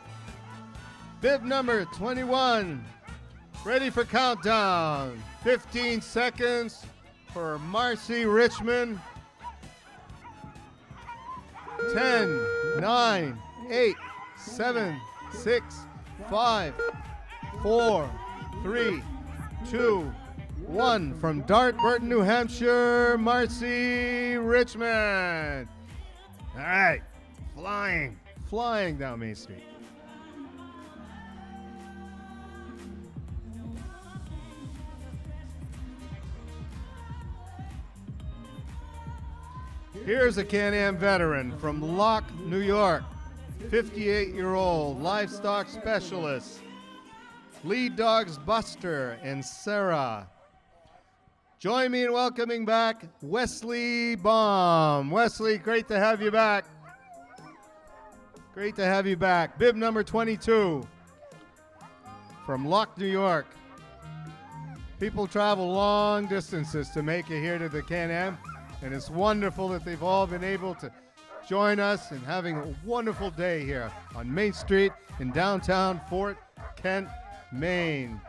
bib number 21. Ready for countdown. 15 seconds for Marcy Richmond. 10, 9, 8, 7, 6, 5, 4, 3, 2, 1. From Dartburton, New Hampshire, Marcy Richmond. All right, flying down Main Street. Here's a Can-Am veteran from Locke, New York, 58-year-old livestock specialist. Lead dogs Buster and Sarah. Join me in welcoming back Wesley Baum. Wesley, great to have you back. Great to have you back. Bib number 22 from Locke, New York. People travel long distances to make it here to the Can-Am. And it's wonderful that they've all been able to join us and having a wonderful day here on Main Street in downtown Fort Kent, Maine.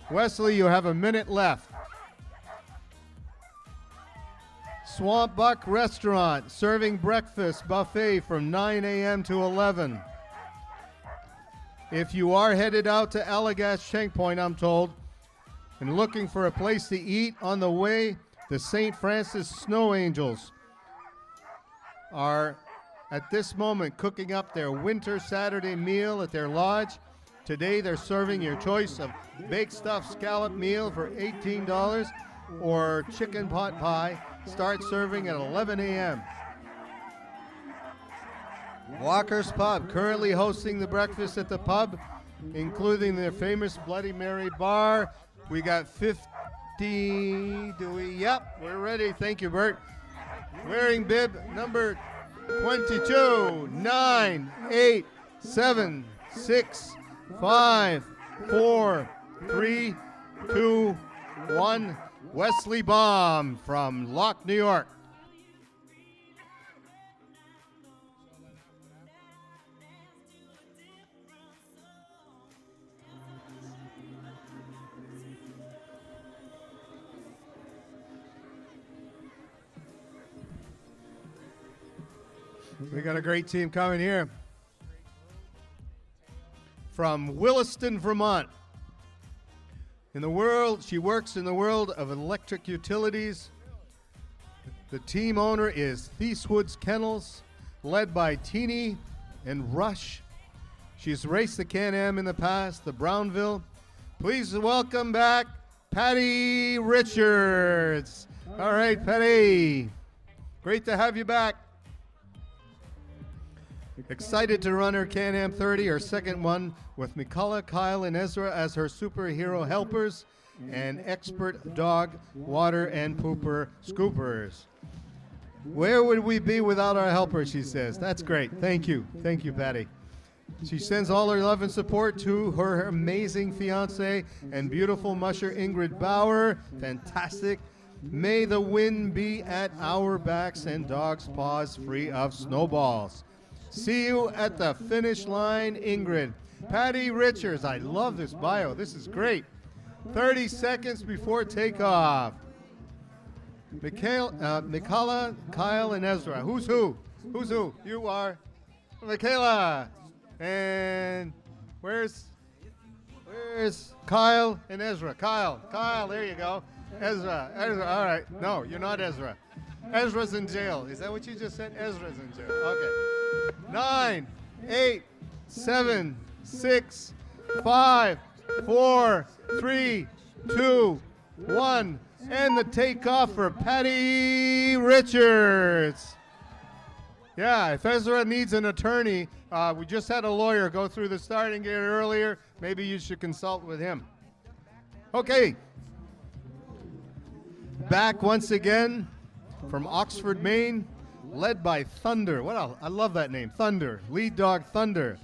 Wesley, you have a minute left. Swamp Buck Restaurant serving breakfast buffet from 9 a.m. to 11. If you are headed out to Allagash Shank Point, I'm told, and looking for a place to eat on the way, the St. Francis Snow Angels are at this moment cooking up their winter Saturday meal at their lodge. Today they're serving your choice of baked stuffed scallop meal for $18 or chicken pot pie. Start serving at 11 a.m. Walker's Pub currently hosting the breakfast at the pub, including their famous Bloody Mary bar. We got 50. Do we? Yep, we're ready. Thank you, Bert. Wearing bib number 22. 9, 8, 7, 6, 5, 4, 3, 2, 1. Wesley Baum from Locke, New York. We got a great team coming here. From Williston, Vermont. In the world, she works in the world of electric utilities. The team owner is Thieswood's Kennels, led by Teeny and Rush. She's raced the Can-Am in the past, the Brownville. Please welcome back Patty Richards. All right, Patty. Great to have you back. Excited to run her Can-Am 30, her second one, with McCullough, Kyle, and Ezra as her superhero helpers, and expert dog water and pooper scoopers. Where would we be without our helpers, she says. That's great. Thank you. Thank you, Patty. She sends all her love and support to her amazing fiance and beautiful musher, Ingrid Bauer. Fantastic. May the wind be at our backs and dogs' paws free of snowballs. See you at the finish line, Ingrid. Patty Richards. I love this bio. This is great. 30 seconds before takeoff. Michaela, Kyle, and Ezra. Who's who? Who's who? You are Michaela. And where's Kyle and Ezra? Kyle, there you go. Ezra, all right. No, you're not Ezra. Ezra's in jail. Is that what you just said? Ezra's in jail. Okay. 9, 8, 7, 6, 5, 4, 3, 2, 1. And the takeoff for Patty Richards. Yeah, if Ezra needs an attorney, we just had a lawyer go through the starting gate earlier. Maybe you should consult with him. Okay. Back once again from Oxford, Maine, led by Thunder. I love that name, Thunder. Lead dog Thunder.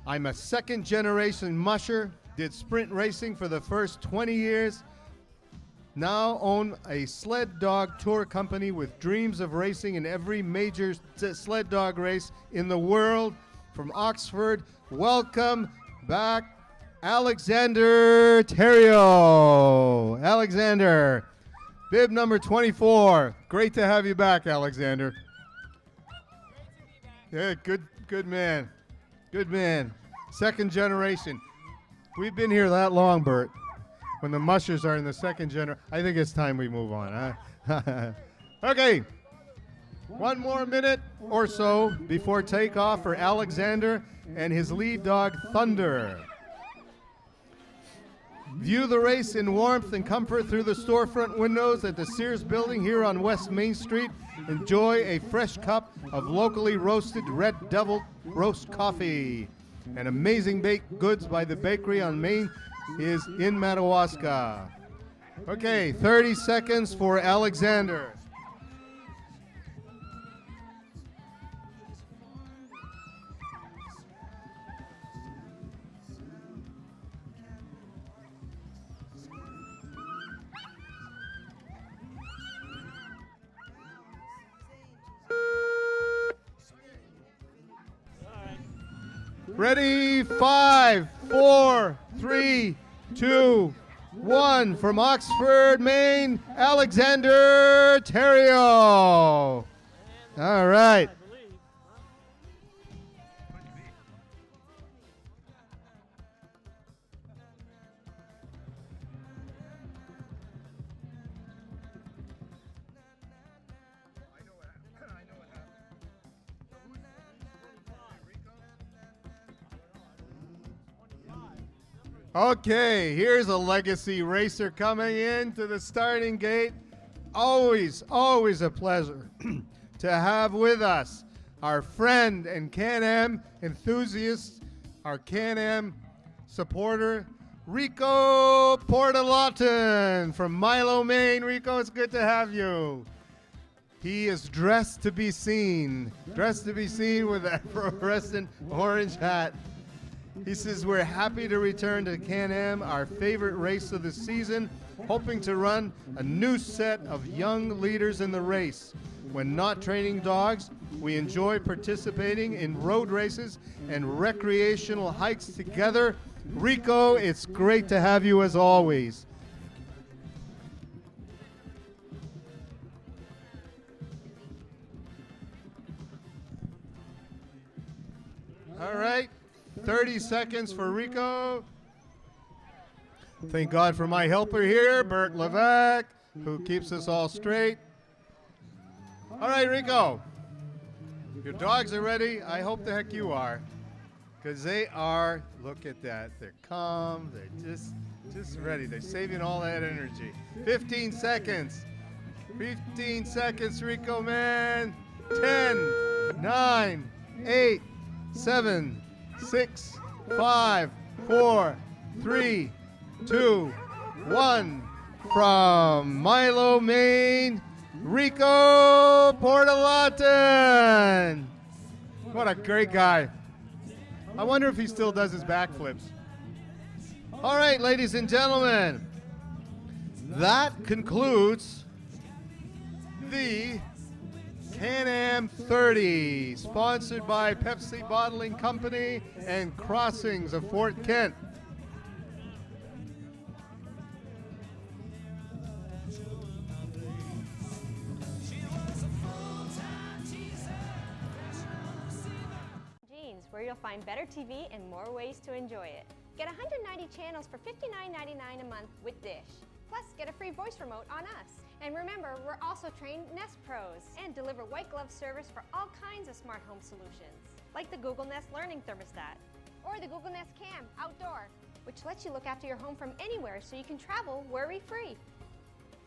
I'm a second-generation musher. Did sprint racing for the first 20 years. Now own a sled dog tour company with dreams of racing in every major sled dog race in the world. From Oxford, welcome back, Alexander Terrio. Alexander, bib number 24. Great to have you back, Alexander. Yeah, good man. Good man. Second generation. We've been here that long, Bert. When the mushers are in the second generation, I think it's time we move on. Huh? Okay. One more minute or so before takeoff for Alexander and his lead dog, Thunder. View the race in warmth and comfort through the storefront windows at the Sears building here on West Main Street. Enjoy a fresh cup of locally roasted Red Devil roast coffee and amazing baked goods by the bakery on Main is in Madawaska. Okay, 30 seconds for Alexander. Ready, 5, 4, 3, 2, 1. From Oxford, Maine, Alexander Terrio. All right. Okay, here's a legacy racer coming into the starting gate. Always a pleasure to have with us our friend and Can-Am enthusiast, our Can-Am supporter, Rico Portalatin from Milo, Maine. Rico, it's good to have you. He is dressed to be seen with that fluorescent orange hat. He says, we're happy to return to Can-Am, our favorite race of the season, hoping to run a new set of young leaders in the race. When not training dogs, we enjoy participating in road races and recreational hikes together. Rico, it's great to have you as always. All right. 30 seconds for Rico. Thank God for my helper here, Bert Levac, who keeps us all straight. All right, Rico. Your dogs are ready. I hope the heck you are. Because they are, look at that. They're calm. They're just ready. They're saving all that energy. 15 seconds. 15 seconds, Rico, man. 10, 9, 8, 7, 6, 5, 4, 3, 2, 1. From Milo, Maine, Rico Portalatin. What a great guy. I wonder if he still does his backflips. All right, ladies and gentlemen, that concludes the Can-Am 30, sponsored by Pepsi Bottling Company and Crossings of Fort Kent. Where you'll find better TV and more ways to enjoy it. Get 190 channels for $59.99 a month with Dish. Plus, get a free voice remote on us. And remember, we're also trained Nest Pros and deliver white glove service for all kinds of smart home solutions, like the Google Nest Learning Thermostat or the Google Nest Cam Outdoor, which lets you look after your home from anywhere so you can travel worry-free.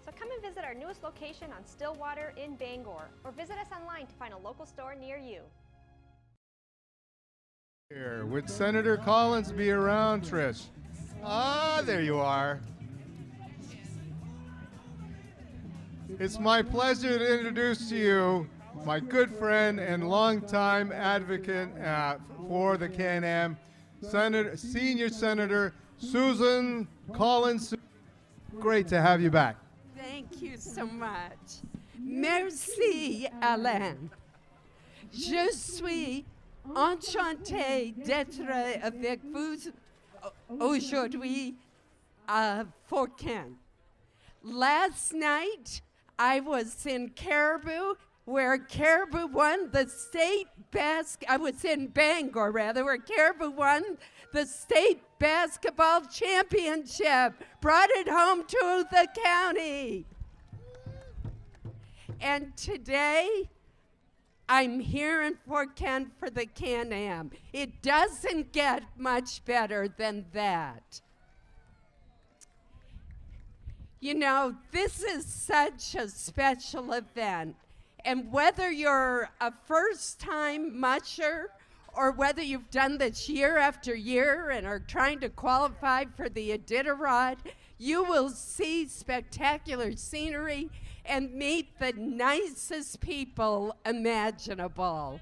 So come and visit our newest location on Stillwater in Bangor, or visit us online to find a local store near you. Here, would Senator Collins be around, Trish? Ah, there you are. It's my pleasure to introduce to you my good friend and longtime advocate for the Can-Am, Senior Senator Susan Collins. Great to have you back. Thank you so much. Merci, Alain. Je suis enchantée d'être avec vous aujourd'hui à Fort Kent. Last night, I was in Caribou, where Caribou won the state I was in Bangor, rather, where Caribou won the state basketball championship, brought it home to the county. And today, I'm here in Fort Kent for the Can-Am. It doesn't get much better than that. You know, this is such a special event. And whether you're a first-time musher or whether you've done this year after year and are trying to qualify for the Iditarod, you will see spectacular scenery and meet the nicest people imaginable.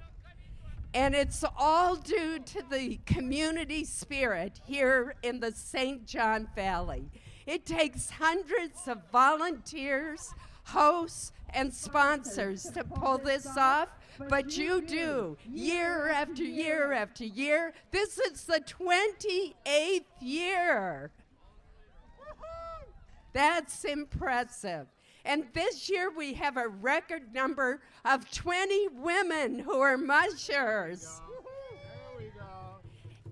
And it's all due to the community spirit here in the St. John Valley. It takes hundreds of volunteers, hosts, and sponsors to pull this off, but you do, year after year after year. This is the 28th year. That's impressive. And this year we have a record number of 20 women who are mushers. There we go.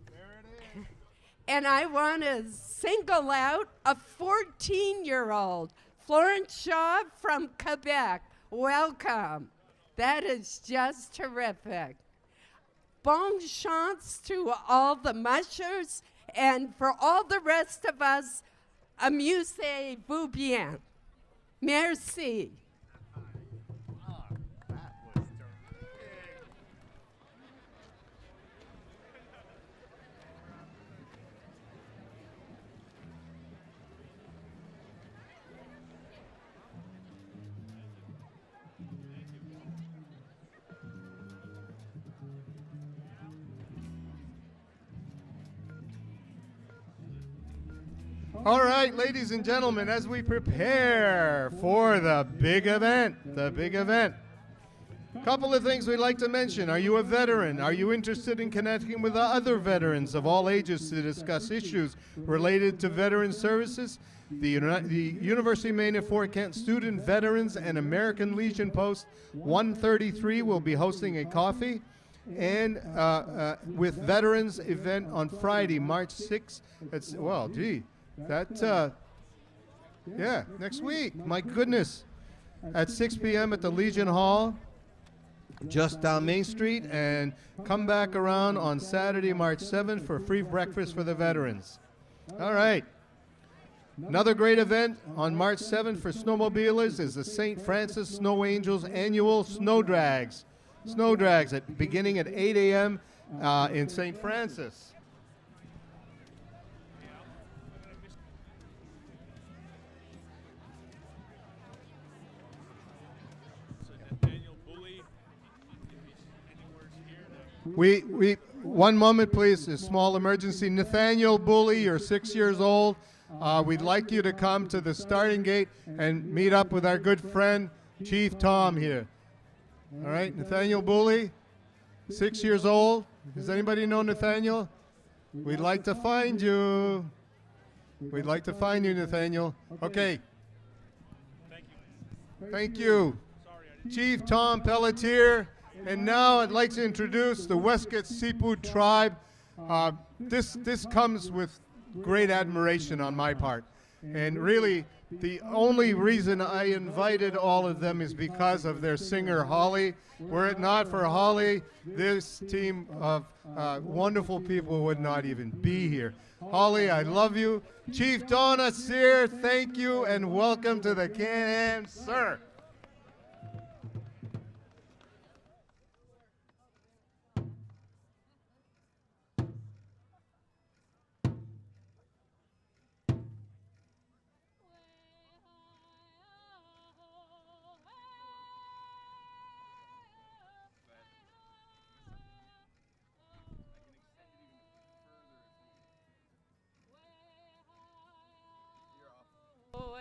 There it is. And I want to single out a 14-year-old, Florence Shaw from Quebec. Welcome. That is just terrific. Bon chance to all the mushers, and for all the rest of us, amusez-vous bien. Merci. All right, ladies and gentlemen, as we prepare for the big event, couple of things we'd like to mention. Are you a veteran? Are you interested in connecting with other veterans of all ages to discuss issues related to veteran services? The University of Maine at Fort Kent Student Veterans and American Legion Post 133 will be hosting a coffee and with veterans event on Friday, March 6th. It's, well, gee. Yeah, next week. My goodness. At 6 p.m. at the Legion Hall, just down Main Street, and come back around on Saturday, March 7th for free breakfast for the veterans. All right. Another great event on March 7th for snowmobilers is the St. Francis Snow Angels annual Snow Drags. snow drags beginning at 8 a.m. In St. Francis. One moment, please. A small emergency. Nathaniel Bully, you're 6 years old. We'd like you to come to the starting gate and meet up with our good friend, Chief Tom here. All right, Nathaniel Bully, 6 years old. Does anybody know Nathaniel? We'd like to find you. We'd like to find you, Nathaniel. Okay. Thank you. Chief Tom Pelletier. And now I'd like to introduce the Westgate Siput tribe. This comes with great admiration on my part. And really, the only reason I invited all of them is because of their singer, Holly. Were it not for Holly, this team of wonderful people would not even be here. Holly, I love you. Chief Donna Sear, thank you, and welcome to the Can-Am, sir. Oh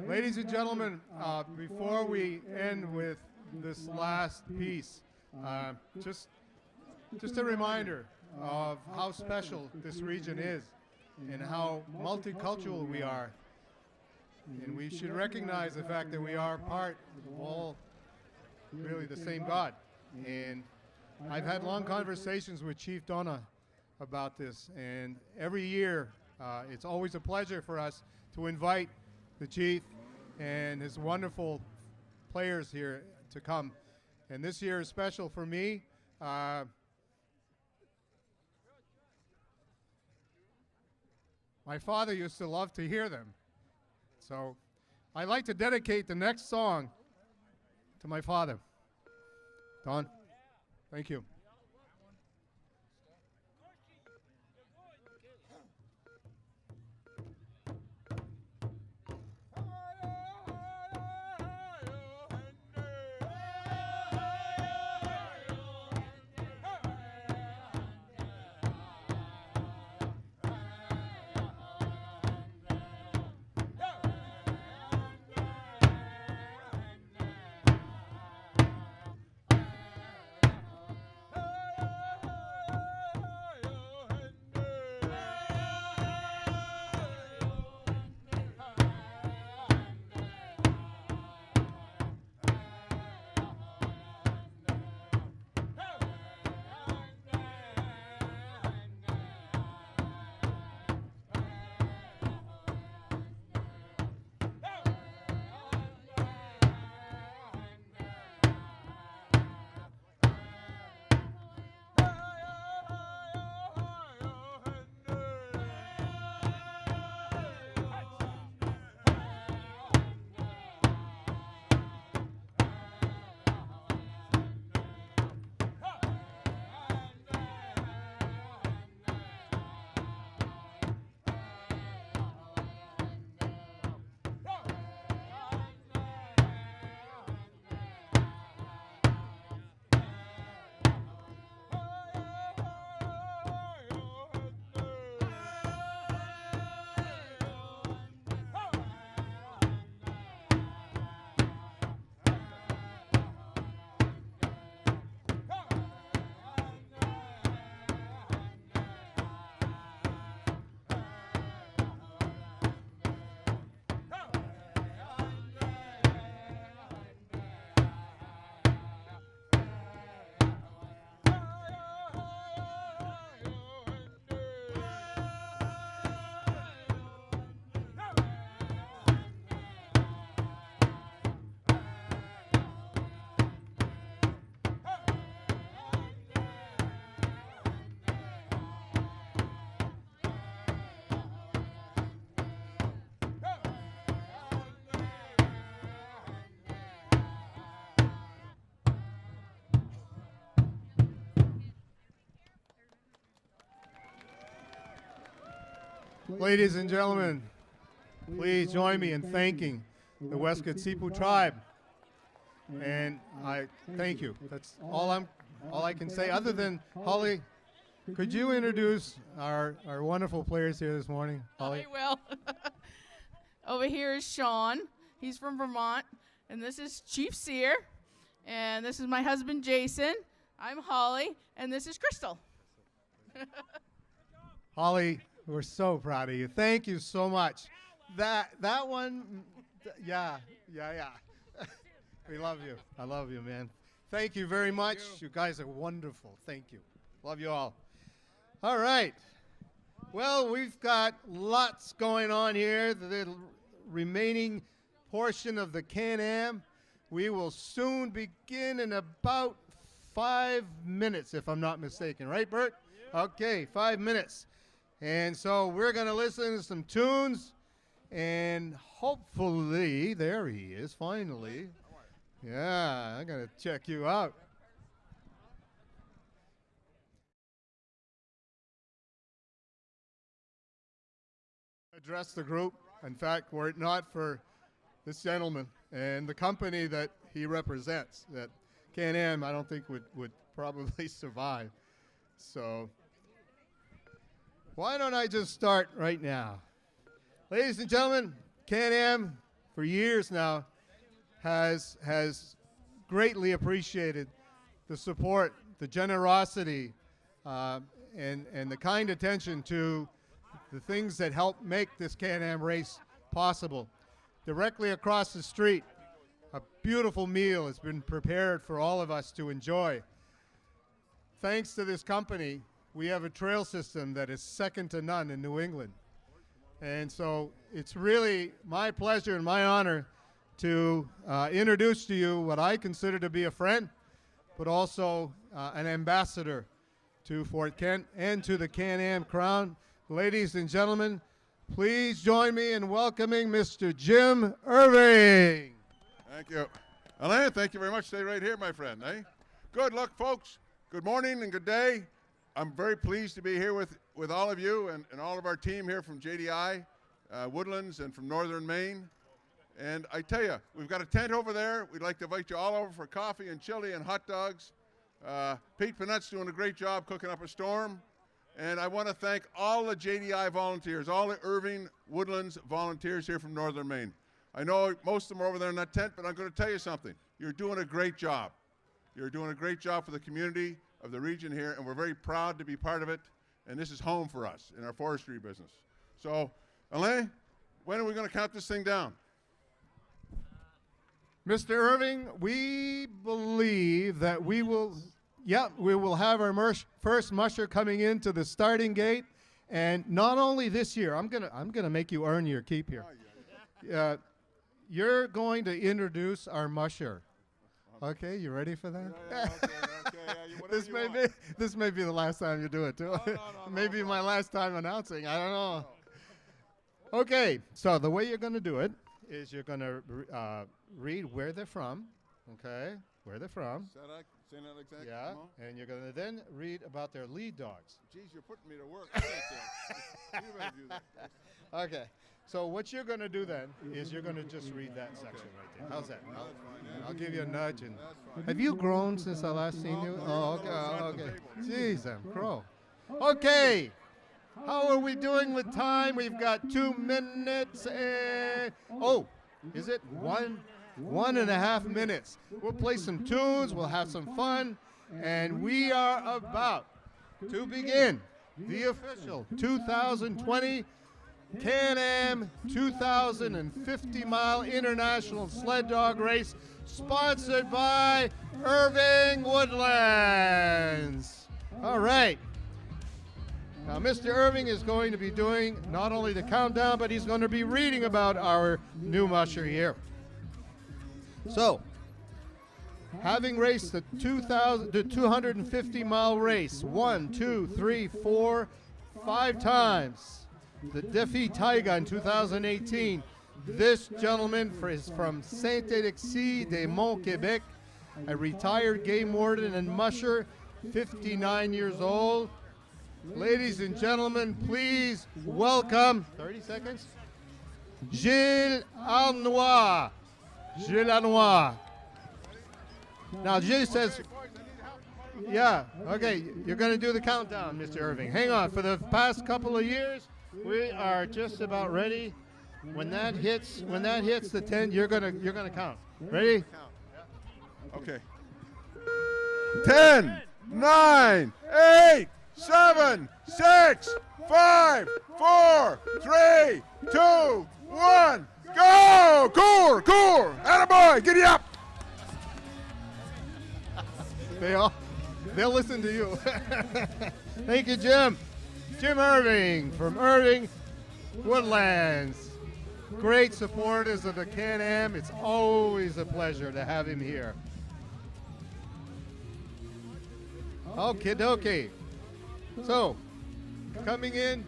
Ladies and gentlemen, before we end with this last piece, just a reminder of how special this region is and how multicultural we are. And we should recognize the fact that we are part of all really the same God. And I've had long conversations with Chief Donna about this, and every year it's always a pleasure for us to invite the Chief and his wonderful players here to come. And this year is special for me. My father used to love to hear them. So I'd like to dedicate the next song to my father. Don, thank you. Ladies and gentlemen, please join me in thanking the WFKT tribe. And I thank you. That's all I can say. Other than Holly, could you introduce our wonderful players here this morning, Holly? I will. Over here is Sean. He's from Vermont. And this is Chief Sear. And this is my husband, Jason. I'm Holly. And this is Crystal. Holly, we're so proud of you. Thank you so much. That one, yeah. We love you. I love you, man. Thank you very much. You guys are wonderful. Thank you. Love you all. All right. Well, we've got lots going on here. The remaining portion of the Can-Am. We will soon begin in about 5 minutes, if I'm not mistaken. Right, Bert? Okay, 5 minutes. And so we're going to listen to some tunes, and hopefully, there he is, finally. Yeah, I'm going to check you out. Address the group. In fact, were it not for this gentleman and the company that he represents, that Can-Am, I don't think would probably survive. So why don't I just start right now? Ladies and gentlemen, Can-Am for years now, has greatly appreciated the support, the generosity, and the kind attention to the things that help make this Can-Am race possible. Directly across the street, a beautiful meal has been prepared for all of us to enjoy. Thanks to this company, we have a trail system that is second to none in New England. And so it's really my pleasure and my honor to introduce to you what I consider to be a friend, but also an ambassador to Fort Kent and to the Can-Am Crown. Ladies and gentlemen, please join me in welcoming Mr. Jim Irving. Thank you. Alain, thank you very much. Stay right here, my friend. Eh? Good luck, folks. Good morning and good day. I'm very pleased to be here with all of you and all of our team here from JDI, Woodlands, and from Northern Maine. And I tell you, we've got a tent over there. We'd like to invite you all over for coffee and chili and hot dogs. Pete Panette's doing a great job cooking up a storm. And I want to thank all the JDI volunteers, all the Irving Woodlands volunteers here from Northern Maine. I know most of them are over there in that tent, but I'm going to tell you something. You're doing a great job. You're doing a great job for the community of the region here, and we're very proud to be part of it. And this is home for us in our forestry business. So, Alain, when are we going to count this thing down? Mr. Irving, we believe that we will have our first musher coming into the starting gate, and not only this year. I'm gonna make you earn your keep here. You're going to introduce our musher. Okay, you ready for that? Okay. This may be the last time you do it too. Maybe my last time announcing. I don't know. Okay, so the way you're going to do it is you're going to read where they're from. Okay, where they're from. Yeah, and you're going to then read about their lead dogs. Geez, you're putting me to work. You better do that. Okay, so what you're going to do then is you're going to just read that section right there. How's that? I'll give you a nudge. And have you grown since I last seen you? Oh, okay. Jeez, I'm crow. Okay, how are we doing with time? We've got 2 minutes and is it 1.5 minutes? We'll play some tunes, we'll have some fun, and we are about to begin the official 2020 Can-Am 2,050-mile International Sled Dog Race, sponsored by Irving Woodlands. All right. Now, Mr. Irving is going to be doing not only the countdown, but he's going to be reading about our new musher here. So, having raced the 250-mile race 1, 2, 3, 4, 5 times, the Défi Taiga in 2018, this gentleman is from Saint-Alexis-des-Monts, Quebec, a retired game warden and musher, 59 years old. Ladies and gentlemen, please welcome, 30 seconds, Gilles Arnois. Gilles Arnois. Now, Gilles says, yeah, okay, you're going to do the countdown, Mr. Irving. Hang on, for the past couple of years, we are just about ready. When that hits the 10, you're gonna count. Ready? Okay. 10, 9, 8, 7, 6, 5, 4, 3, 2, 1, go! Cool! Attaboy, giddy up! They'll listen to you. Thank you, Jim. Jim Irving from Irving Woodlands. Great supporters of the Can-Am. It's always a pleasure to have him here. Okie dokie. So, coming in.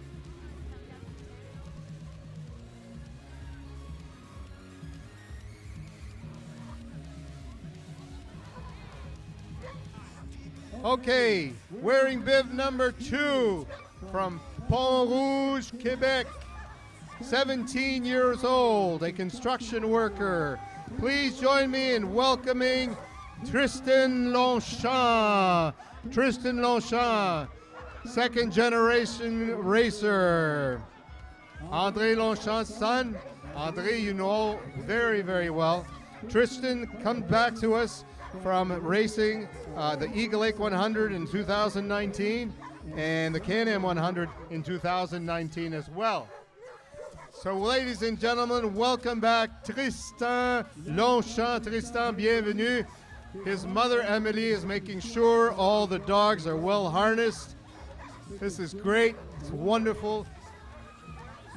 Okay, wearing bib number 2 from Pont Rouge, Quebec. 17 years old, a construction worker. Please join me in welcoming Tristan Longchamp. Tristan Longchamp, second generation racer. André Longchamp's son, Andre, you know very, very well. Tristan comes back to us from racing the Eagle Lake 100 in 2019 and the Can-Am 100 in 2019 as well. So, ladies and gentlemen, welcome back Tristan Longchamp. Tristan, bienvenue. His mother, Emily, is making sure all the dogs are well harnessed. This is great. It's wonderful.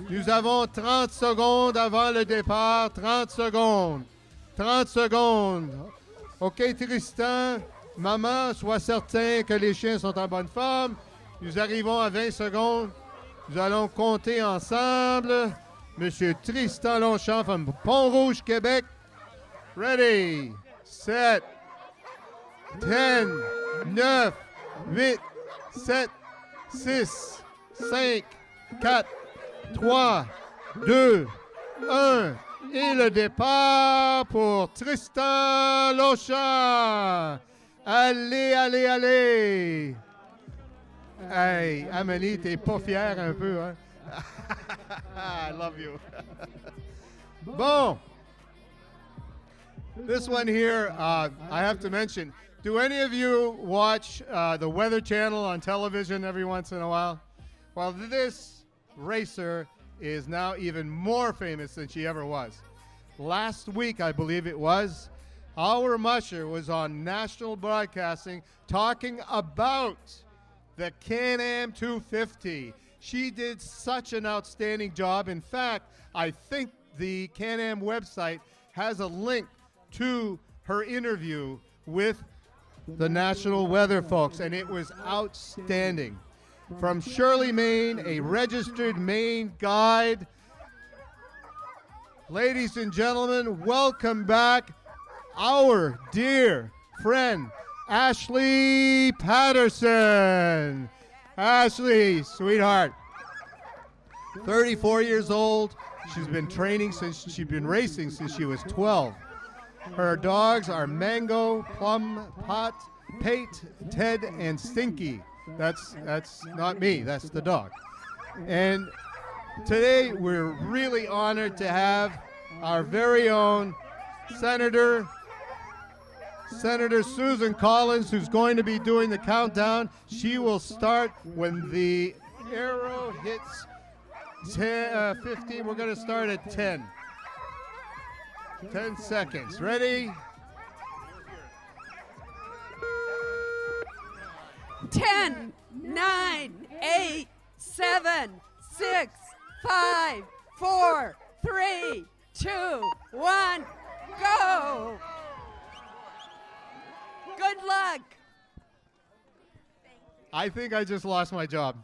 Nous avons 30 secondes avant le départ. 30 secondes. 30 secondes. OK, Tristan, maman, sois certain que les chiens sont en bonne forme. Nous arrivons à 20 secondes. Nous allons compter ensemble. Monsieur Tristan Longchamp from Pont-Rouge, Québec. Ready, set, 10, 9, 8, 7, 6, 5, 4, 3, 2, 1. Et le départ pour Tristan Longchamp. Allez, allez, allez. Hey, Amélie, t'es pas fière un peu, hein? I love you. Bon. This one here, I have to mention. Do any of you watch the Weather Channel on television every once in a while? Well, this racer is now even more famous than she ever was. Last week, I believe it was, our musher was on national broadcasting talking about the Can-Am 250. She did such an outstanding job. In fact, I think the Can-Am website has a link to her interview with the national weather folks, and it was outstanding. From Shirley, Maine, a registered Maine guide. Ladies and gentlemen, welcome back our dear friend, Ashley Patterson. Ashley, sweetheart. 34 years old. She's been training she's been racing since she was 12. Her dogs are Mango, Plum, Pot, Pate, Ted, and Stinky. That's not me, that's the dog. And today we're really honored to have our very own Senator Susan Collins, who's going to be doing the countdown. She will start when the arrow hits 15. We're going to start at 10. 10 seconds. Ready? 10, 9, 8, 7, 6, 5, 4, 3, 2, 1, go! Good luck. I think I just lost my job.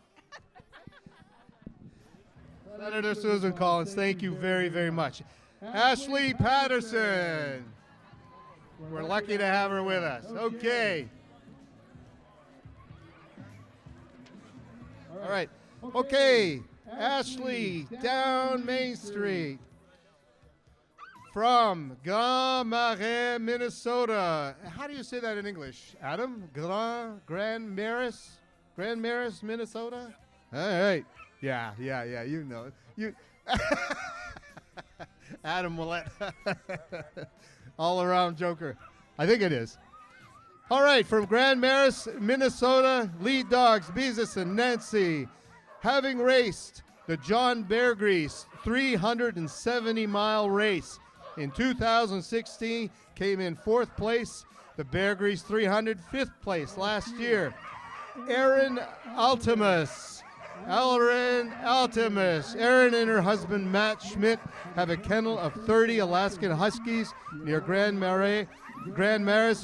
Senator Susan Collins, thank you very, very much. Ashley Patterson. We're lucky to have her with us. Okay. All right. Okay. Ashley, down Main Street. From Grand Marais, Minnesota. How do you say that in English? Adam? Grand Marais? Grand Marais, Minnesota? All right. Yeah, you know it. You Adam Willett. All around joker. I think it is. All right, from Grand Marais, Minnesota, lead dogs, Beezus and Nancy, having raced the John Beargrease 370-mile race. In 2016, came in 4th place. The Beargrease 300, 5th place last year. Erin Altimus. Erin and her husband, Matt Schmidt, have a kennel of 30 Alaskan Huskies near Grand Marais,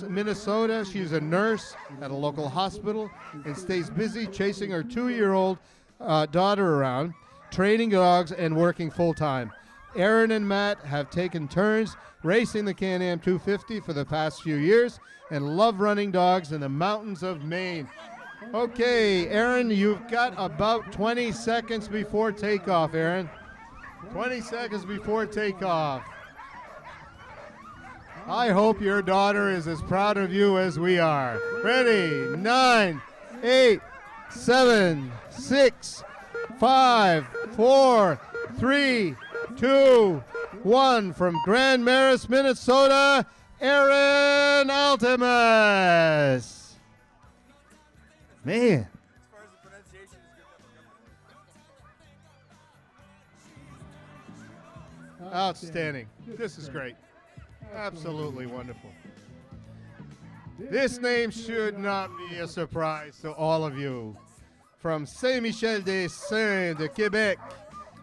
Minnesota. She's a nurse at a local hospital and stays busy chasing her 2-year-old daughter around, training dogs and working full-time. Erin and Matt have taken turns racing the Can-Am 250 for the past few years and love running dogs in the mountains of Maine. Okay, Erin, you've got about 20 seconds before takeoff, Erin. 20 seconds before takeoff. I hope your daughter is as proud of you as we are. Ready? 9, 8, 7, 6, 5, 4, 3, 2, 1 from Grand Maris, Minnesota, Aaron Altimus. Man. Outstanding. This is great. Absolutely wonderful. This name should not be a surprise to all of you. From Saint-Michel-des-Saints de Quebec,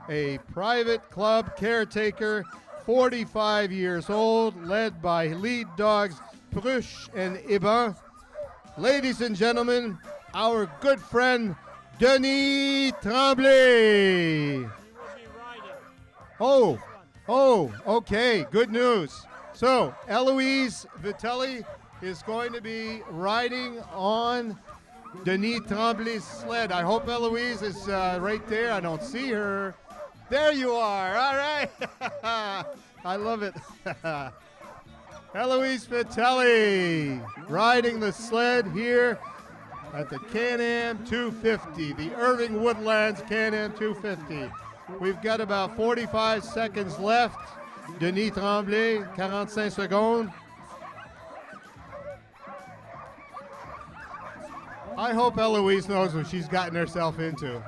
a private club caretaker, 45 years old, led by lead dogs Prush and Iban. Ladies and gentlemen, our good friend, Denis Tremblay. Oh, okay, good news. So, Eloise Vitello is going to be riding on Denis Tremblay's sled. I hope Eloise is right there. I don't see her. There you are. All right. I love it. Eloise Vitello riding the sled here at the Can-Am 250, the Irving Woodlands Can-Am 250. We've got about 45 seconds left. Denis Tremblay, 45 secondes. I hope Eloise knows what she's gotten herself into.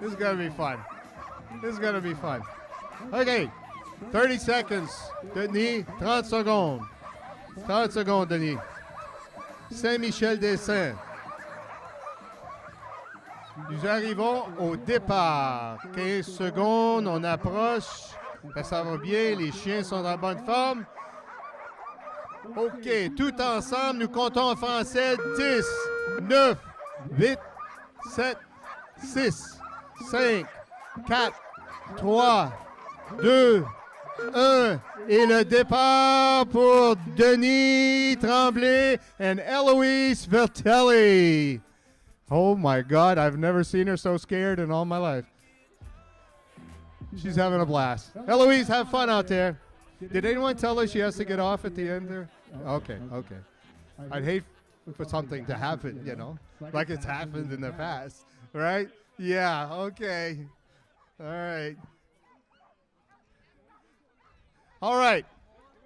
This is going to be fun. This is going to be fun. Okay, 30 seconds. Denis, 30 secondes. 30 secondes, Denis. Saint-Michel-des-Saints. Nous arrivons au départ. 15 secondes, on approche. Ça va bien, les chiens sont en bonne forme. OK, tout ensemble, nous comptons en français 10, 9, 8, 7, 6, 5, 4, 3, 2, 1. Et le départ pour Denis Tremblay and Eloise Vitello. Oh my God, I've never seen her so scared in all my life. She's having a blast. Eloise, have fun out there. Did anyone tell her she has to get off at the end there? Okay. I'd hate for something to happen, you know, like it's happened in the past, right? Yeah, okay. All right.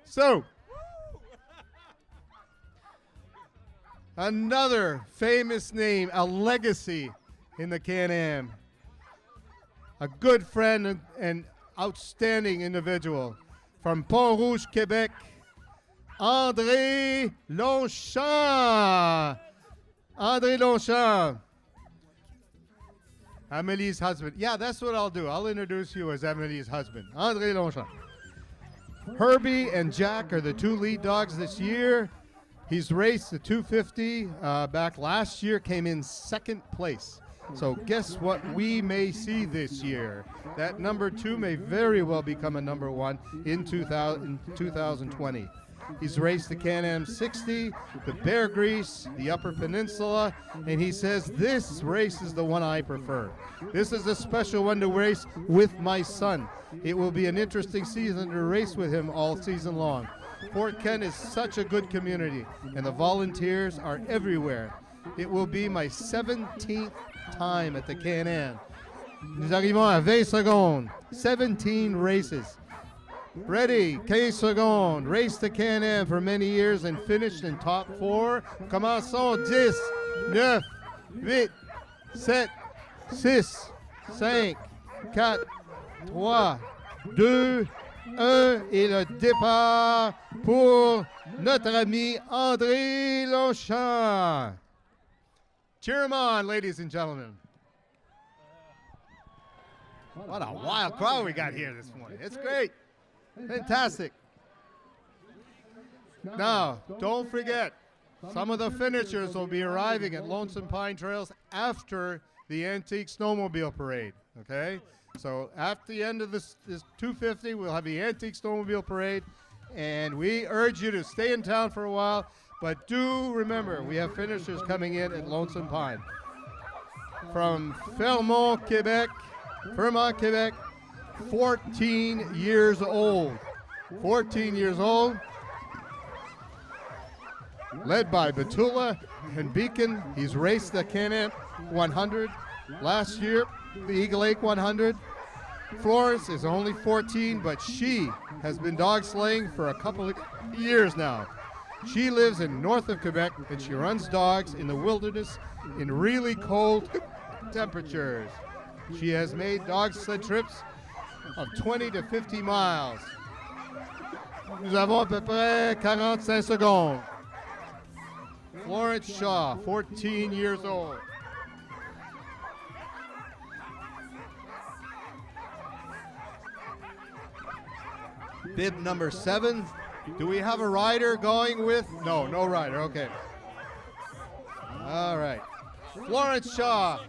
So, another famous name, a legacy in the Can-Am. A good friend and outstanding individual from Pont-Rouge, Quebec, André Longchamp. André Longchamp. Amelie's husband. Yeah, that's what I'll do. I'll introduce you as Amelie's husband, André Longchamp. Herbie and Jack are the two lead dogs this year. He's raced the 250 back last year, came in second place. So guess what we may see this year? That number 2 may very well become a number 1 in 2020. He's raced the Can-Am 60, the Bear Grease, the Upper Peninsula, and he says this race is the one I prefer. This is a special one to race with my son. It will be an interesting season to race with him all season long. Fort Kent is such a good community, and the volunteers are everywhere. It will be my 17th time at the Can-Am. Nous arrivons à 20 secondes. 17 races. Ready, 15 secondes. Raced the Can-Am for many years and finished in top 4. Commençons 10, 9, 8, 7, 6, 5, 4, 3, 2, 1. Et le départ pour notre ami André Longchamp. Cheer him on, ladies and gentlemen. What a wild crowd we got here this morning. It's great. Fantastic. Now, don't forget, some of the finishers will be arriving at Lonesome Pine Trails after the Antique Snowmobile Parade, okay? So after the end of this 250, we'll have the Antique Snowmobile Parade, and we urge you to stay in town for a while, but do remember, we have finishers coming in at Lonesome Pine. From Vermont, Quebec, 14 years old. 14 years old. Led by Batula and Beacon. He's raced the Can-Am 100 last year, the Eagle Lake 100. Florence is only 14, but she has been dog slaying for a couple of years now. She lives in north of Quebec, and she runs dogs in the wilderness in really cold temperatures. She has made dog sled trips of 20 to 50 miles. Nous avons à peu près 45 secondes. Florence Shaw, 14 years old. Bib number 7. Do we have a rider going with? No, no rider. Okay. All right. Florence Shaw.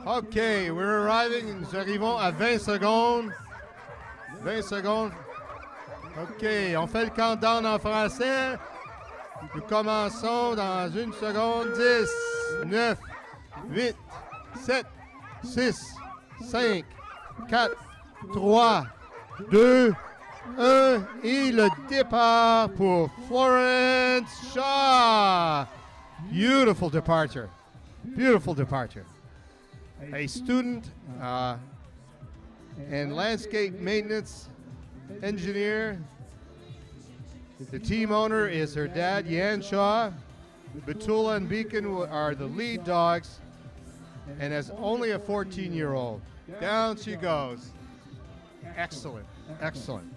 Okay, we're arriving. Nous arrivons à 20 secondes. 20 secondes. OK, on fait le countdown en français. Nous commençons dans 1 seconde. 10, 9, 8, 7, 6, 5, 4, 3, 2, 1. Et le départ pour Florence Shaw. Beautiful departure. Beautiful departure. A student and landscape maintenance engineer. The team owner is her dad, Yan Shaw. Betula and Beacon are the lead dogs, and as only a 14-year-old. Down she goes. Excellent, excellent.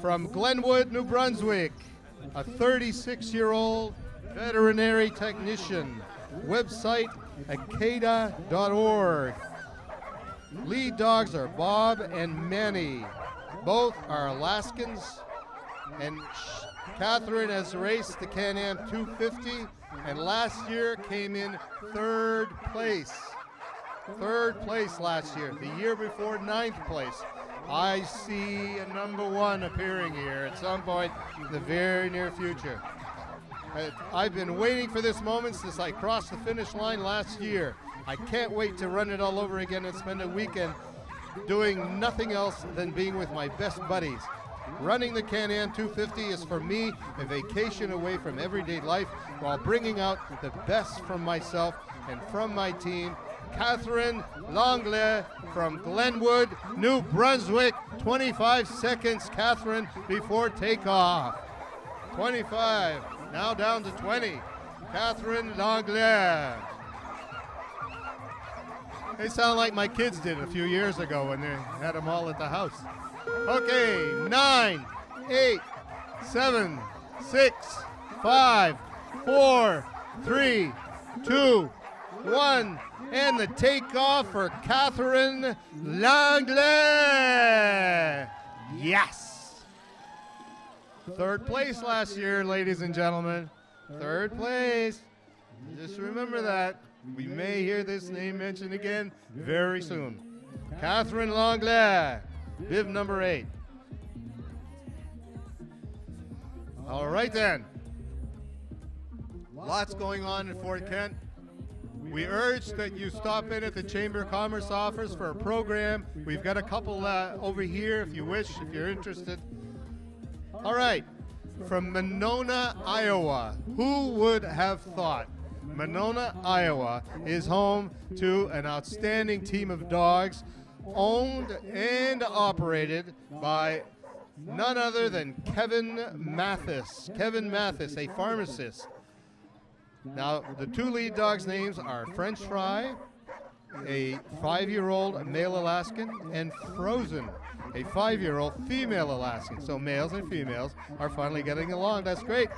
From Glenwood, New Brunswick, a 36-year-old veterinary technician. Website, acada.org. Lead dogs are Bob and Manny. Both are Alaskans. And Catherine has raced the Can-Am 250 and last year came in 3rd place. 3rd place last year. The year before, 9th place. I see a number 1 appearing here at some point in the very near future. I've been waiting for this moment since I crossed the finish line last year. I can't wait to run it all over again and spend a weekend doing nothing else than being with my best buddies. Running the Can-Am 250 is for me a vacation away from everyday life while bringing out the best from myself and from my team. Catherine Langlais from Glenwood, New Brunswick. 25 seconds, Catherine, before takeoff. 25, now down to 20. Catherine Langlais. They sound like my kids did a few years ago when they had them all at the house. Okay, 9, 8, 7, 6, 5, 4, 3, 2, 1. And the takeoff for Catherine Langlais. Yes. 3rd place last year, ladies and gentlemen. 3rd place. Just remember that. We may hear this name mentioned again very soon. Catherine Langlais, bib number 8. All right then. Lots going on in Fort Kent. We urge that you stop in at the Chamber of Commerce office for a program. We've got a couple over here if you wish, if you're interested. All right, from Monona, Iowa. Who would have thought? Monona, Iowa is home to an outstanding team of dogs owned and operated by none other than Kevin Mathis. Kevin Mathis, a pharmacist. Now, the 2 lead dogs' names are French Fry, a 5-year-old male Alaskan, and Frozen, a 5-year-old female Alaskan. So males and females are finally getting along. That's great.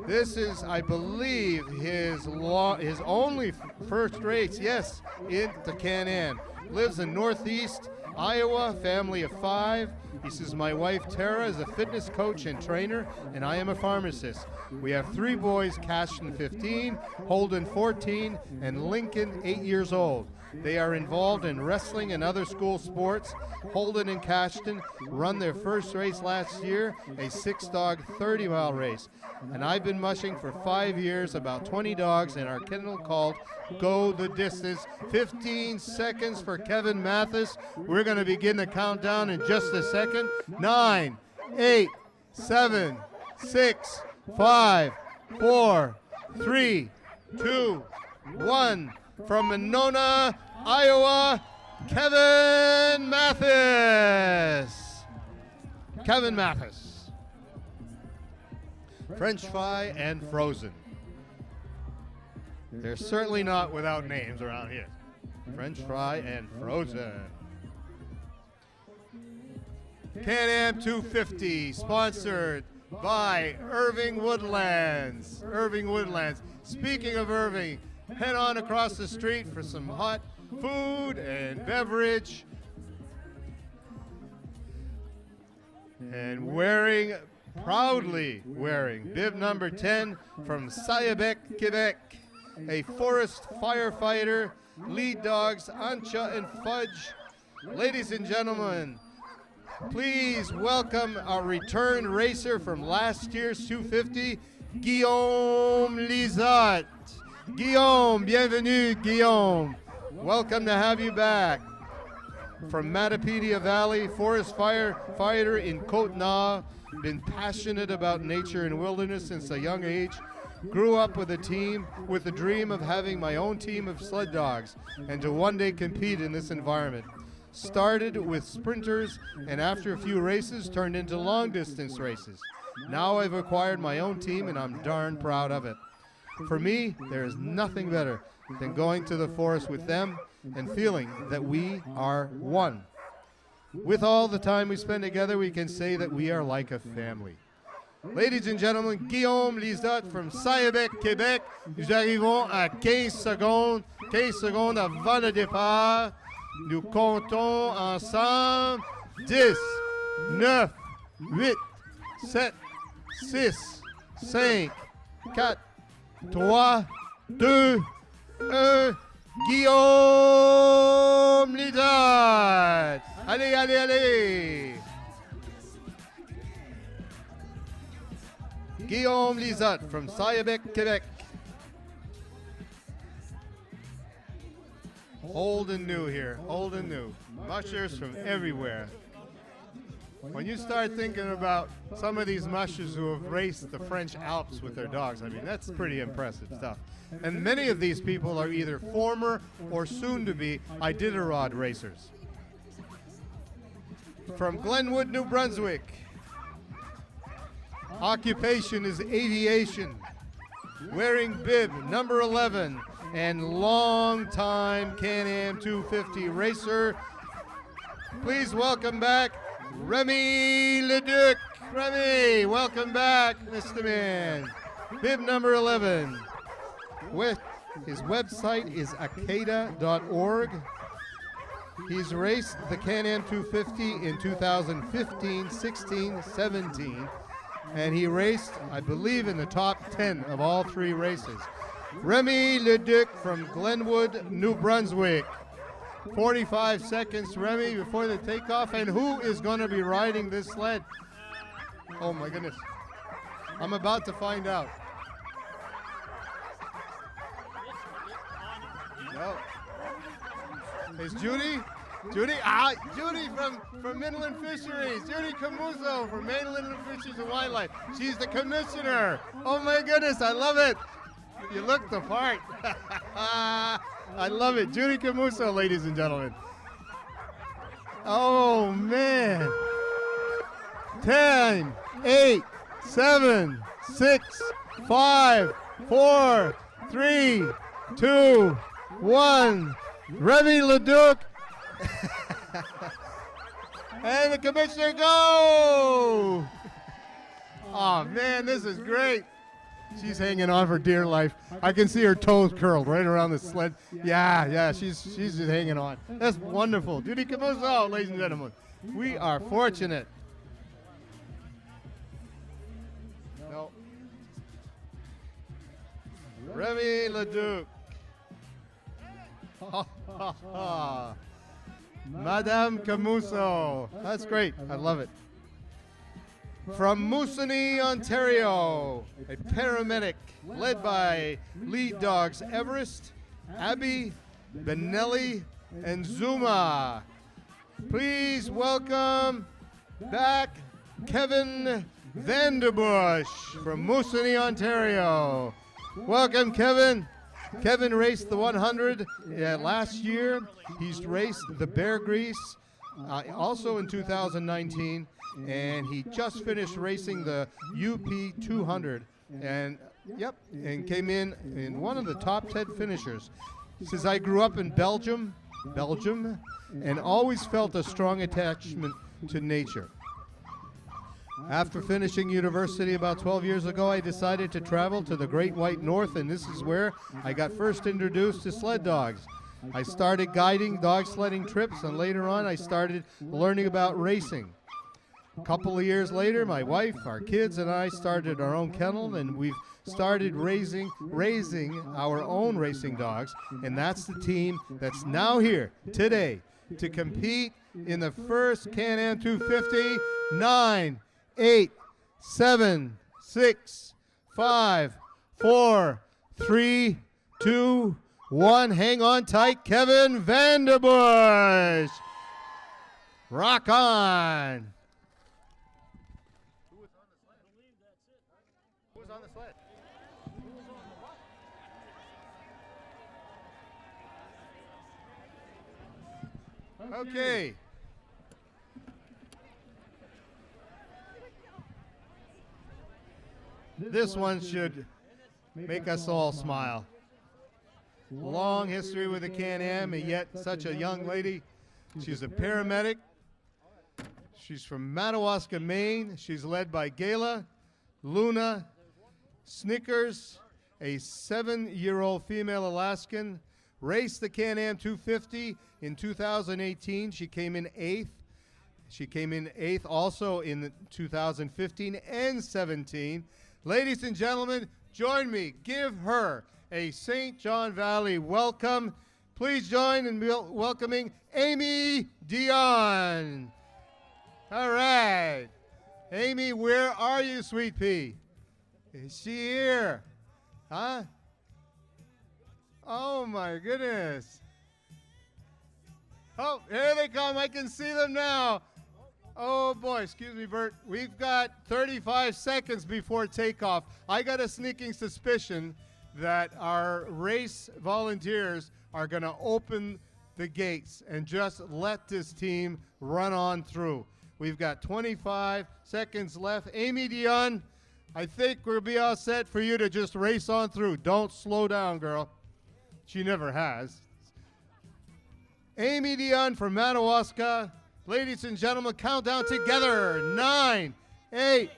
This is, I believe, his only first race, yes, in the Can-Am. Lives in Northeast Iowa, family of 5. He says, my wife Tara is a fitness coach and trainer, and I am a pharmacist. We have 3 boys, Cashton 15, Holden 14, and Lincoln 8 years old. They are involved in wrestling and other school sports. Holden and Cashton run their first race last year, a 6-dog 30-mile race. And I've been mushing for 5 years, about 20 dogs in our kennel called Go the Distance. 15 seconds for Kevin Mathis. We're going to begin the countdown in just a second. 9, 8, 7, 6, 5, 4, 3, 2, 1. From Monona, Iowa, Kevin Mathis. Kevin Mathis. French fry and frozen. They're certainly not without names around here. French fry and frozen. Can-Am 250, sponsored by Irving Woodlands. Irving Woodlands. Speaking of Irving, head on across the street for some hot food and beverage. And proudly wearing bib number 10 from Sayabec, Quebec, a forest firefighter, lead dogs, Ancha and Fudge. Ladies and gentlemen, please welcome our return racer from last year's 250, Guillaume Lizotte. Guillaume, bienvenue, Guillaume. Welcome to have you back. From Matapedia Valley, forest firefighter in Côte-Nord, been passionate about nature and wilderness since a young age. Grew up with the dream of having my own team of sled dogs and to one day compete in this environment. Started with sprinters and after a few races turned into long distance races. Now I've acquired my own team and I'm darn proud of it. For me, there is nothing better than going to the forest with them and feeling that we are one. With all the time we spend together, we can say that we are like a family. Ladies and gentlemen, Guillaume Lizotte from Sayabec, Québec. Nous arrivons à 15 secondes avant le départ. Nous comptons ensemble 10, 9, 8, 7, 6, 5, 4, 3, 2, 1. Guillaume Lizotte. Allez, allez, allez. Guillaume Lizotte from Sayabec, Quebec. Old and new here, old and new. Mushers from everywhere. When you start thinking about some of these mushers who have raced the French Alps with their dogs, I mean, that's pretty impressive stuff. And many of these people are either former or soon-to-be Iditarod racers. From Glenwood, New Brunswick. Occupation is aviation. Wearing bib number 11 and long-time Can-Am 250 racer. Please welcome back Remy Leduc. Remy, welcome back, Mr. Man. Bib number 11. His website is acada.org. He's raced the Can-Am 250 in 2015, 16, 17. And he raced, I believe, in the top 10 of all 3 races. Remy Leduc from Glenwood, New Brunswick. 45 seconds, Remy, before the takeoff. And who is going to be riding this sled? Oh, my goodness. I'm about to find out. No. Is Judy? Judy from Midland Fisheries. Judy Camuso from Midland Fisheries and Wildlife. She's the commissioner. Oh my goodness, I love it. You look the part. I love it. Judy Camuso, ladies and gentlemen. Oh man. 10, 8, 7, 6, 5, 4, 3, 2, 1. Remy Leduc. And the commissioner go! Oh man, this is great. She's hanging on for dear life. I can see her toes curled right around the sled. Yeah, she's just hanging on. That's wonderful. Judy Camuso, ladies and gentlemen. We are fortunate. No. Remy Leduc. Ha, ha, ha. Madame Camuso. That's great. I love it. From Moosonee, Ontario, a paramedic led by lead dogs Everest, Abby, Benelli, and Zuma. Please welcome back Kevin Vanderbush from Moosonee, Ontario. Welcome, Kevin. Kevin raced the 100 last year. He's raced the Bear Grease also in 2019, and he just finished racing the UP 200, and came in one of the top 10 finishers. He says, I grew up in Belgium, and always felt a strong attachment to nature. After finishing university about 12 years ago, I decided to travel to the Great White North, and this is where I got first introduced to sled dogs. I started guiding dog sledding trips, and later on I started learning about racing. A couple of years later, my wife, our kids, and I started our own kennel, and we've started raising our own racing dogs, and that's the team that's now here today to compete in the first Can-Am 250. 9, 8, 7, 6, 5, 4, 3, 2, 1. Hang on tight, Kevin Vanderbush. Rock on. Who was on the sled? Okay. This one should make us all smile. Long history with the Can-Am, and yet such a young lady. She's a paramedic. She's from Madawaska, Maine. She's led by Gayla, Luna, Snickers, a 7-year-old female Alaskan. Raced the Can-Am 250 in 2018. She came in 8th. She came in 8th also in 2015 and 17. Ladies and gentlemen, join me. Give her a St. John Valley welcome. Please join in welcoming Amy Dion. All right. Amy, where are you, sweet pea? Is she here? Huh? Oh, my goodness. Oh, here they come. I can see them now. Oh, boy. Excuse me, Bert. We've got 35 seconds before takeoff. I got a sneaking suspicion that our race volunteers are going to open the gates and just let this team run on through. We've got 25 seconds left. Amy Dion, I think we'll be all set for you to just race on through. Don't slow down, girl. She never has. Amy Dion from Madawaska. Ladies and gentlemen, countdown together. 9, 8,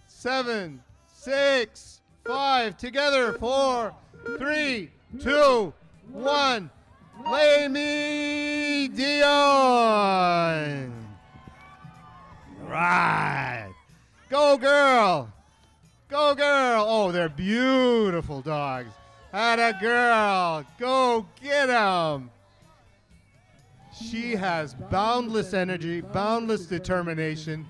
7, 6, 5. Together. 4, 3, 2, 1. Amy Dion. Right. Go, girl. Go, girl. Oh, they're beautiful dogs. Atta girl. Go get them. She has boundless energy, boundless determination.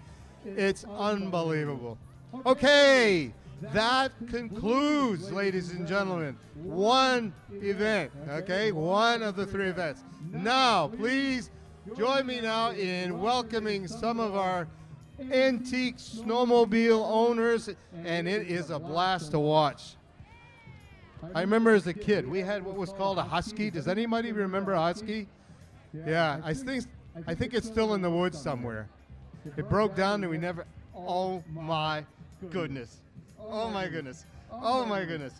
It's unbelievable. Okay, that concludes, ladies and gentlemen, one event, okay? One of the 3 events. Now, please join me now in welcoming some of our antique snowmobile owners, and it is a blast to watch. I remember as a kid, we had what was called a Husky. Does anybody remember a Husky? Yeah, I think it's still in the woods somewhere. It broke down and we never. Oh my goodness! Oh my goodness! Oh my goodness!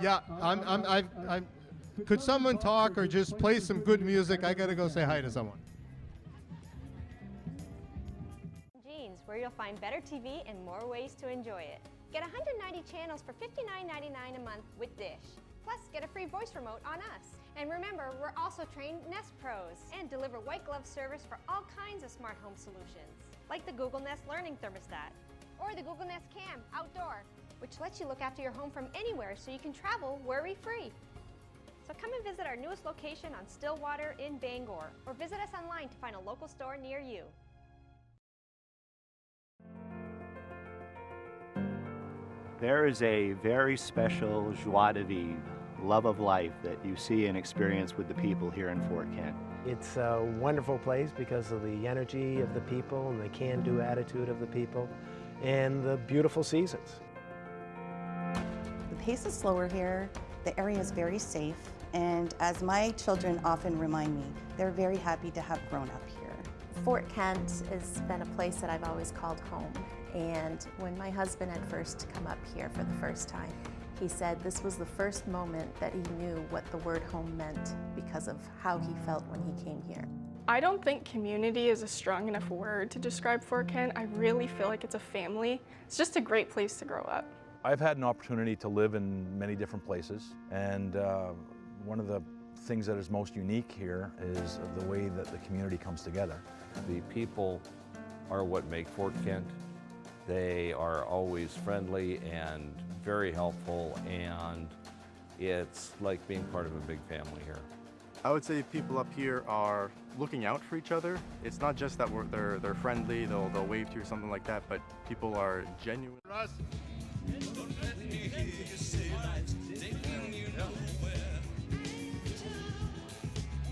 Yeah, I'm. Could someone talk or just play some good music? I gotta go say hi to someone. Jeans, where you'll find better TV and more ways to enjoy it. Get 190 channels for $59.99 a month with Dish. Plus, get a free voice remote on us. And remember, we're also trained Nest Pros and deliver white glove service for all kinds of smart home solutions, like the Google Nest Learning Thermostat or the Google Nest Cam Outdoor, which lets you look after your home from anywhere so you can travel worry-free. So come and visit our newest location on Stillwater in Bangor, or visit us online to find a local store near you. There is a very special joie de vivre love of life that you see and experience with the people here in Fort Kent. It's a wonderful place because of the energy of the people and the can-do attitude of the people and the beautiful seasons. The pace is slower here, the area is very safe, and as my children often remind me, they're very happy to have grown up here. Fort Kent has been a place that I've always called home, and when my husband had first come up here for the first time, he said this was the first moment that he knew what the word home meant because of how he felt when he came here. I don't think community is a strong enough word to describe Fort Kent. I really feel like it's a family. It's just a great place to grow up. I've had an opportunity to live in many different places, and one of the things that is most unique here is the way that the community comes together. The people are what make Fort Kent. They are always friendly and very helpful, and it's like being part of a big family here. I would say people up here are looking out for each other. It's not just that they're friendly, they'll wave to you or something like that, but people are genuine.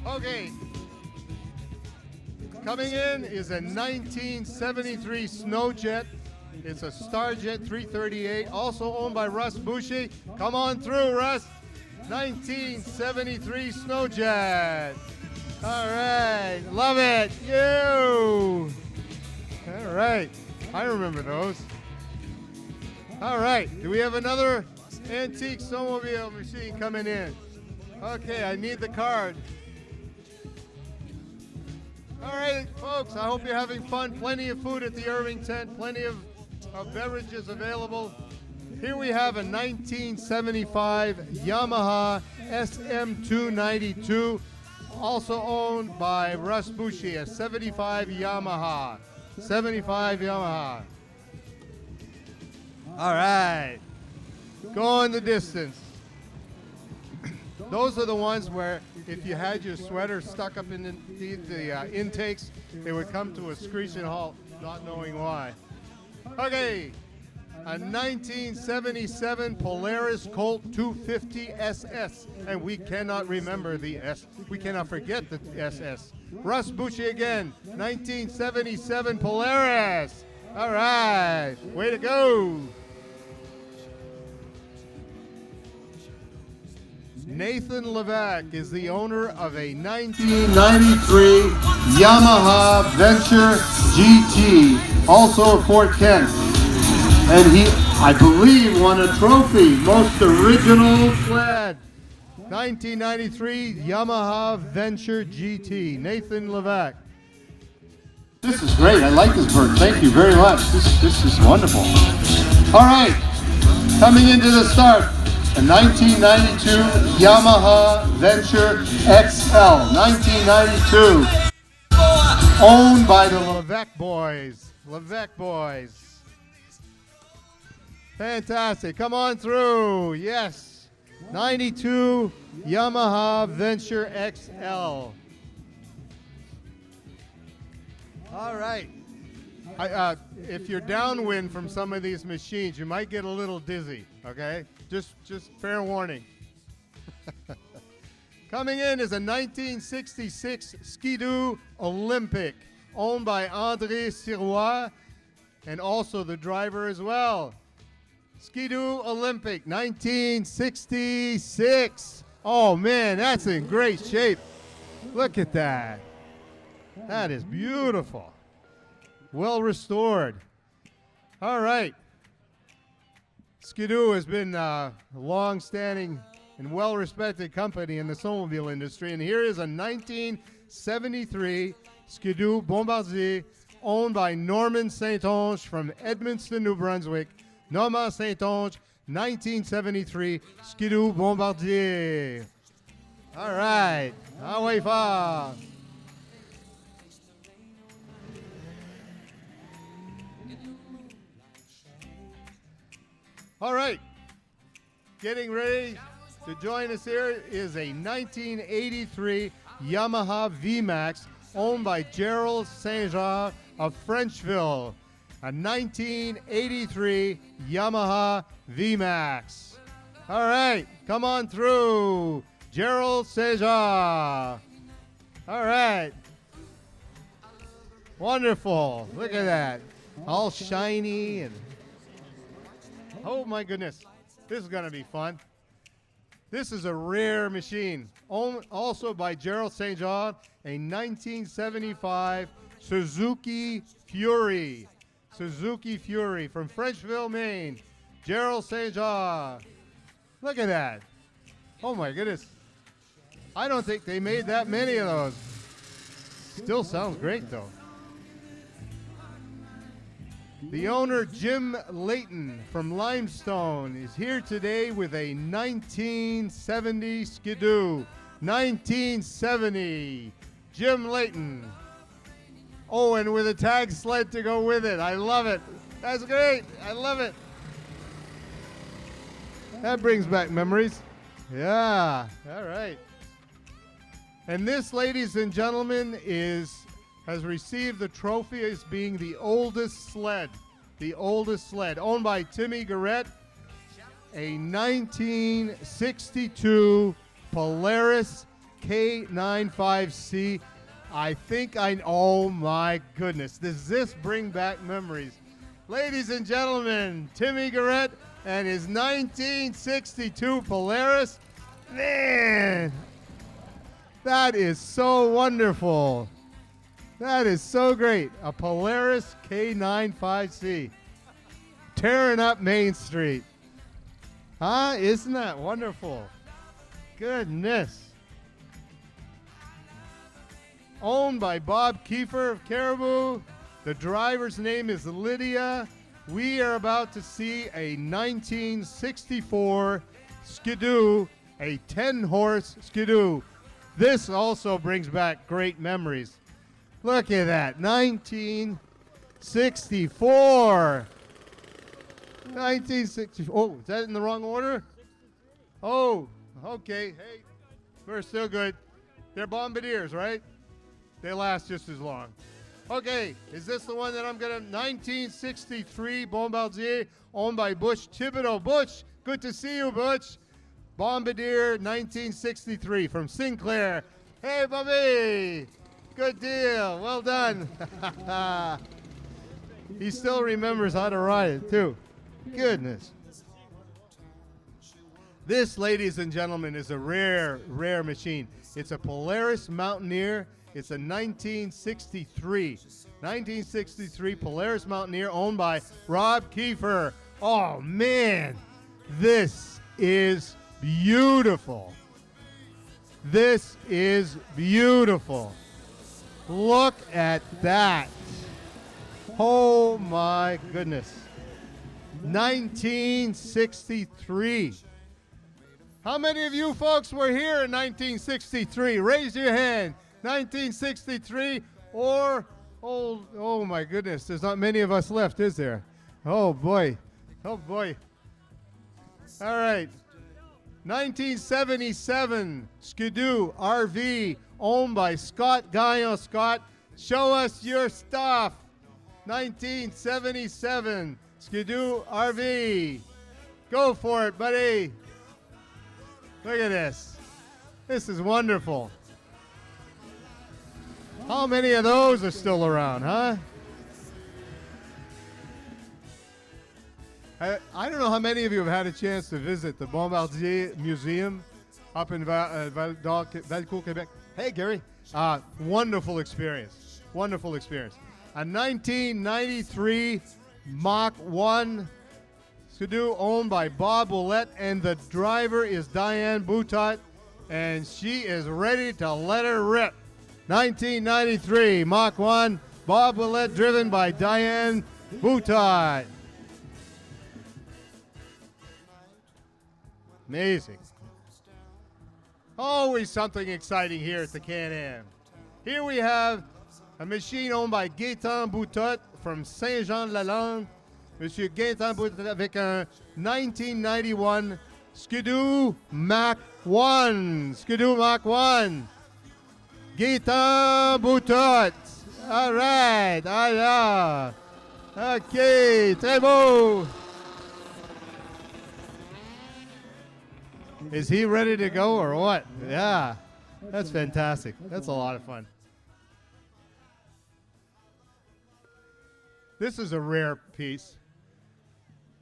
Okay. Coming in is a 1973 Snowjet. It's a Starjet 338, also owned by Russ Boucher. Come on through, Russ. 1973 Snowjet. All right, love it. You. All right, I remember those. All right, do we have another antique snowmobile machine coming in? Okay, I need the card. All right, folks, I hope you're having fun. Plenty of food at the Irving tent, plenty of beverages available. Here we have a 1975 Yamaha SM292, also owned by Russ Boucher, a 75 Yamaha. 75 Yamaha. All right, going the distance. Those are the ones where if you had your sweater stuck up in the intakes, they would come to a screeching halt, not knowing why. Okay, a 1977 Polaris Colt 250 SS, and we cannot remember the S. We cannot forget the SS. Russ Boucher again, 1977 Polaris. All right, way to go. Nathan Levac is the owner of a 1993 Yamaha Venture GT, also of Fort Kent. And he, I believe, won a trophy, most original sled. 1993 Yamaha Venture GT, Nathan Levac. This is great, I like this bird, thank you very much. This is wonderful. All right, coming into the start. A 1992 Yamaha Venture XL, 1992, owned by the Levesque boys. Levesque boys. Fantastic. Come on through. Yes. 92 Yamaha Venture XL. All right. If you're downwind from some of these machines, you might get a little dizzy, okay? Just fair warning. Coming in is a 1966 Ski-Doo Olympic, owned by André Sirois, and also the driver as well. Ski-Doo Olympic, 1966. Oh man, that's in great shape. Look at that. That is beautiful. Well restored. All right. Ski-Doo has been a long-standing and well-respected company in the snowmobile industry, and here is a 1973 Ski-Doo Bombardier owned by Norman Saint-Onge from Edmundston, New Brunswick. Norman Saint-Onge, 1973 Ski-Doo Bombardier. All right, away far. All right, getting ready to join us here is a 1983 Yamaha VMAX owned by Gerald Saint-Jean of Frenchville. A 1983 Yamaha VMAX. All right, come on through. Gerald Seja. All right. Wonderful. Look at that. All shiny and oh my goodness. This is going to be fun. This is a rare machine. Also by Gerald St. John, a 1975 Suzuki Fury. Suzuki Fury from Frenchville, Maine. Gerald St. John. Look at that. Oh my goodness. I don't think they made that many of those. Still sounds great though. The owner, Jim Layton from Limestone, is here today with a 1970 Skidoo. 1970. Jim Layton. Oh, and with a tag sled to go with it. I love it. That's great. I love it. That brings back memories. Yeah. All right. And this, ladies and gentlemen, has received the trophy as being the oldest sled. The oldest sled. Owned by Timmy Garrett. A 1962 Polaris K95C. Oh my goodness. Does this bring back memories? Ladies and gentlemen, Timmy Garrett and his 1962 Polaris. Man, that is so wonderful. That is so great. A Polaris K95C. Tearing up Main Street. Huh? Isn't that wonderful? Goodness. Owned by Bob Kiefer of Caribou. The driver's name is Lydia. We are about to see a 1964 Skidoo, a 10-horse Skidoo. This also brings back great memories. Look at that, 1964. 1964. Oh, is that in the wrong order? Oh, okay. Hey, we're still good. They're Bombardiers, right? They last just as long. Okay, is this the one that I'm going to... 1963 Bombardier, owned by Butch Thibodeau. Butch, good to see you, Butch. Bombardier 1963 from Sinclair. Hey, Bobby. Good deal. Well done. He still remembers how to ride it, too. Goodness. This, ladies and gentlemen, is a rare, rare machine. It's a Polaris Mountaineer. It's a 1963 Polaris Mountaineer owned by Rob Kiefer. Oh, man. This is beautiful. This is beautiful. Look at that. Oh, my goodness. 1963. How many of you folks were here in 1963? Raise your hand. 1963 or old. Oh, my goodness. There's not many of us left, is there? Oh, boy. Oh, boy. All right. 1977 Skidoo RV owned by Scott Gaillon. Scott, show us your stuff. 1977 Skidoo RV. Go for it, buddy. Look at this. This is wonderful. How many of those are still around, huh? I don't know how many of you have had a chance to visit the Bombardier Museum up in Valcourt, Quebec. Hey, Gary. Wonderful experience. Wonderful experience. A 1993 Mach 1 Skidoo owned by Bob Willett, and the driver is Diane Boutin, and she is ready to let her rip. 1993 Mach 1 Bob Willett, driven by Diane Boutin. Amazing. Always something exciting here at the Can-Am. Here we have a machine owned by Gaétan Boutot from Saint-Jean-de-Lalande. Monsieur Gaétan Boutot avec un 1991 Skidoo Mach 1. Skidoo Mach 1. Gaétan Boutot. All right. Ah, OK. Très beau. Is he ready to go or what? Yeah, that's fantastic. That's a lot of fun. This is a rare piece.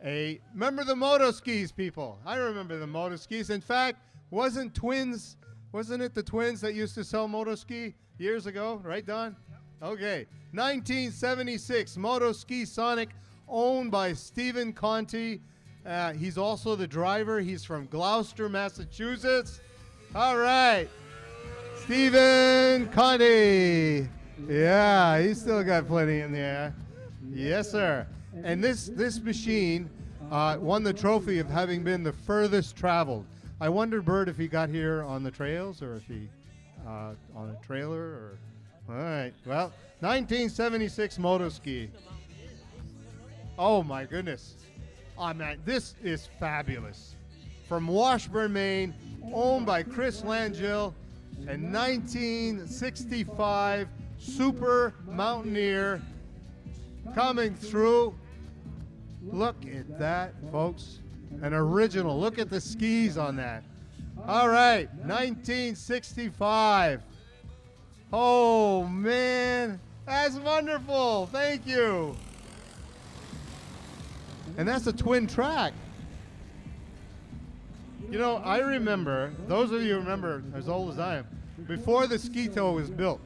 Remember the moto skis, people? I remember the moto skis. In fact, wasn't it the twins that used to sell moto ski years ago? Right, Don? Okay. 1976, Moto Ski Sonic, owned by Stephen Conti. He's also the driver. He's from Gloucester, Massachusetts. All right. Stephen Conti. Yeah, he's still got plenty in there. Yes, sir. And this machine won the trophy of having been the furthest traveled. I wondered, Bert, if he got here on the trails or if he on a trailer or. All right. Well, 1976 moto ski. Oh my goodness. Oh man, this is fabulous. From Washburn, Maine, owned by Chris Langill, and 1965 Super Mountaineer coming through. Look at that, folks. An original. Look at the skis on that. All right, 1965. Oh, man. That's wonderful. Thank you. And that's a twin track. You know, I remember, those of you who remember, as old as I am, before the ski tow was built,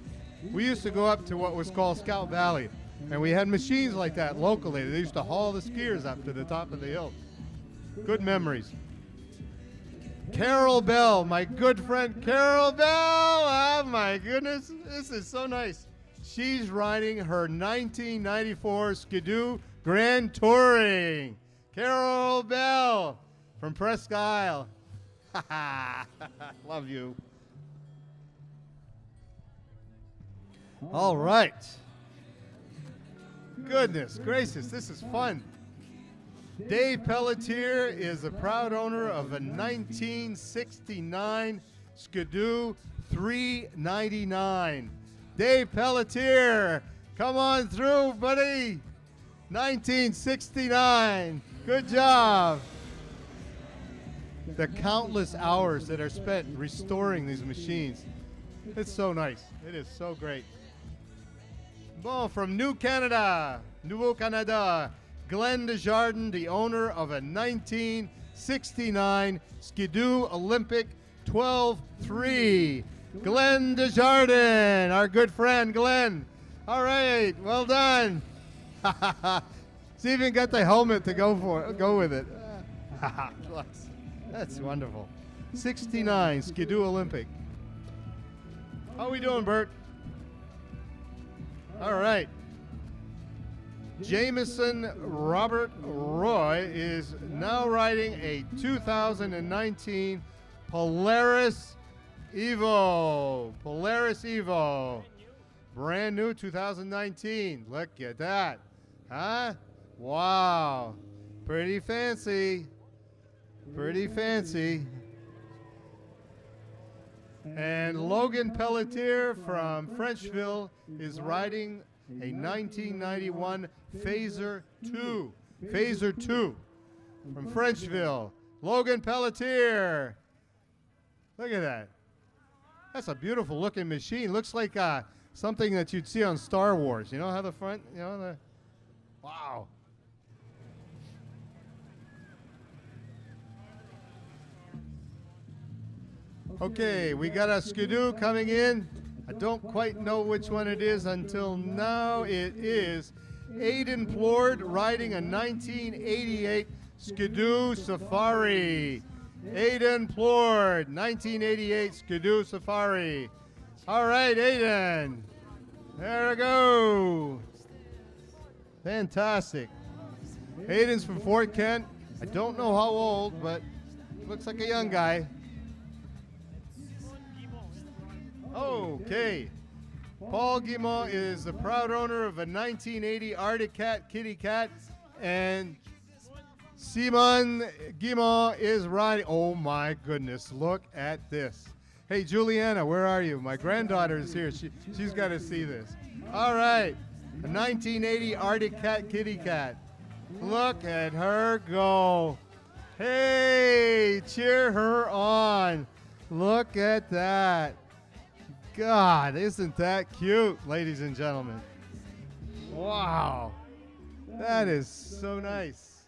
we used to go up to what was called Scout Valley, and we had machines like that locally. They used to haul the skiers up to the top of the hill. Good memories. Carol Bell, my good friend Carol Bell. Oh my goodness, this is so nice. She's riding her 1994 Skidoo Grand Touring. Carol Bell from Presque Isle. Love you. All right. Goodness gracious, this is fun. Dave Pelletier is the proud owner of a 1969 Skidoo 399. Dave Pelletier, come on through, buddy. 1969. Good job. The countless hours that are spent restoring these machines. It's so nice. It is so great. Bon, from Nouveau Canada, Glenn Desjardins, the owner of a 1969 Skidoo Olympic 12-3. Glenn Desjardins, our good friend Glenn. All right, well done. See, even got the helmet to go with it. That's wonderful. 69 Skidoo Olympic. How we doing, Bert? All right. Jameson Robert Roy is now riding a 2019 Polaris Evo. Polaris Evo. Brand new 2019. Look at that. Huh? Wow. Pretty fancy. Pretty fancy. And Logan Pelletier from Frenchville is riding a 1991 Phaser 2. Phaser 2 from Frenchville. Logan Pelletier. Look at that. That's a beautiful looking machine. Looks like something that you'd see on Star Wars. You know how the front, wow. Okay, we got a Skidoo coming in. I don't quite know which one it is until now. It is Aidan Plord riding a 1988 Skidoo Safari. Aidan Plord, 1988 Skidoo Safari. All right, Aidan. There we go. Fantastic. Aidan's from Fort Kent. I don't know how old, but looks like a young guy. Okay. Paul Guimont is the proud owner of a 1980 Arctic Cat Kitty Cat, and Simon Guimont is riding. Oh my goodness, look at this. Hey, Juliana, where are you? My granddaughter is here. She's got to see this. All right, a 1980 Arctic Cat Kitty Cat. Look at her go. Hey, cheer her on. Look at that. God, isn't that cute, ladies and gentlemen? Wow. That is so nice.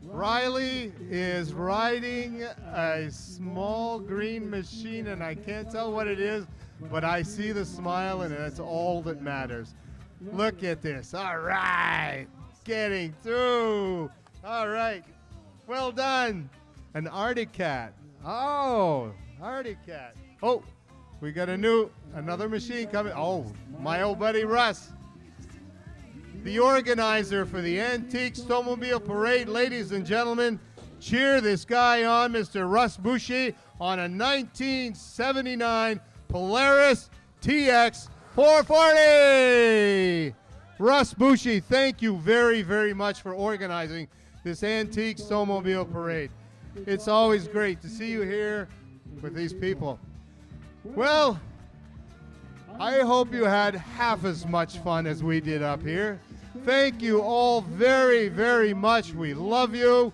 Riley is riding a small green machine, and I can't tell what it is, but I see the smile, and that's all that matters. Look at this. All right. Getting through. All right. Well done. An Arctic cat. Oh, Arctic cat. Oh, we got another machine coming. Oh, my old buddy Russ. The organizer for the Antique Snowmobile Parade, ladies and gentlemen, cheer this guy on, Mr. Russ Boucher, on a 1979 Polaris TX 440. Russ Boucher, thank you very, very much for organizing this Antique Snowmobile Parade. It's always great to see you here with these people. Well, I hope you had half as much fun as we did up here. Thank you all very, very much. We love you.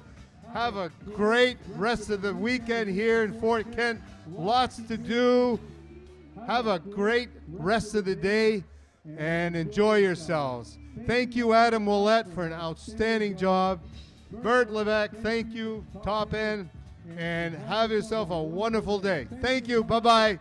Have a great rest of the weekend here in Fort Kent. Lots to do. Have a great rest of the day and enjoy yourselves. Thank you, Adam Willett, for an outstanding job. Bert Levesque, thank you, top end, and have yourself a wonderful day. Thank you. Bye-bye.